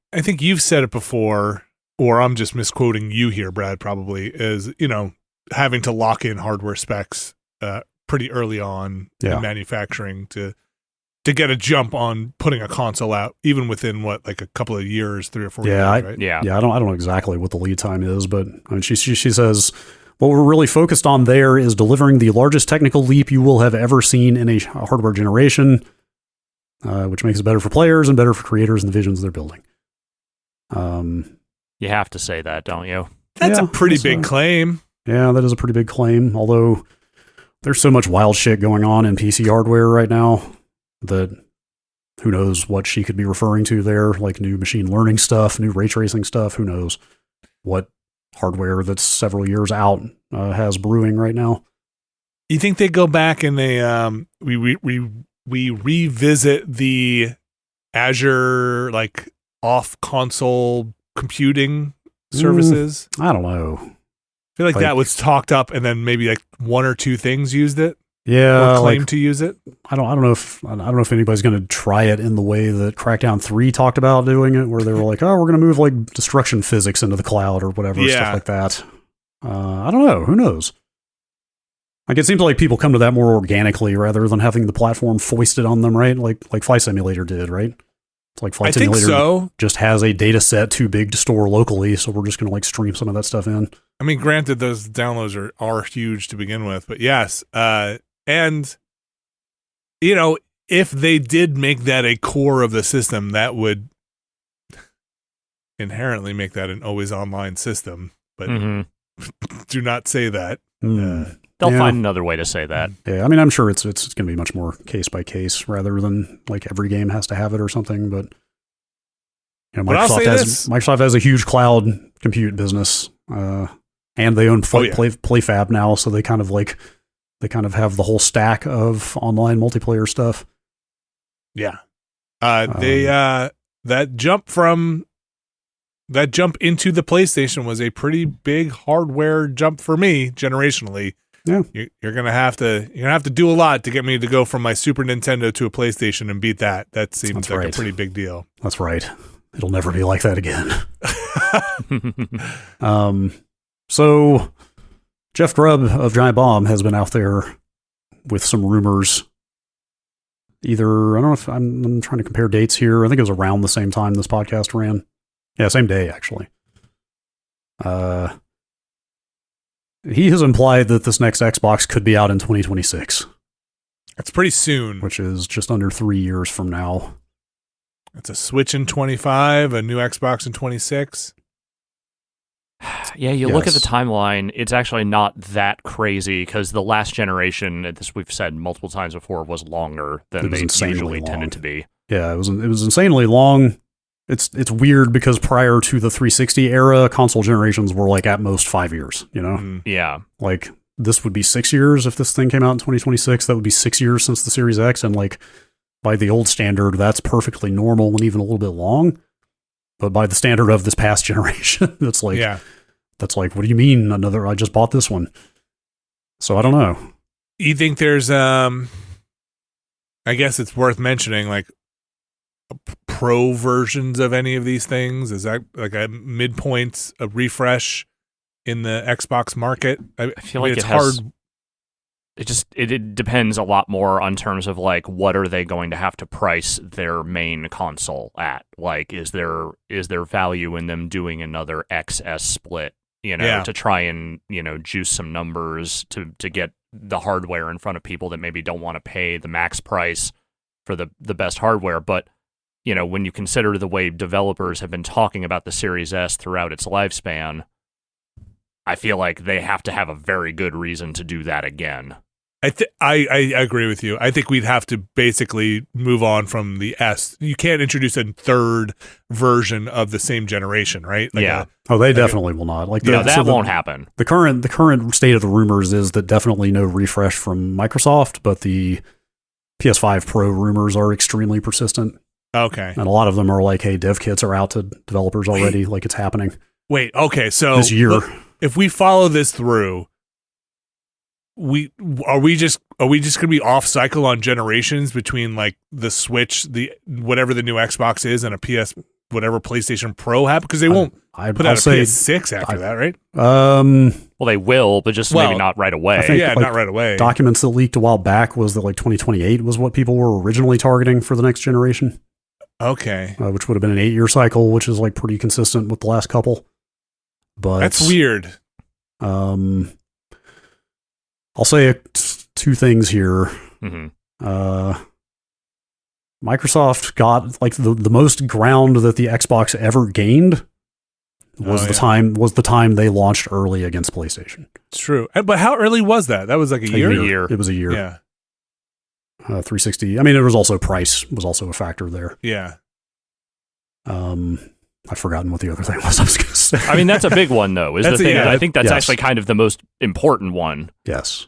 you've said it before, or I'm just misquoting you here, Brad, probably, is, having to lock in hardware specs pretty early on in manufacturing to get a jump on putting a console out, even within like a couple of years, 3 or 4 years, right? Yeah, I don't know exactly what the lead time is, but I mean, she says, what we're really focused on there is delivering the largest technical leap you will have ever seen in a hardware generation, which makes it better for players and better for creators and the visions they're building. You have to say that, don't you? That's a pretty big claim. Yeah, that is a pretty big claim, although there's so much wild shit going on in PC hardware right now that who knows what she could be referring to there, like new machine learning stuff, new ray tracing stuff, who knows what hardware that's several years out has brewing right now. You think they go back and they we revisit the Azure like off console computing services? I don't know. I feel like that was talked up, and then maybe like 1 or 2 things used it. Yeah, or claimed to use it. I don't know if anybody's going to try it in the way that Crackdown 3 talked about doing it, where they were like, "Oh, we're going to move like destruction physics into the cloud or whatever, stuff like that." I don't know. Who knows? Like, it seems like people come to that more organically rather than having the platform foisted on them, right? Like Flight Simulator did, right? It's like Flight Simulator just has a data set too big to store locally, so we're just going to like stream some of that stuff in. I mean, granted, those downloads are huge to begin with, but yes. And, if they did make that a core of the system, that would inherently make that an always online system. But do not say that. They'll find another way to say that. Yeah, I mean, I'm sure it's going to be much more case by case rather than like every game has to have it or something. But Microsoft has a huge cloud compute business, and they own PlayFab now, so they kind of have the whole stack of online multiplayer stuff. Yeah, that jump into the PlayStation was a pretty big hardware jump for me generationally. Yeah, you're gonna have to do a lot to get me to go from my Super Nintendo to a PlayStation and beat that. That seems like a pretty big deal. That's right. It'll never be like that again. So Jeff Grubb of Giant Bomb has been out there with some rumors. Either, I don't know if I'm trying to compare dates here. I think it was around the same time this podcast ran. Yeah, same day, actually. He has implied that this next Xbox could be out in 2026. That's pretty soon. Which is just under 3 years from now. It's a Switch in 25, a new Xbox in 26. Yeah, you look at the timeline, it's actually not that crazy because the last generation, this we've said multiple times before, was longer than they usually tended to be. Yeah, it was insanely long. It's weird because prior to the 360 era, console generations were like at most 5 years, Yeah. Like this would be 6 years if this thing came out in 2026. That would be 6 years since the Series X, and like by the old standard, that's perfectly normal and even a little bit long. But by the standard of this past generation, that's like, what do you mean another? I just bought this one. So I don't know. You think there's, I guess it's worth mentioning, like pro versions of any of these things? Is that like a midpoint, a refresh in the Xbox market? I feel like it's hard. It depends a lot more on terms of like what are they going to have to price their main console at? Like, is there value in them doing another XS split? To try and juice some numbers to get the hardware in front of people that maybe don't want to pay the max price for the best hardware. But when you consider the way developers have been talking about the Series S throughout its lifespan, I feel like they have to have a very good reason to do that again. I agree with you. I think we'd have to basically move on from the S. You can't introduce a third version of the same generation, right? Yeah. They definitely will not. Like that won't happen. The current state of the rumors is that definitely no refresh from Microsoft, but the PS5 Pro rumors are extremely persistent. Okay. And a lot of them are like, hey, dev kits are out to developers already, like it's happening. Wait, okay, so this year. If we follow this through, are we just going to be off cycle on generations between like the Switch, the whatever the new Xbox is, and a whatever PlayStation Pro have, because they won't put out a PS6 after that, right? Well, they will, but just maybe not right away. I think, not right away. Documents that leaked a while back was that like 2028 was what people were originally targeting for the next generation. Okay, which would have been an 8-year cycle, which is like pretty consistent with the last couple. But that's weird. I'll say two things here. Mm-hmm. Microsoft got like the most ground that the Xbox ever gained was the time they launched early against PlayStation. It's true. But how early was that? That was like a year? It was a year. Yeah. 360. I mean, it was also price was also a factor there. Yeah. I've forgotten what the other thing was I was going to say. I mean, that's a big one, though, is the thing. I think that's yes. actually kind of the most important one. Yes.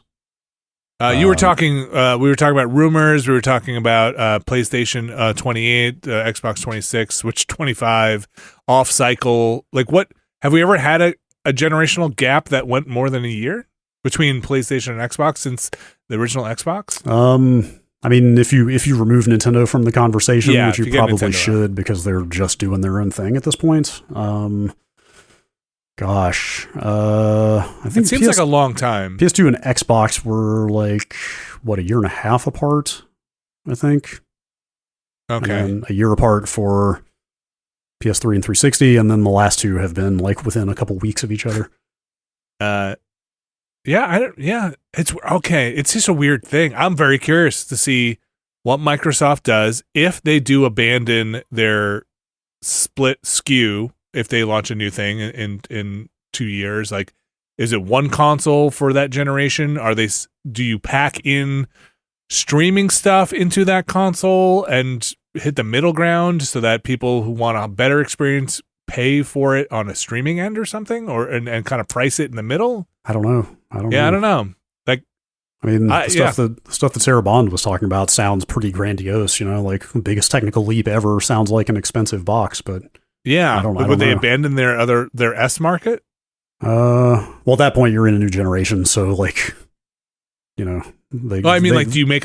We were talking about rumors. We were talking about PlayStation 28, Xbox 26, Switch 25, off cycle. Like, what have we ever had a generational gap that went more than a year between PlayStation and Xbox since the original Xbox? I mean, if you remove Nintendo from the conversation, which you probably should, because they're just doing their own thing at this point. Gosh, I think it seems like a long time. PS2 and Xbox were like a year and a half apart, I think. Okay, and a year apart for PS3 and 360, and then the last two have been like within a couple weeks of each other. It's okay. It's just a weird thing. I'm very curious to see what Microsoft does if they do abandon their split SKU. If they launch a new thing in 2 years, like, is it one console for that generation? Do you pack in streaming stuff into that console and hit the middle ground so that people who want a better experience pay for it on a streaming end or something, and kind of price it in the middle? I don't know. I don't know. Like, I mean, the stuff that Sarah Bond was talking about sounds pretty grandiose. Like biggest technical leap ever sounds like an expensive box, but. Yeah, would they abandon their S market? Well, at that point you're in a new generation, so like, do you make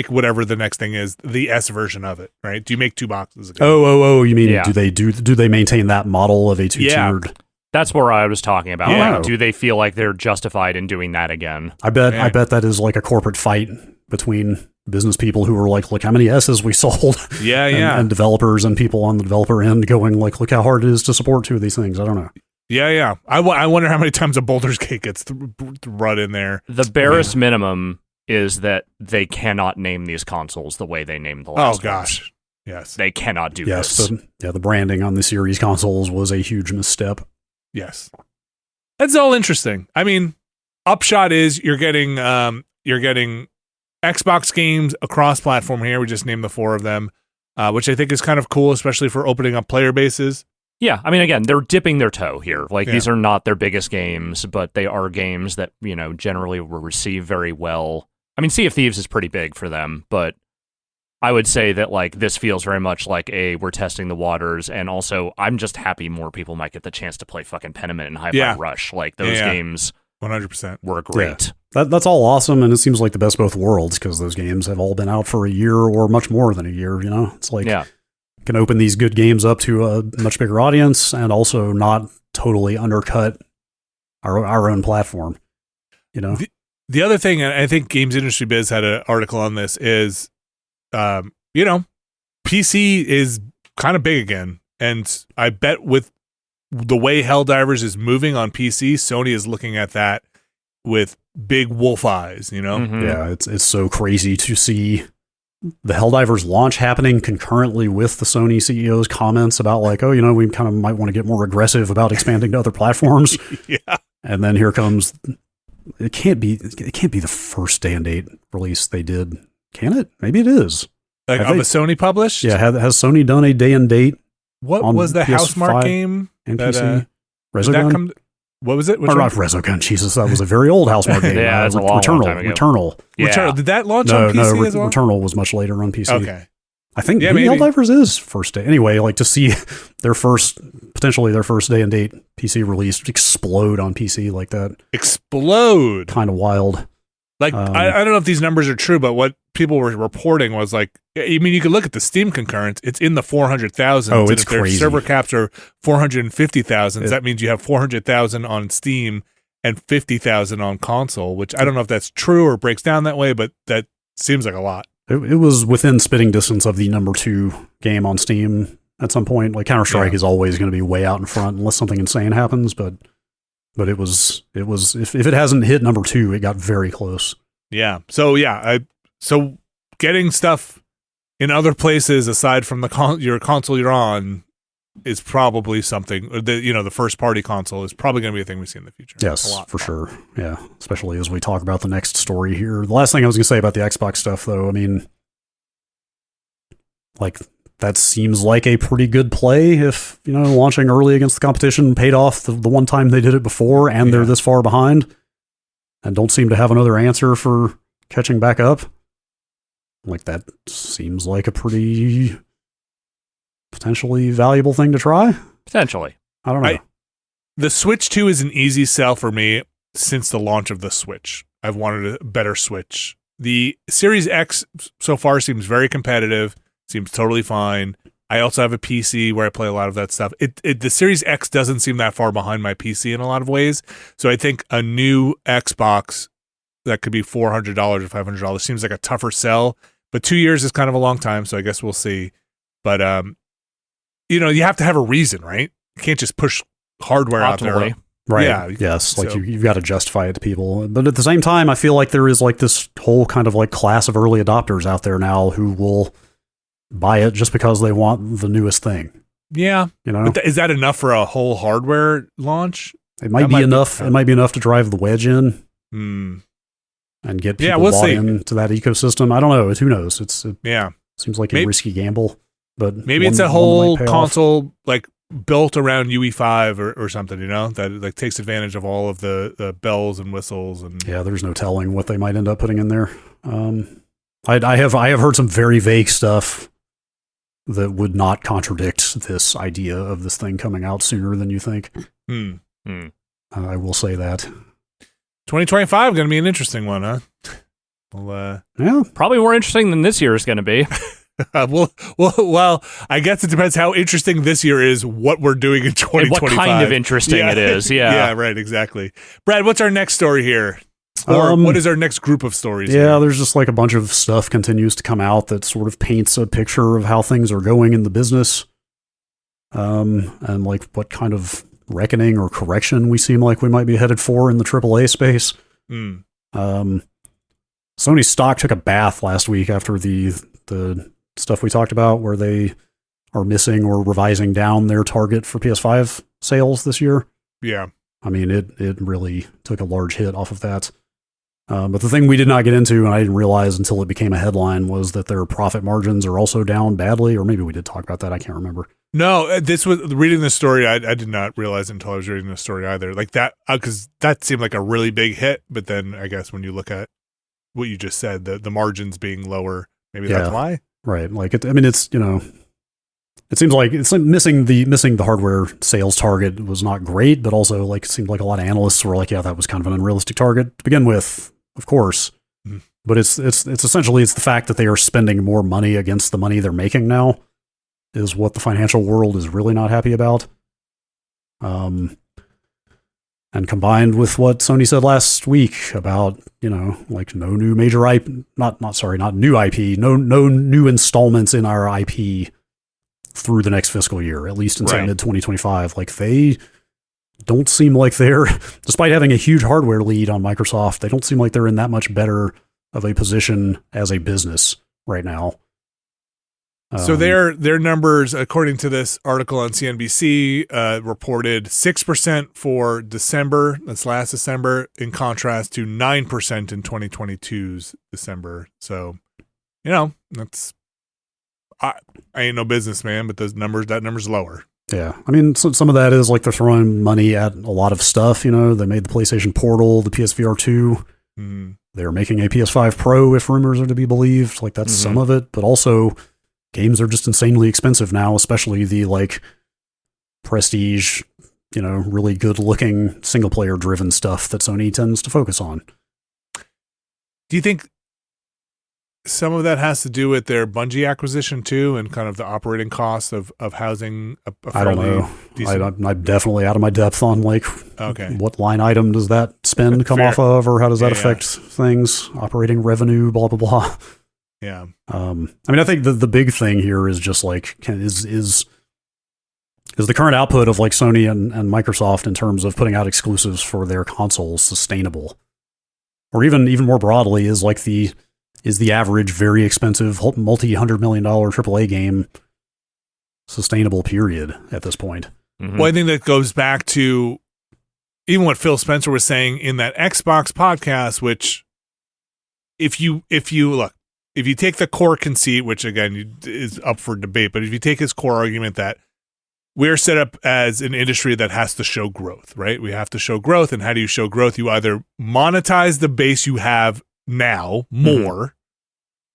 whatever the next thing is, the S version of it, right? Do you make two boxes? You mean do they maintain that model of a two-tiered? Yeah. That's where I was talking about. Yeah. Like, do they feel like they're justified in doing that again? I bet that is like a corporate fight between business people who are like, look how many S's we sold. And developers and people on the developer end going like, look how hard it is to support two of these things. I don't know. Yeah. I wonder how many times a Baldur's Gate gets run in there. The barest minimum is that they cannot name these consoles the way they named the last ones. Gosh. Yes. They cannot do this. The branding on the series consoles was a huge misstep. Yes. That's all interesting. I mean, upshot is you're getting Xbox games across platform here. We just named the 4 of them, which I think is kind of cool, especially for opening up player bases. Yeah, I mean, again, they're dipping their toe here. Like, these are not their biggest games, but they are games that, generally will receive very well. I mean, Sea of Thieves is pretty big for them, but I would say that, like, this feels very much like we're testing the waters, and also I'm just happy more people might get the chance to play fucking Pentiment and Hi-Fi Rush. Like, those games 100% were great. Yeah. That's all awesome, and it seems like the best of both worlds, because those games have all been out for a year or much more than a year, It's like, can open these good games up to a much bigger audience and also not totally undercut our own platform, The other thing, and I think Games Industry Biz had an article on this, is, PC is kind of big again, and I bet with the way Helldivers is moving on PC, Sony is looking at that with big wolf eyes, Mm-hmm. Yeah, it's so crazy to see the Helldivers launch happening concurrently with the Sony CEO's comments about like, we kind of might want to get more aggressive about expanding to other platforms. Yeah. And then here comes, it can't be the first day and date release they did. Can it? Maybe it is. Like of a Sony published? Yeah, has Sony done a day and date? What was the PS5 Housemarque game? And that, PC? did that come? What was it? Or not Resogun. Jesus, that was a very old Housemarque game. Yeah, that's a long time ago. Returnal. Yeah. Returnal. Did that launch on PC as well? Returnal was much later on PC. Okay. I think maybe Helldivers is first day. Anyway, like to see potentially their first day and date PC release explode on PC like that. Explode. Kind of wild. Like, I don't know if these numbers are true, but what people were reporting was like, I mean, you could look at the Steam concurrence. It's in the 400,000. Oh, it's crazy. Their server caps are 450,000. That means you have 400,000 on Steam and 50,000 on console, which I don't know if that's true or breaks down that way, but that seems like a lot. It was within spitting distance of the number 2 game on Steam at some point. Like Counter-Strike is always going to be way out in front unless something insane happens, but it was if it hasn't hit number 2, it got very close. Yeah. So so getting stuff in other places aside from your console you're on is probably something. The first party console is probably going to be a thing we see in the future. Yes, for sure. Yeah, especially as we talk about the next story here. The last thing I was going to say about the Xbox stuff, though, I mean, like that seems like a pretty good play if launching early against the competition paid off the one time they did it before, and they're this far behind, and don't seem to have another answer for catching back up. Like that seems like a pretty potentially valuable thing to try. Potentially. I don't know. The Switch 2 is an easy sell for me since the launch of the Switch. I've wanted a better Switch. The Series X so far seems very competitive, seems totally fine. I also have a PC where I play a lot of that stuff. The Series X doesn't seem that far behind my PC in a lot of ways. So I think a new Xbox that could be $400 or $500 seems like a tougher sell. But 2 years is kind of a long time, so I guess we'll see. But you have to have a reason, right? You can't just push hardware out there. Right. Yeah. Yes. Like you've got to justify it to people. But at the same time, I feel like there is like this whole kind of like class of early adopters out there now who will buy it just because they want the newest thing. Yeah. But is that enough for a whole hardware launch? It might be enough. It might be enough to drive the wedge in. And get people bought into that ecosystem. I don't know. Who knows? It seems like a risky gamble. But maybe it's a whole console like built around UE5 or something, that like takes advantage of all of the bells and whistles and there's no telling what they might end up putting in there. I have heard some very vague stuff that would not contradict this idea of this thing coming out sooner than you think. I will say that 2025 going to be an interesting one, huh? Well, probably more interesting than this year is going to be. Well, I guess it depends how interesting this year is, what we're doing in 2025. And what kind of interesting it is, Yeah, right, exactly. Brad, what's our next story here? Or what is our next group of stories here? There's just like a bunch of stuff continues to come out that sort of paints a picture of how things are going in the business. And like what kind of reckoning or correction we seem like we might be headed for in the AAA space. Sony's stock took a bath last week after the stuff we talked about where they are missing or revising down their target for PS5 sales this year. Yeah. I mean, it really took a large hit off of that. But the thing we did not get into, and I didn't realize until it became a headline, was that their profit margins are also down badly, or maybe we did talk about that. I can't remember. No, this was reading this story. I did not realize until I was reading the story either. Like that, because that seemed like a really big hit. But then I guess when you look at what you just said, the margins being lower, maybe that's why. Right. Like it's it seems like it's like missing the hardware sales target was not great, but also like it seemed like a lot of analysts were like, yeah, that was kind of an unrealistic target to begin with, of course. Mm-hmm. But it's essentially the fact that they are spending more money against the money they're making now is what the financial world is really not happy about. And combined with what Sony said last week about, like no new major IP, not new IP, no new installments in our IP through the next fiscal year, at least until mid 2025. Like they don't seem like they're, despite having a huge hardware lead on Microsoft, they don't seem like they're in that much better of a position as a business right now. So their numbers, according to this article on CNBC, reported 6% for December. That's last December, in contrast to 9% in 2022's December. So, that's I ain't no businessman, but that number's lower. Yeah, I mean, some of that is like they're throwing money at a lot of stuff. They made the PlayStation Portal, the PSVR 2. Mm-hmm. They're making a PS5 Pro, if rumors are to be believed. Like that's some of it, but also games are just insanely expensive now, especially the like prestige, really good looking single player driven stuff that Sony tends to focus on. Do you think some of that has to do with their Bungie acquisition too, and kind of the operating costs of housing a I don't know. I'm definitely out of my depth on like what line item does that spend come off of, or how does that affect things, operating revenue, blah blah blah. Yeah. I mean, I think the big thing here is just like is the current output of like Sony and Microsoft in terms of putting out exclusives for their consoles sustainable, or even more broadly is the average very expensive multi-$100 million AAA game sustainable period at this point. Mm-hmm. Well, I think that goes back to even what Phil Spencer was saying in that Xbox podcast, which if you take the core conceit, which again is up for debate, but if you take his core argument that we're set up as an industry that has to show growth, right? We have to show growth. And how do you show growth? You either monetize the base you have now more,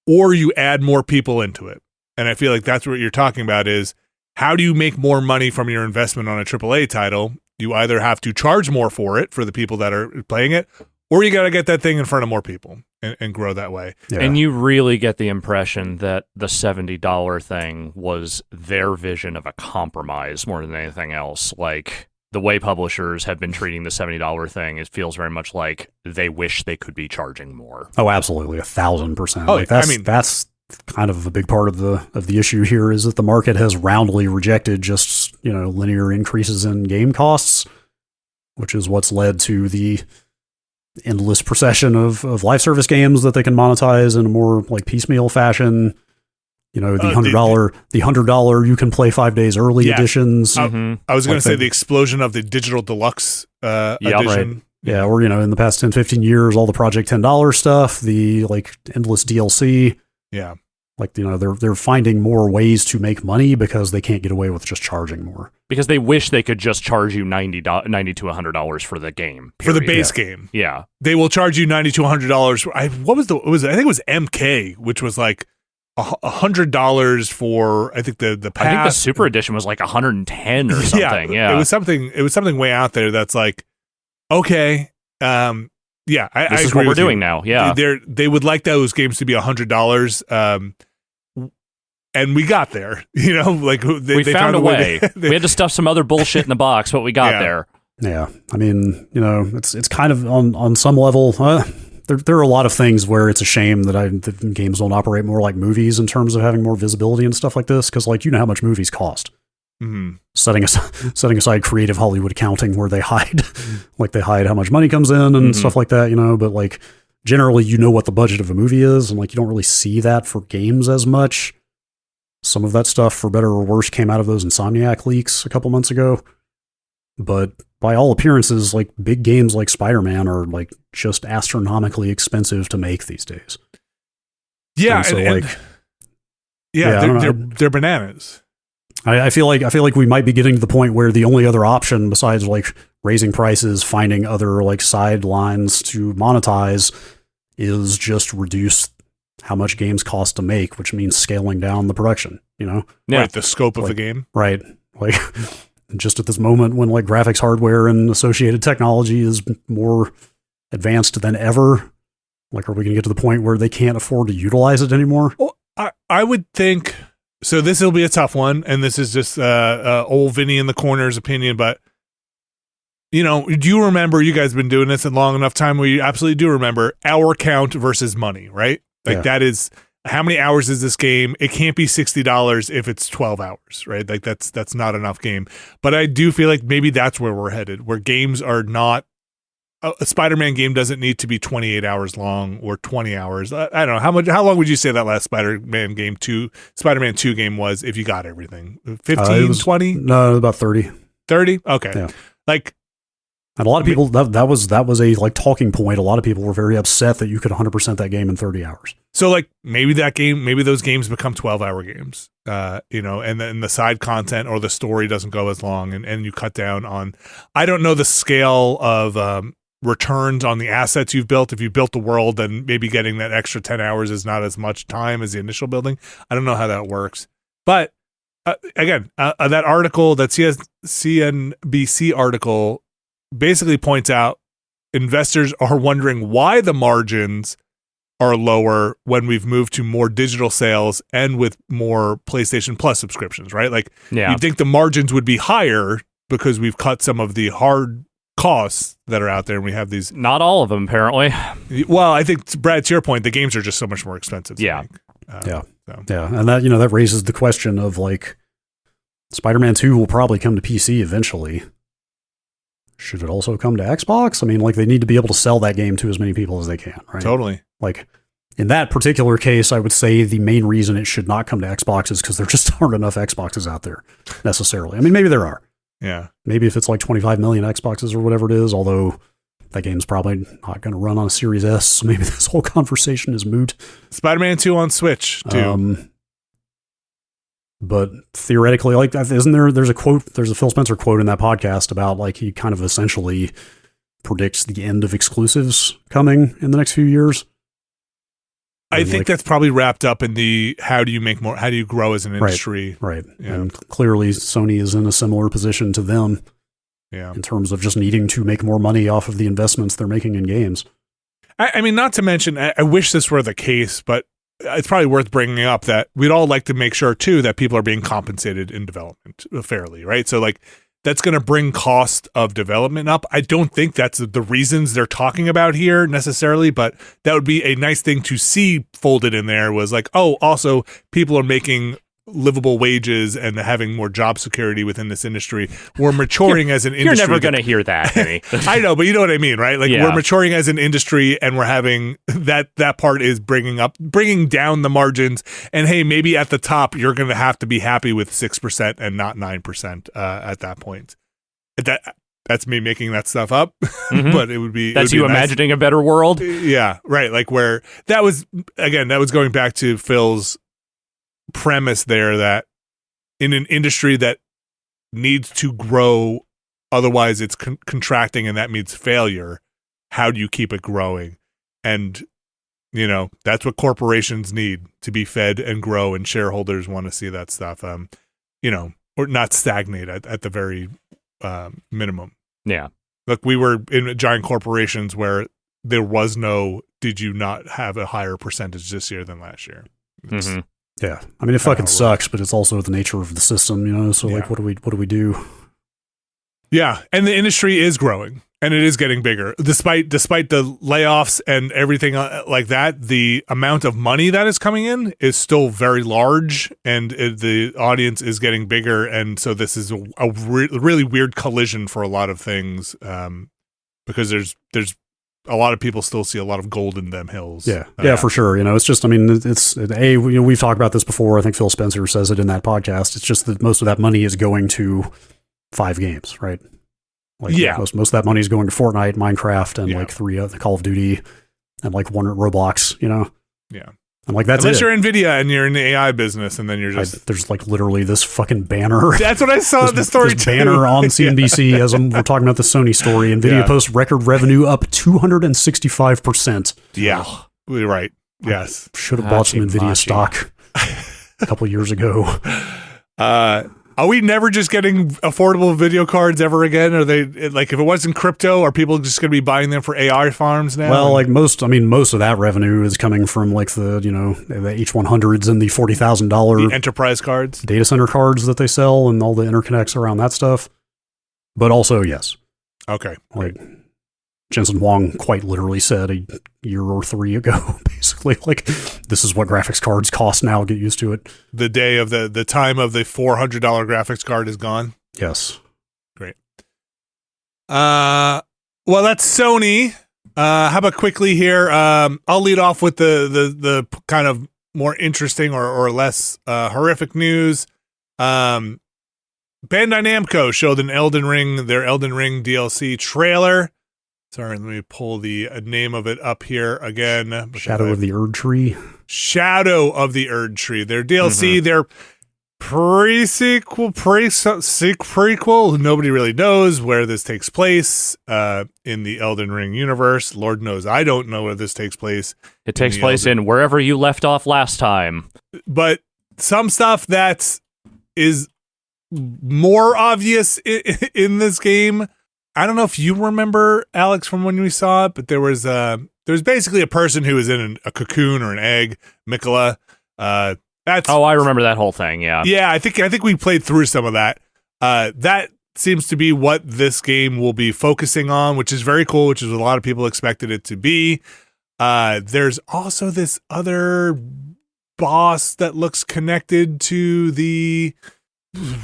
or you add more people into it. And I feel like that's what you're talking about is how do you make more money from your investment on a AAA title? You either have to charge more for it for the people that are playing it, or you got to get that thing in front of more people and grow that way. Yeah. And you really get the impression that the $70 thing was their vision of a compromise more than anything else. Like the way publishers have been treating the $70 thing, it feels very much like they wish they could be charging more. Oh, absolutely, 1,000%. That's kind of a big part of the issue here is that the market has roundly rejected just linear increases in game costs, which is what's led to the endless procession of live service games that they can monetize in a more like piecemeal fashion. The $100 you can play 5 days early editions. I was going to say the explosion of the digital deluxe edition. Right. Yeah, or in the past 10, 15 years, all the Project $10 stuff, the like endless DLC. Yeah. Like, they're finding more ways to make money because they can't get away with just charging more. Because they wish they could just charge you $90 to $100 for the game. Period. For the base game. Yeah. They will charge you $90 to $100. I think it was MK, which was like $100 for I think the pass. I think the Super Edition was like $110 or something. Yeah. It was something way out there that's like, okay, yeah, this is agree what we're with doing you. now. Yeah, they would like those games to be $100, and we got there. Like we found a way. We had to stuff some other bullshit in the box, but we got there. Yeah, I mean, it's kind of on some level. There are a lot of things where it's a shame that games don't operate more like movies in terms of having more visibility and stuff like this, because how much movies cost. Mm-hmm. Setting aside creative Hollywood accounting where they hide how much money comes in and stuff like that, but like generally what the budget of a movie is, and like you don't really see that for games as much. Some of that stuff, for better or worse, came out of those Insomniac leaks a couple months ago. But by all appearances, like big games like Spider-Man are like just astronomically expensive to make these days. Yeah, and they're bananas. I feel like we might be getting to the point where the only other option besides like raising prices, finding other like sidelines to monetize, is just reduce how much games cost to make, which means scaling down the production, Yeah. Right, the scope of the game. Right. Like just at this moment when like graphics hardware and associated technology is more advanced than ever, like are we going to get to the point where they can't afford to utilize it anymore? Well, I would think so. This will be a tough one, and this is just old Vinny in the corner's opinion, but do you remember, you guys have been doing this a long enough time where you absolutely do remember hour count versus money, right? Like that is, how many hours is this game? It can't be $60 if it's 12 hours, right? Like that's not enough game. But I do feel like maybe that's where we're headed, where games are not a Spider-Man game doesn't need to be 28 hours long or 20 hours. I don't know how long would you say that last Spider-Man 2 game was if you got everything? 15, 20? No, about 30. 30? Okay. Yeah. Like, and a lot of people that was a like talking point. A lot of people were very upset that you could 100% that game in 30 hours. So like maybe those games become 12-hour games, and then the side content or the story doesn't go as long, and you cut down on. I don't know the scale of returns on the assets you've built. If you built the world, then maybe getting that extra 10 hours is not as much time as the initial building. I don't know how that works, but again, that article, that CNBC article, basically points out investors are wondering why the margins are lower when we've moved to more digital sales and with more PlayStation Plus subscriptions, right? Like, you'd think the margins would be higher because we've cut some of the hard costs that are out there, and we have these. Not all of them, apparently. Well, I think, Brad, to your point, the games are just so much more expensive. Yeah. Yeah, and that raises the question of like, Spider-Man 2 will probably come to PC eventually. Should it also come to Xbox? I mean, like, they need to be able to sell that game to as many people as they can, right? Totally. Like, in that particular case, I would say the main reason it should not come to Xbox is because there just aren't enough Xboxes out there, necessarily. I mean, maybe there are. Yeah. Maybe if it's like 25 million Xboxes or whatever it is, although that game's probably not going to run on a Series S, so maybe this whole conversation is moot. Spider-Man 2 on Switch, too. But theoretically, like, isn't there's a Phil Spencer quote in that podcast about, like, he kind of essentially predicts the end of exclusives coming in the next few years. I think that's probably wrapped up in the how do you grow as an industry. Right. Yeah. And clearly Sony is in a similar position to them in terms of just needing to make more money off of the investments they're making in games. I mean, not to mention, I wish this were the case, but it's probably worth bringing up that we'd all like to make sure, too, that people are being compensated in development fairly, right? So, like, that's going to bring cost of development up. I don't think that's the reasons they're talking about here necessarily, but that would be a nice thing to see folded in there was like, oh, also, people are making livable wages and having more job security within this industry. We're maturing as an industry. You're never going to hear that, Kenny. I know, but you know what I mean, right? Like, we're maturing as an industry, and we're having that part is bringing down the margins. And hey, maybe at the top, you're going to have to be happy with 6% and not 9% at that point. That's me making that stuff up, but it would be. That's you imagining a better world. Yeah, right. Like where that was going back to Phil's premise there, that in an industry that needs to grow, otherwise it's contracting, and that means failure. How do you keep it growing? And that's what corporations need to be fed and grow, and shareholders want to see that stuff or not stagnate at the very minimum. Yeah, look, we were in giant corporations where there was no, did you not have a higher percentage this year than last year? Yeah, I mean, it fucking sucks, but it's also the nature of the system, So, like, what do we do? Yeah, and the industry is growing, and it is getting bigger, despite the layoffs and everything like that. The amount of money that is coming in is still very large, and the audience is getting bigger, and so this is a really weird collision for a lot of things, because there's a lot of people still see a lot of gold in them hills. Yeah, for sure. It's just, I mean, we've talked about this before. I think Phil Spencer says it in that podcast. It's just that most of that money is going to 5 games, right? Like, most of that money is going to Fortnite, Minecraft, and like 3 the Call of Duty, and like 1 Roblox. Yeah. And like that's unless it. you're NVIDIA and you're in the AI business, and then you're just there's like literally this fucking banner. That's what I saw in the story. This banner on CNBC as we're talking about the Sony story. NVIDIA posts record revenue up 265%. Yeah, you're right. Yes, should have bought some NVIDIA stock a couple years ago. Are we never just getting affordable video cards ever again? Are they, like, if it wasn't crypto, are people just going to be buying them for AI farms now? Well, like most of that revenue is coming from like the H100s and the $40,000 enterprise cards, data center cards that they sell, and all the interconnects around that stuff. But also, yes. Okay. Like Jensen Huang quite literally said a year or 3 ago, basically, like, this is what graphics cards cost now. Get used to it. The day of the time of the $400 graphics card is gone. Yes. Great. Well, that's Sony. How about quickly here? I'll lead off with the kind of more interesting or less horrific news. Bandai Namco showed their Elden Ring DLC trailer. Sorry, let me pull the name of it up here again. Shadow of the Erdtree. Shadow of the Erdtree. Their DLC, their prequel. Nobody really knows where this takes place in the Elden Ring universe. Lord knows I don't know where this takes place. It takes place in wherever you left off last time. But some stuff that is more obvious in this game. I don't know if you remember, Alex, from when we saw it, but there was basically a person who was in a cocoon or an egg, Mikola. I remember that whole thing. Yeah, yeah. I think we played through some of that. That seems to be what this game will be focusing on, which is very cool. Which is what a lot of people expected it to be. There's also this other boss that looks connected to the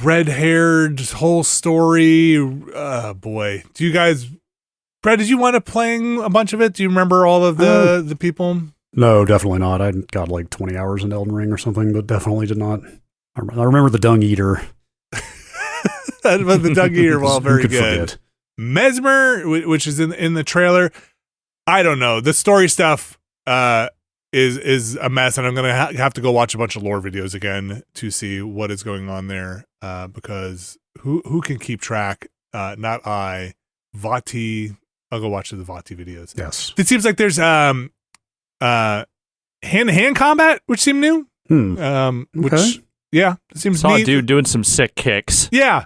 red-haired whole story. Boy, do you guys, Brad, did you wind up playing a bunch of it? Do you remember all of the people? No, definitely not. I got like 20 hours in Elden Ring or something, but definitely did not. I remember the Dung Eater. But the Dung Eater, well, very good. Forget? Mesmer, which is in the trailer. I don't know. The story stuff is a mess, and I'm gonna have to go watch a bunch of lore videos again to see what is going on there. Because who can keep track? Not I. Vati. I'll go watch the Vati videos. Yes. It seems like there's hand-to-hand combat, which seemed new. Which it seems saw neat. a dude doing some sick kicks. Yeah.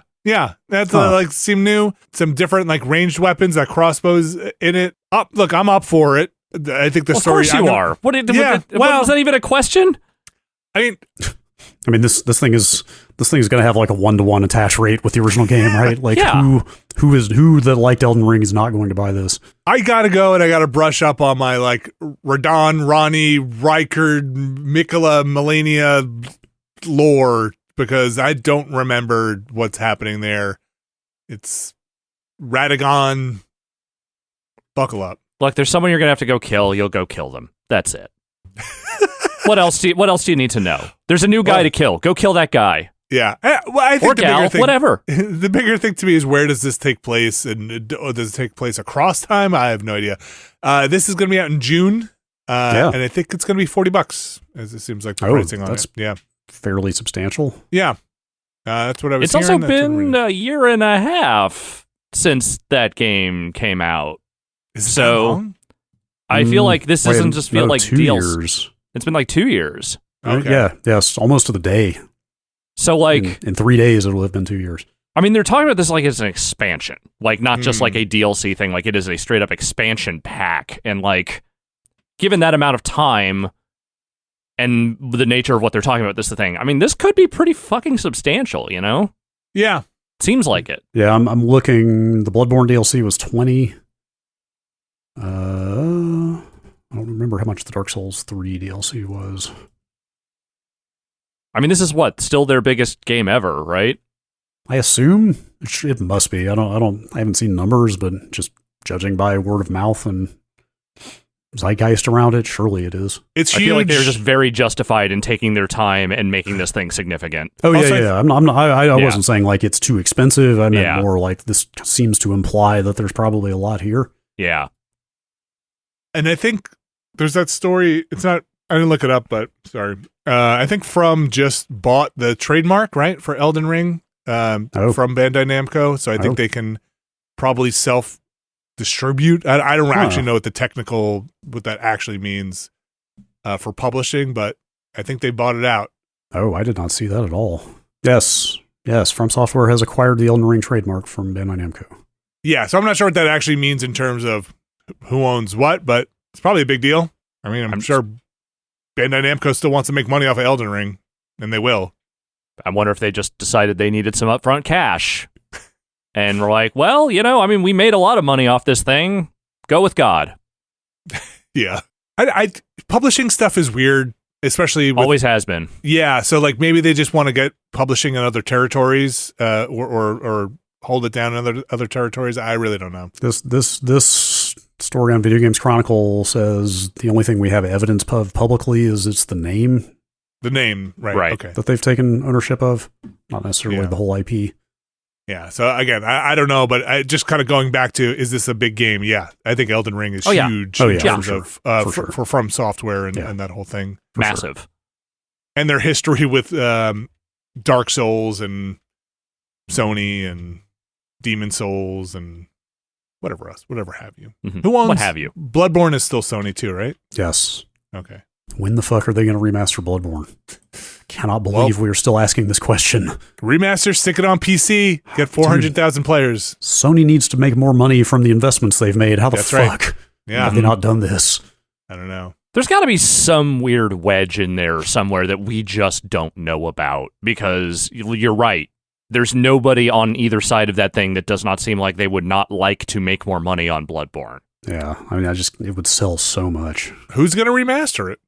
That's like seemed new. Some different like ranged weapons, like crossbows in it. Look, I'm up for it. I think the story. Of course you are. Was that even a question? I mean, this thing is going to have like a 1-to-1 attach rate with the original game, right? Like who that liked Elden Ring is not going to buy this. I gotta go and I gotta brush up on my like Radon, Ronnie, Rykard, Mikola, Melania lore because I don't remember what's happening there. It's Radagon. Buckle up. Look, there's someone you're gonna have to go kill. You'll go kill them. That's it. What else do you need to know? There's a new guy to kill. Go kill that guy. Yeah. Well, I think or gal, whatever. The bigger thing to me is where does this take place, and does it take place across time? I have no idea. This is going to be out in June, and I think it's going to be $40, as it seems like the pricing on it. Yeah, fairly substantial. Yeah, that's what I was. It's hearing. also been a year and a half since that game came out. Is it so long? I feel like this doesn't just feel like 2 DLC. years. It's been like 2 years. Okay. Yes, almost to the day. So like in 3 days, it'll have been 2 years. I mean, they're talking about this like it's an expansion, like not just like a DLC thing, like it is a straight up expansion pack. And like, given that amount of time and the nature of what they're talking about, this is the thing. I mean, this could be pretty fucking substantial, you know? Yeah. Seems like it. Yeah, I'm looking. The Bloodborne DLC was 20. I don't remember how much the Dark Souls 3 DLC was. I mean, this is still their biggest game ever, right? I assume it must be. I haven't seen numbers, but just judging by word of mouth and zeitgeist around it, surely it is. It's I huge. feel like they're just very justified in taking their time and making this thing significant. Oh yeah. I wasn't saying like it's too expensive. I meant more like this seems to imply that there's probably a lot here. Yeah. And I think there's that story. It's not. I didn't look it up, but sorry. I think From just bought the trademark, right, for Elden Ring from Bandai Namco. So I think they can probably self-distribute. I don't actually know what that actually means for publishing, but I think they bought it out. Oh, I did not see that at all. Yes. From Software has acquired the Elden Ring trademark from Bandai Namco. Yeah, so I'm not sure what that actually means in terms of who owns what, but it's probably a big deal. I mean, I'm sure Bandai Namco still wants to make money off of Elden Ring, and they will. I wonder if they just decided they needed some upfront cash. And we're like, well, I mean, we made a lot of money off this thing. Go with God. Yeah. I publishing stuff is weird, especially always has been. Yeah, so like maybe they just want to get publishing in other territories or hold it down in other territories? I really don't know. This story on Video Games Chronicle says the only thing we have evidence of publicly is it's the name. The name, right. Okay. That they've taken ownership of, not necessarily the whole IP. Yeah, so again, I don't know, but I just kind of going back to, is this a big game? Yeah, I think Elden Ring is huge in terms for From Software and that whole thing. Massive. Sure. And their history with Dark Souls and Sony and Demon Souls and whatever else, whatever have you. Mm-hmm. Who owns what have you? Bloodborne is still Sony too, right? Yes. Okay. When the fuck are they going to remaster Bloodborne? Cannot believe we are still asking this question. Remaster, stick it on PC, get 400,000 players. Sony needs to make more money from the investments they've made. How the fuck have they not done this? I don't know. There's got to be some weird wedge in there somewhere that we just don't know about, because you're right. There's nobody on either side of that thing that does not seem like they would not like to make more money on Bloodborne. Yeah, I mean, it would sell so much. Who's going to remaster it?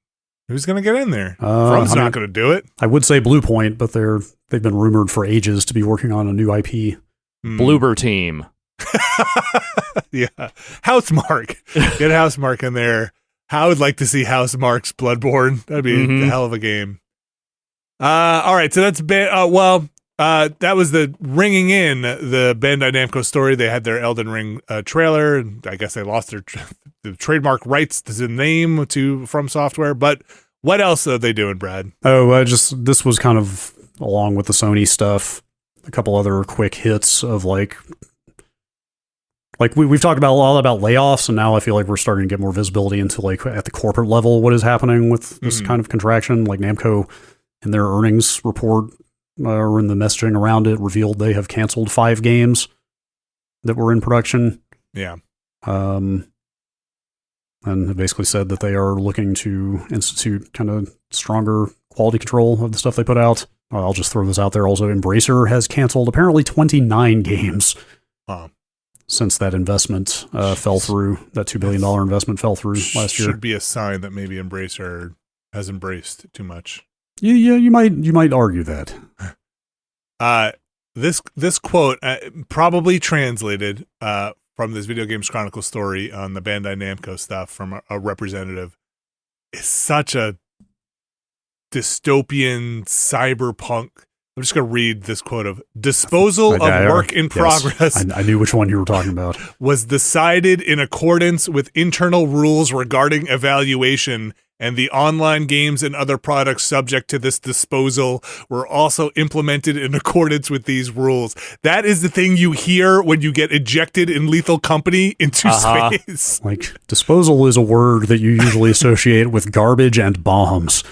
Who's going to get in there? From's not going to do it. I would say Blue Point, but they've been rumored for ages to be working on a new IP. Bloober Team. Yeah. Housemark. Get Housemark in there. I would like to see Housemark's Bloodborne. That'd be a hell of a game. All right, so that's that was the ringing in the Bandai Namco story. They had their Elden Ring trailer, and I guess they lost their the trademark rights to the name to From Software. But what else are they doing, Brad? Oh, this was kind of along with the Sony stuff. A couple other quick hits of like we've talked about a lot about layoffs, and now I feel like we're starting to get more visibility into like at the corporate level what is happening with this kind of contraction. Like Namco in their earnings report or in the messaging around it revealed they have canceled 5 games that were in production. Yeah. And have basically said that they are looking to institute kind of stronger quality control of the stuff they put out. I'll just throw this out there. Also, Ebracer has canceled apparently 29 games since that investment fell through. That $2 billion investment fell through last year. Should be a sign that maybe Ebracer has embraced too much. Yeah, you might argue that. This quote probably translated from this Video Games Chronicle story on the Bandai Namco stuff from a representative is such a dystopian cyberpunk. I'm just going to read this quote of disposal of work in progress. I knew which one you were talking about. Was decided in accordance with internal rules regarding evaluation, and the online games and other products subject to this disposal were also implemented in accordance with these rules. That is the thing you hear when you get ejected in Lethal Company into space. Like, disposal is a word that you usually associate with garbage and bombs.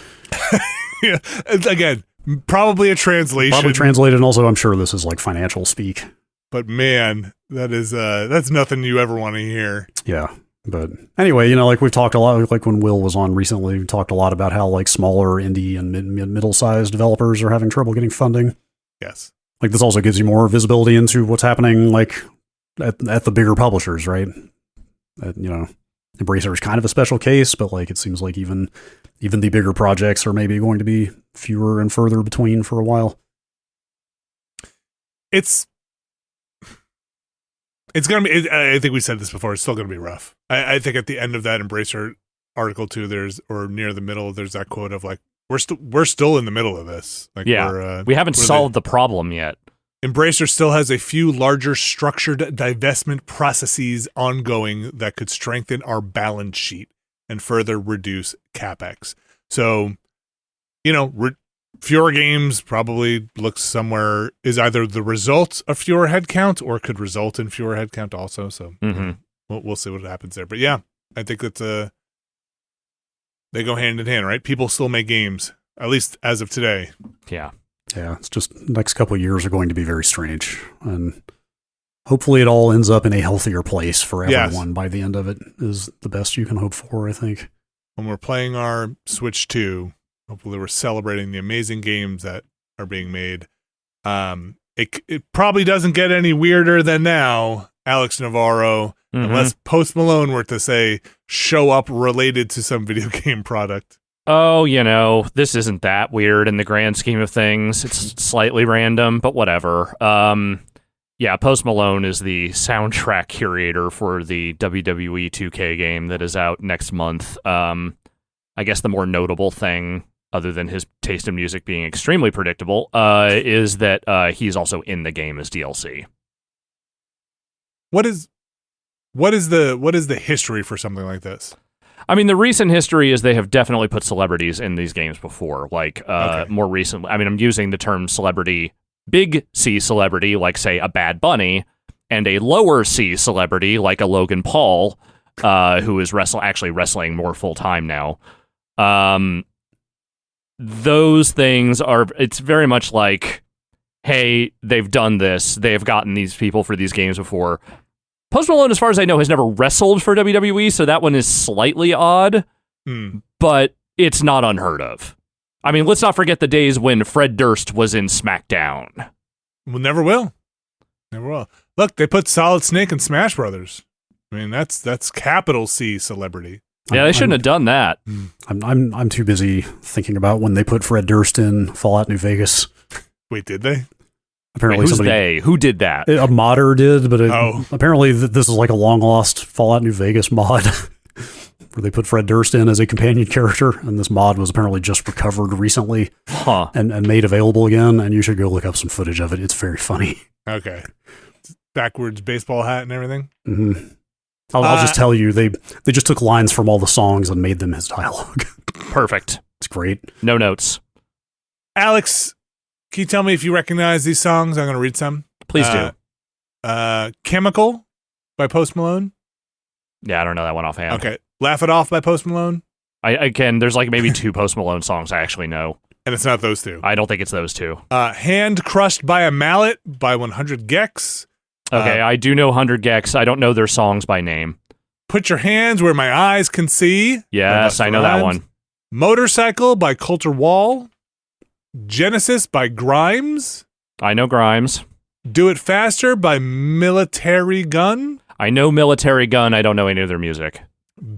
Yeah. Again, probably a translation. Probably translated, and also I'm sure this is like financial speak. But man, that's nothing you ever want to hear. Yeah. But anyway, like we've talked a lot, like when Will was on recently, we talked a lot about how like smaller indie and middle-sized developers are having trouble getting funding. Yes. Like this also gives you more visibility into what's happening like at the bigger publishers, right? Ebracer is kind of a special case, but like it seems like even the bigger projects are maybe going to be fewer and further between for a while. It's going to be, I think we said this before, it's still going to be rough. I think at the end of that Ebracer article too, or near the middle, there's that quote of like, we're still in the middle of this. Like we haven't solved the problem yet. Ebracer still has a few larger structured divestment processes ongoing that could strengthen our balance sheet and further reduce CapEx. So, fewer games probably looks somewhere is either the result of fewer headcount or could result in fewer headcount also. So we'll see what happens there. But yeah, I think that they go hand in hand, right? People still make games, at least as of today. Yeah. Yeah, it's just the next couple of years are going to be very strange. And hopefully it all ends up in a healthier place for everyone by the end of it is the best you can hope for, I think. When we're playing our Switch 2, hopefully we're celebrating the amazing games that are being made. It probably doesn't get any weirder than now, Alex Navarro, unless Post Malone were to say, show up related to some video game product. Oh, this isn't that weird in the grand scheme of things. It's slightly random, but whatever. Yeah, Post Malone is the soundtrack curator for the WWE 2K game that is out next month. I guess the more notable thing, other than his taste in music being extremely predictable, is that he's also in the game as DLC. What is the history for something like this? I mean, the recent history is they have definitely put celebrities in these games before. Like, more recently, I mean, I'm using the term celebrity, big C celebrity, like, say, a Bad Bunny, and a lower C celebrity, like a Logan Paul, who is actually wrestling more full-time now. Those things it's very much like, hey, they've done this, they've gotten these people for these games before. Post Malone, as far as I know, has never wrestled for WWE, so that one is slightly odd, but it's not unheard of. I mean, let's not forget the days when Fred Durst was in SmackDown. Well, never will. Never will. Look, they put Solid Snake in Smash Brothers. I mean, that's capital C celebrity. Yeah, they shouldn't have done that. I'm too busy thinking about when they put Fred Durst in Fallout New Vegas. Wait, did they? Apparently, who's they? Who did that? A modder did, but apparently this is like a long lost Fallout New Vegas mod. Where they put Fred Durst in as a companion character, and this mod was apparently just recovered recently and made available again, and you should go look up some footage of it. It's very funny. Okay. Backwards baseball hat and everything? Mm-hmm. I'll just tell you, they just took lines from all the songs and made them his dialogue. Perfect. It's great. No notes. Alex, can you tell me if you recognize these songs? I'm going to read some. Please do. Chemical by Post Malone. Yeah, I don't know that one offhand. Okay. Laugh It Off by Post Malone. There's like maybe 2 Post Malone songs I actually know. And it's not those two. I don't think it's those two. Hand Crushed by a Mallet by 100 Gex. Okay, I do know 100 Gex. I don't know their songs by name. Put Your Hands Where My Eyes Can See. Yes, I know that one. Motorcycle by Coulter Wall. Genesis by Grimes. I know Grimes. Do It Faster by Military Gun. I know Military Gun. I don't know any of their music.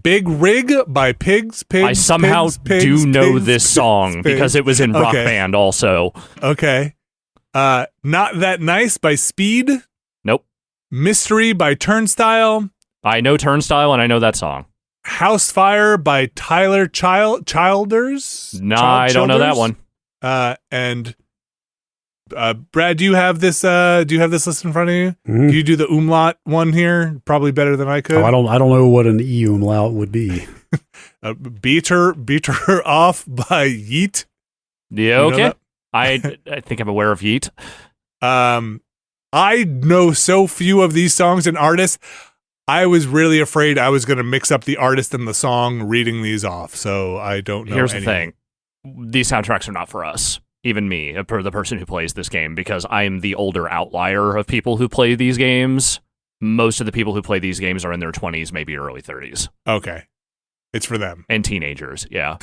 Big Rig by Pigs. I somehow do know this song because it was in Rock Band also. Okay. Not That Nice by Speed. Nope. Mystery by Turnstile. I know Turnstile and I know that song. House Fire by Tyler Childers. I don't know that one. And Brad, do you have this list in front of you? Mm-hmm. Do you do the umlaut one here? Probably better than I could. Oh, I don't know what an umlaut would be. Beat her off by Yeet. Yeah, okay. I think I'm aware of Yeet. I know so few of these songs and artists. I was really afraid I was going to mix up the artist and the song reading these off, so I don't know. Here's the thing. These soundtracks are not for us. Even me, the person who plays this game, because I'm the older outlier of people who play these games. Most of the people who play these games are in their 20s, maybe early 30s. Okay. It's for them. And teenagers, yeah.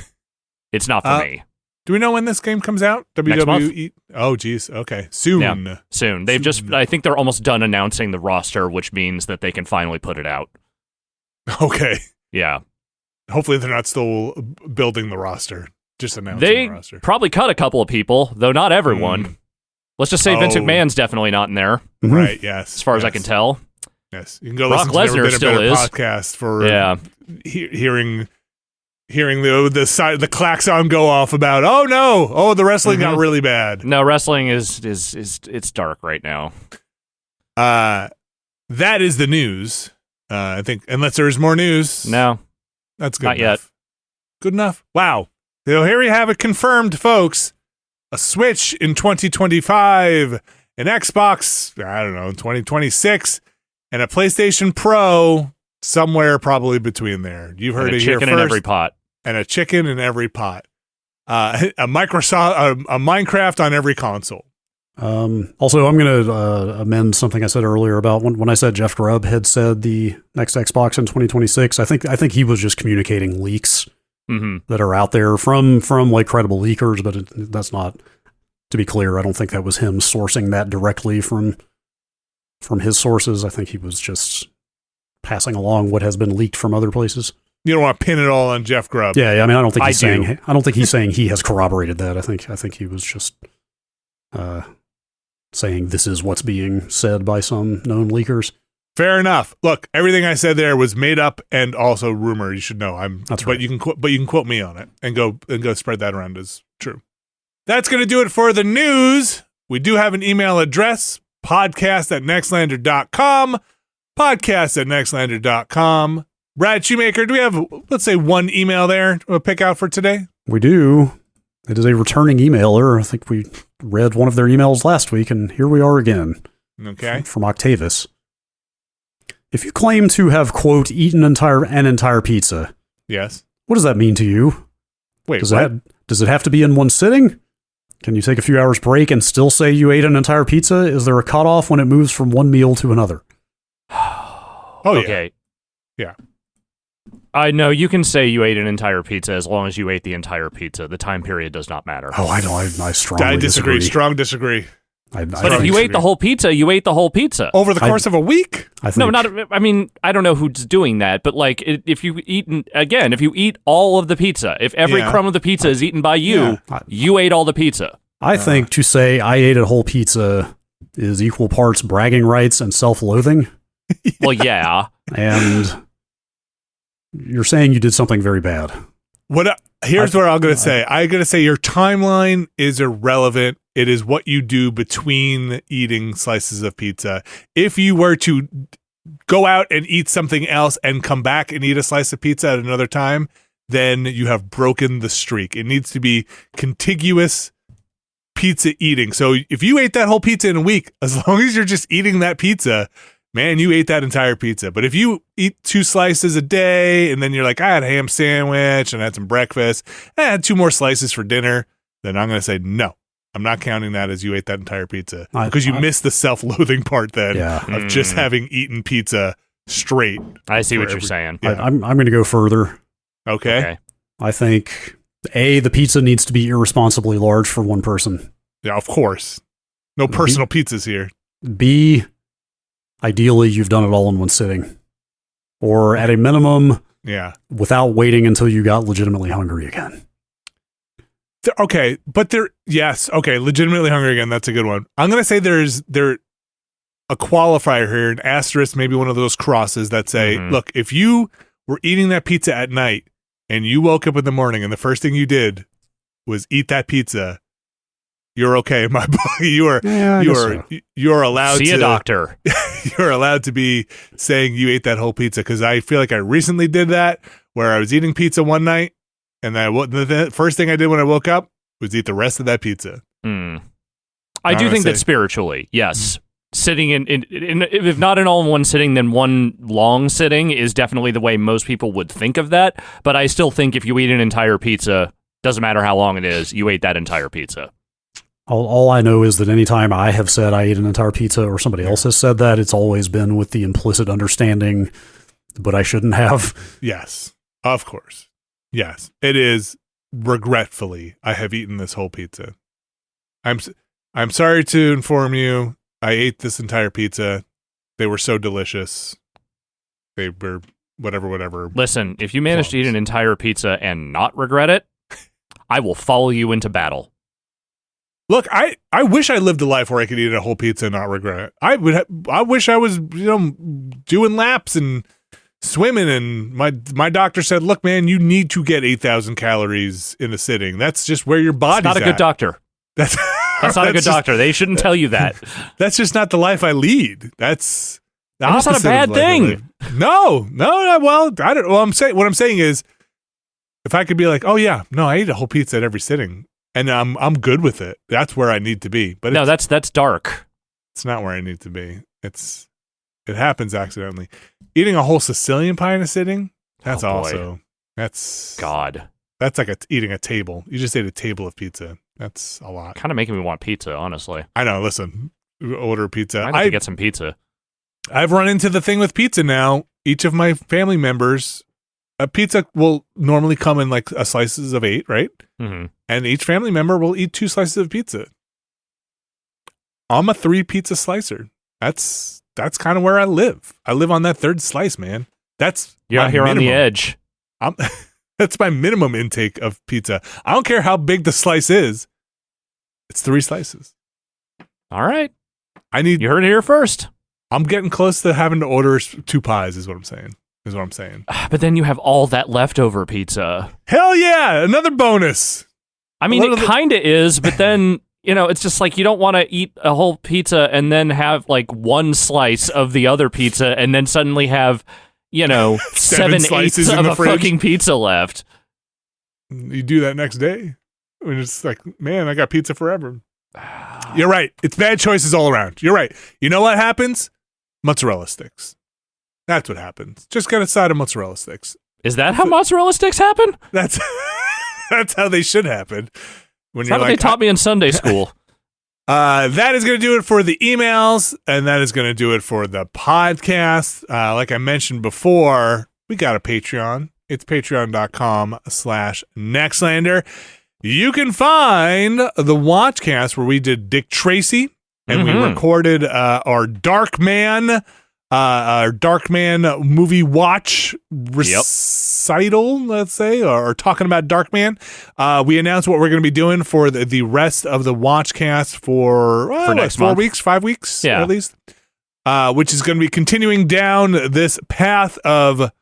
It's not for me. Do we know when this game comes out? Next month. Oh, geez. Okay. Soon. Yeah, soon. They've I think they're almost done announcing the roster, which means that they can finally put it out. Okay. Yeah. Hopefully they're not still building the roster. Just announcing the roster. They probably cut a couple of people, though not everyone. Let's just say Vince McMahon's definitely not in there. Right, yes. As far as I can tell. Yes. You can go Brock listen to Lesnar still is. podcast for hearing the klaxon go off about, the wrestling got really bad. No, wrestling is it's dark right now. That is the news. I think, unless there's more news. No. That's good not enough. Yet. Good enough. Wow. So here we have it confirmed, folks. A Switch in 2025, an Xbox, I don't know, in 2026, and a PlayStation Pro somewhere probably between there. You've heard it here first. And a chicken in every pot. And a chicken in every pot. A Minecraft on every console. Also, I'm going to amend something I said earlier about when I said Jeff Grubb had said the next Xbox in 2026. I think he was just communicating leaks that are out there from like credible leakers, but that's not, to be clear, I don't think that was him sourcing that directly from his sources. I think he was just passing along what has been leaked from other places. You don't want to pin it all on Jeff Grubb. Yeah. I mean, I don't think he's saying he has corroborated that. I think he was just saying this is what's being said by some known leakers. Fair enough. Look, everything I said there was made up and also rumor. You should know. That's right. But you can quote me on it and go spread that around as true. That's going to do it for the news. We do have an email address, podcast@nextlander.com, podcast@nextlander.com. Brad Shoemaker, do we have, let's say, one email there to pick out for today? We do. It is a returning emailer. I think we read one of their emails last week, and here we are again. Okay. From Octavius. If you claim to have, quote, eaten an entire pizza, Yes. what does that mean to you? Wait, Does what? does it have to be in one sitting? Can you take a few hours break and still say you ate an entire pizza? Is there a cutoff when it moves from one meal to another? Oh, Okay. Yeah. I know you can say you ate an entire pizza as long as you ate the entire pizza. The time period does not matter. Oh, I strongly I disagree. disagree. Strong disagree. But if you ate the whole pizza, you ate the whole pizza. Over the course of a week? I think, No, not. I mean, I don't know who's doing that, but like, if you eat all of the pizza, if every Yeah. crumb of the pizza is eaten by you, Yeah. you ate all the pizza. I think to say I ate a whole pizza is equal parts bragging rights and self-loathing. Well, yeah. And you're saying you did something very bad. Here's what I'm going to say. I'm going to say your timeline is irrelevant. It is what you do between eating slices of pizza. If you were to go out and eat something else and come back and eat a slice of pizza at another time, then you have broken the streak. It needs to be contiguous pizza eating. So if you ate that whole pizza in a week, as long as you're just eating that pizza, man, you ate that entire pizza. But if you eat 2 slices a day and then you're like, I had a ham sandwich and I had some breakfast, and I had 2 more slices for dinner, then I'm going to say, no, I'm not counting that as you ate that entire pizza because you missed the self-loathing part then of just having eaten pizza straight. I see what you're saying. Yeah. I'm going to go further. Okay. I think, A, the pizza needs to be irresponsibly large for one person. Yeah, of course. No personal pizzas here. B, ideally, you've done it all in one sitting. Or at a minimum, without waiting until you got legitimately hungry again. Okay, but legitimately hungry again. That's a good one. I'm going to say there's a qualifier here, an asterisk, maybe one of those crosses that say, look, if you were eating that pizza at night and you woke up in the morning and the first thing you did was eat that pizza, you're okay in my book. You're allowed to see a doctor. You're allowed to be saying you ate that whole pizza, because I feel like I recently did that where I was eating pizza one night and the first thing I did when I woke up was eat the rest of that pizza. I do think that spiritually, yes. Sitting in if not an all-in-one sitting, then one long sitting is definitely the way most people would think of that. But I still think if you eat an entire pizza, doesn't matter how long it is, you ate that entire pizza. All I know is that anytime I have said I ate an entire pizza or somebody else has said that, it's always been with the implicit understanding, but I shouldn't have. Yes, of course. Yes, it is. Regretfully, I have eaten this whole pizza. I'm sorry to inform you, I ate this entire pizza. They were so delicious. They were whatever. Listen, if you manage to eat an entire pizza and not regret it, I will follow you into battle. Look, I wish I lived a life where I could eat a whole pizza and not regret it. I wish I was, doing laps and swimming, and my doctor said, look, man, you need to get 8,000 calories in a sitting. That's just where your body's at. Not a good doctor. That's not a good doctor. They shouldn't tell you that. That's just not the life I lead. That's not a bad thing. No. Well, I don't. Well, what I'm saying is, if I could be like, oh yeah, no, I eat a whole pizza at every sitting, and I'm good with it. That's where I need to be. But no, that's dark. It's not where I need to be. It happens accidentally. Eating a whole Sicilian pie in a sitting. That's God. That's like eating a table. You just ate a table of pizza. That's a lot. Kind of making me want pizza, honestly. I know. Listen, order pizza. I need to get some pizza. I've run into the thing with pizza now. Each of my family members, a pizza will normally come in like slices of 8, right? Mm-hmm. And each family member will eat 2 slices of pizza. I'm a 3 pizza slicer. That's kind of where I live. I live on that 3rd slice, man. You're out here on the edge. That's my minimum intake of pizza. I don't care how big the slice is. It's 3 slices. All right. You heard it here first. I'm getting close to having to order 2 pies. Is what I'm saying. But then you have all that leftover pizza. Hell yeah! Another bonus. I mean, it kind of is, but then it's just like you don't want to eat a whole pizza and then have like 1 slice of the other pizza, and then suddenly have 7/8 of a fucking pizza left. You do that next day. I mean, it's like, man, I got pizza forever. You're right. It's bad choices all around. You're right. You know what happens? Mozzarella sticks. That's what happens. Just get a side of mozzarella sticks. Is that how mozzarella sticks happen? That's how they should happen. That's how they taught me in Sunday school. That is going to do it for the emails, and that is going to do it for the podcast. Like I mentioned before, we got a Patreon. It's patreon.com/Nextlander. You can find the Watchcast where we did Dick Tracy, and we recorded our Darkman movie watch recital, let's say, or talking about Darkman. We announced what we're going to be doing for the rest of the Watchcast for next 4 month. weeks, 5 weeks, Yeah. at least, which is going to be continuing down this path of,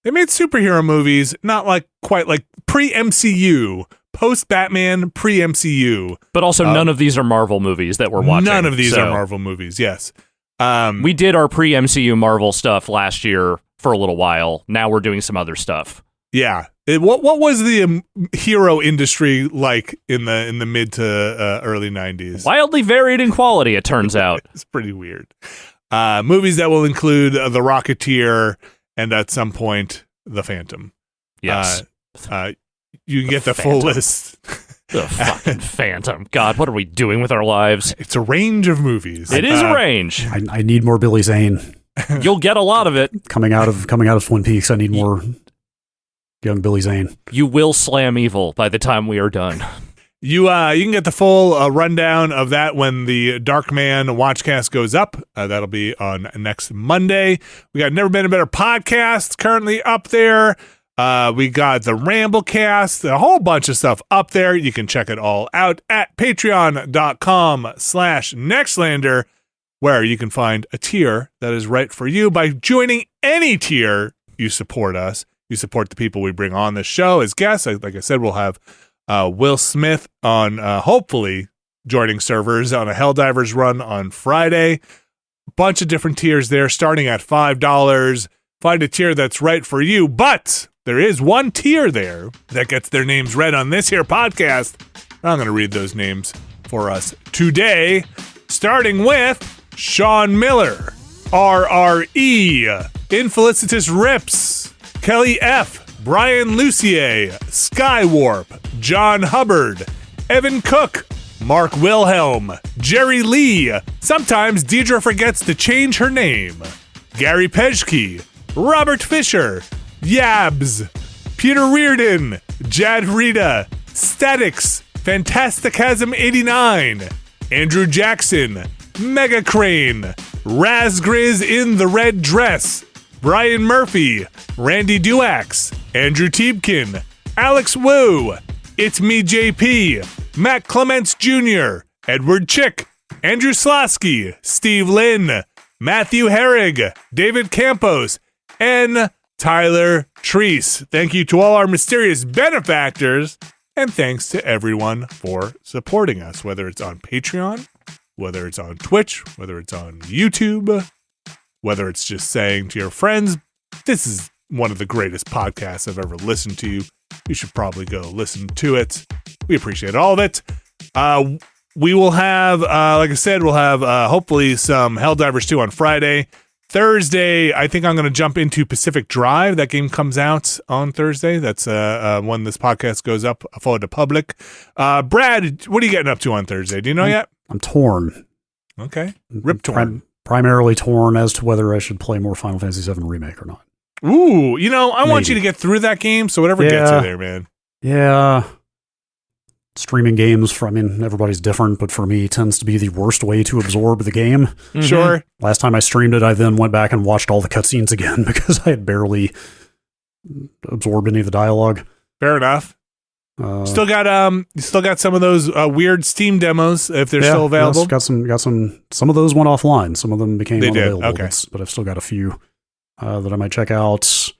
they made superhero movies, not like quite like pre-MCU, post-Batman, pre-MCU. But also none of these are Marvel movies that we're watching. None of these are Marvel movies, yes. We did our pre-MCU Marvel stuff last year for a little while. Now we're doing some other stuff. Yeah. What was the hero industry like in the mid to early 90s? Wildly varied in quality, it turns out. It's pretty weird. Movies that will include The Rocketeer and at some point The Phantom. Yes. You can get the full list. The fucking Phantom. God, what are we doing with our lives? It's a range of movies. It is a range. I need more Billy Zane. You'll get a lot of it. Coming out of Twin Peaks, I need more young Billy Zane. You will slam evil by the time we are done. You can get the full rundown of that when the Darkman Watchcast goes up. That'll be on next Monday. We got Never Been a Better Podcast currently up there. We got the Ramblecast, a whole bunch of stuff up there. You can check it all out at patreon.com/Nextlander, where you can find a tier that is right for you. By joining any tier, you support us. You support the people we bring on the show as guests. Like I said, we'll have Will Smith on, hopefully, joining servers on a Helldivers run on Friday. Bunch of different tiers there, starting at $5. Find a tier that's right for you, but there is one tier there that gets their names read on this here podcast. I'm going to read those names for us today, starting with Sean Miller, RRE, Infelicitous Rips, Kelly F., Brian Lucier, Skywarp, John Hubbard, Evan Cook, Mark Wilhelm, Jerry Lee, sometimes Deidre forgets to change her name, Gary Pejke, Robert Fisher, Yabs, Peter Reardon, Jad Rita, Statics, Fantasticasm 89, Andrew Jackson, Mega Crane, Razgriz in the Red Dress, Brian Murphy, Randy Duax, Andrew Tiebkin, Alex Wu, It's Me JP, Matt Clements Jr., Edward Chick, Andrew Slosky, Steve Lynn, Matthew Herrig, David Campos, and Tyler Treese. Thank you to all our mysterious benefactors, and thanks to everyone for supporting us, whether it's on Patreon, whether it's on Twitch, whether it's on YouTube, whether it's just saying to your friends, this is one of the greatest podcasts I've ever listened to. You should probably go listen to it. We appreciate all of it. We will have, like I said, we'll have hopefully some Helldivers 2 on Friday. Thursday, I think I'm going to jump into Pacific Drive. That game comes out on Thursday. That's when this podcast goes up, followed to public. Brad, what are you getting up to on Thursday? Do you know yet? I'm torn. Okay. Rip torn. Primarily torn as to whether I should play more Final Fantasy VII Remake or not. Ooh, I want you to get through that game, so whatever gets you there, man. Yeah. Streaming games, everybody's different, but for me, it tends to be the worst way to absorb the game. Mm-hmm. Sure. Last time I streamed it, I then went back and watched all the cutscenes again because I had barely absorbed any of the dialogue. Fair enough. Still got some of those weird Steam demos if they're still available. Got some. Some of those went offline. Some of them became unavailable. Okay. But I've still got a few that I might check out.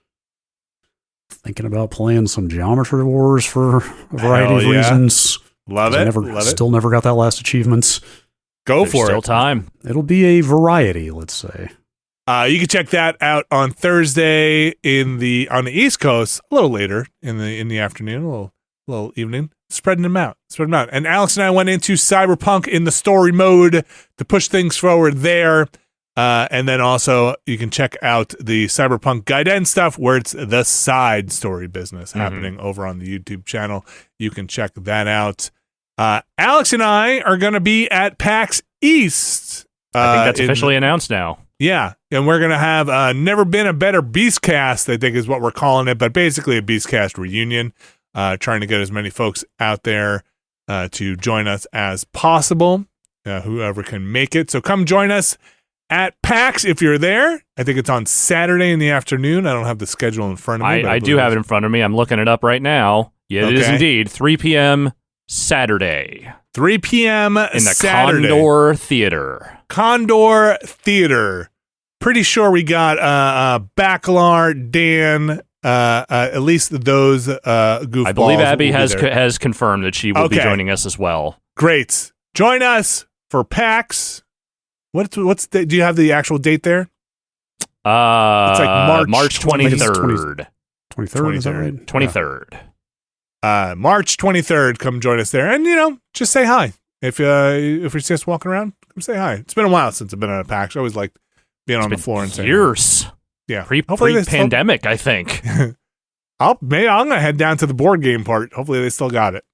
Thinking about playing some Geometry Wars for a variety of reasons. Love it. Still never got that last achievement. There's still it. Time. It'll be a variety, let's say. You can check that out on Thursday on the East Coast, a little later in the afternoon, a little evening. Spreading them out. And Alex and I went into Cyberpunk in the story mode to push things forward there. And then also you can check out the Cyberpunk Gaiden stuff where it's the side story business happening over on the YouTube channel. You can check that out. Alex and I are going to be at PAX East. I think that's officially announced now. Yeah, and we're going to have Never Been a Better Beastcast, I think is what we're calling it, but basically a Beastcast reunion, trying to get as many folks out there to join us as possible, whoever can make it. So come join us at PAX if you're there. I think it's on Saturday in the afternoon. I don't have the schedule in front of me. I do have it in front of me. I'm looking it up right now. Yeah, it is indeed 3 p.m. Saturday. 3 p.m. in the Saturday. Condor Theater. Pretty sure we got Bacalar, Dan, at least those goofballs. I believe Abby has confirmed that she will be joining us as well. Great. Join us for PAX. Do you have the actual date there? It's like March 23rd. 23rd, is that right? 23rd. March 23rd, come join us there. And, just say hi. If we see us walking around, come say hi. It's been a while since I've been at a PAX. I always like being on the floor and saying years. Yeah. Pre-pandemic, I think. I'm going to head down to the board game part. Hopefully they still got it.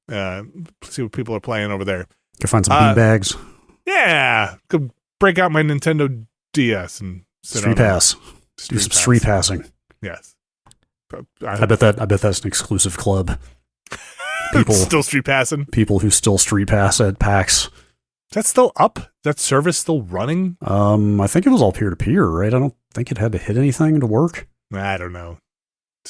See what people are playing over there. Can find some bean bags. Yeah. Could break out my Nintendo DS and Street Pass. Do some street passing. Yes. I bet that's an exclusive club. People still street passing. People who still street pass at PAX. Is that still up? Is that service still running? I think it was all peer to peer, right? I don't think it had to hit anything to work. I don't know.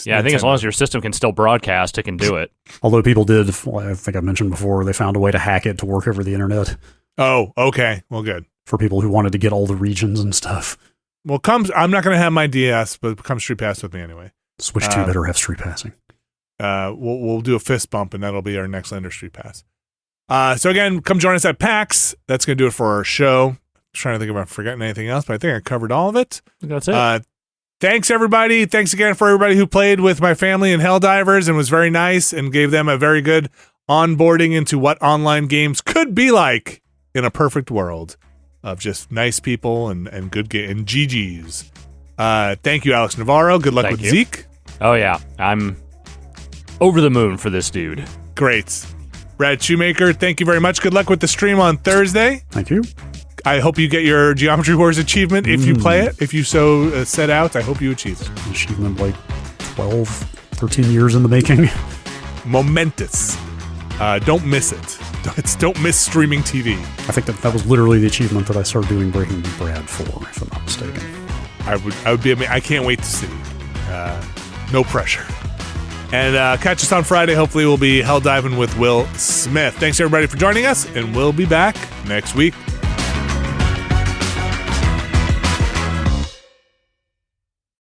I think as long as your system can still broadcast, it can do it. Although people did, I think I mentioned before, they found a way to hack it to work over the internet. Oh, okay. Well, good. For people who wanted to get all the regions and stuff. Well, I'm not going to have my DS, but come street pass with me anyway. Switch 2 better have street passing. We'll do a fist bump, and that'll be our Nextlander street pass. So again, come join us at PAX. That's going to do it for our show. I'm trying to think if I'm forgetting anything else, but I think I covered all of it. That's it. Thanks, everybody. Thanks again for everybody who played with my family in Helldivers and was very nice and gave them a very good onboarding into what online games could be like in a perfect world of just nice people and good and GGs. Thank you, Alex Navarro. Good luck with Zeke. Oh, yeah. I'm over the moon for this dude. Great. Brad Shoemaker, thank you very much. Good luck with the stream on Thursday. Thank you. I hope you get your Geometry Wars achievement if you play it. If you so set out, I hope you achieve it. Achievement like 12, 13 years in the making. Momentous. Don't miss it. Don't miss streaming TV. I think that was literally the achievement that I started doing Breaking Brad for, if I'm not mistaken. I would be. I can't wait to see. No pressure. And catch us on Friday. Hopefully, we'll be hell diving with Will Smith. Thanks everybody for joining us, and we'll be back next week.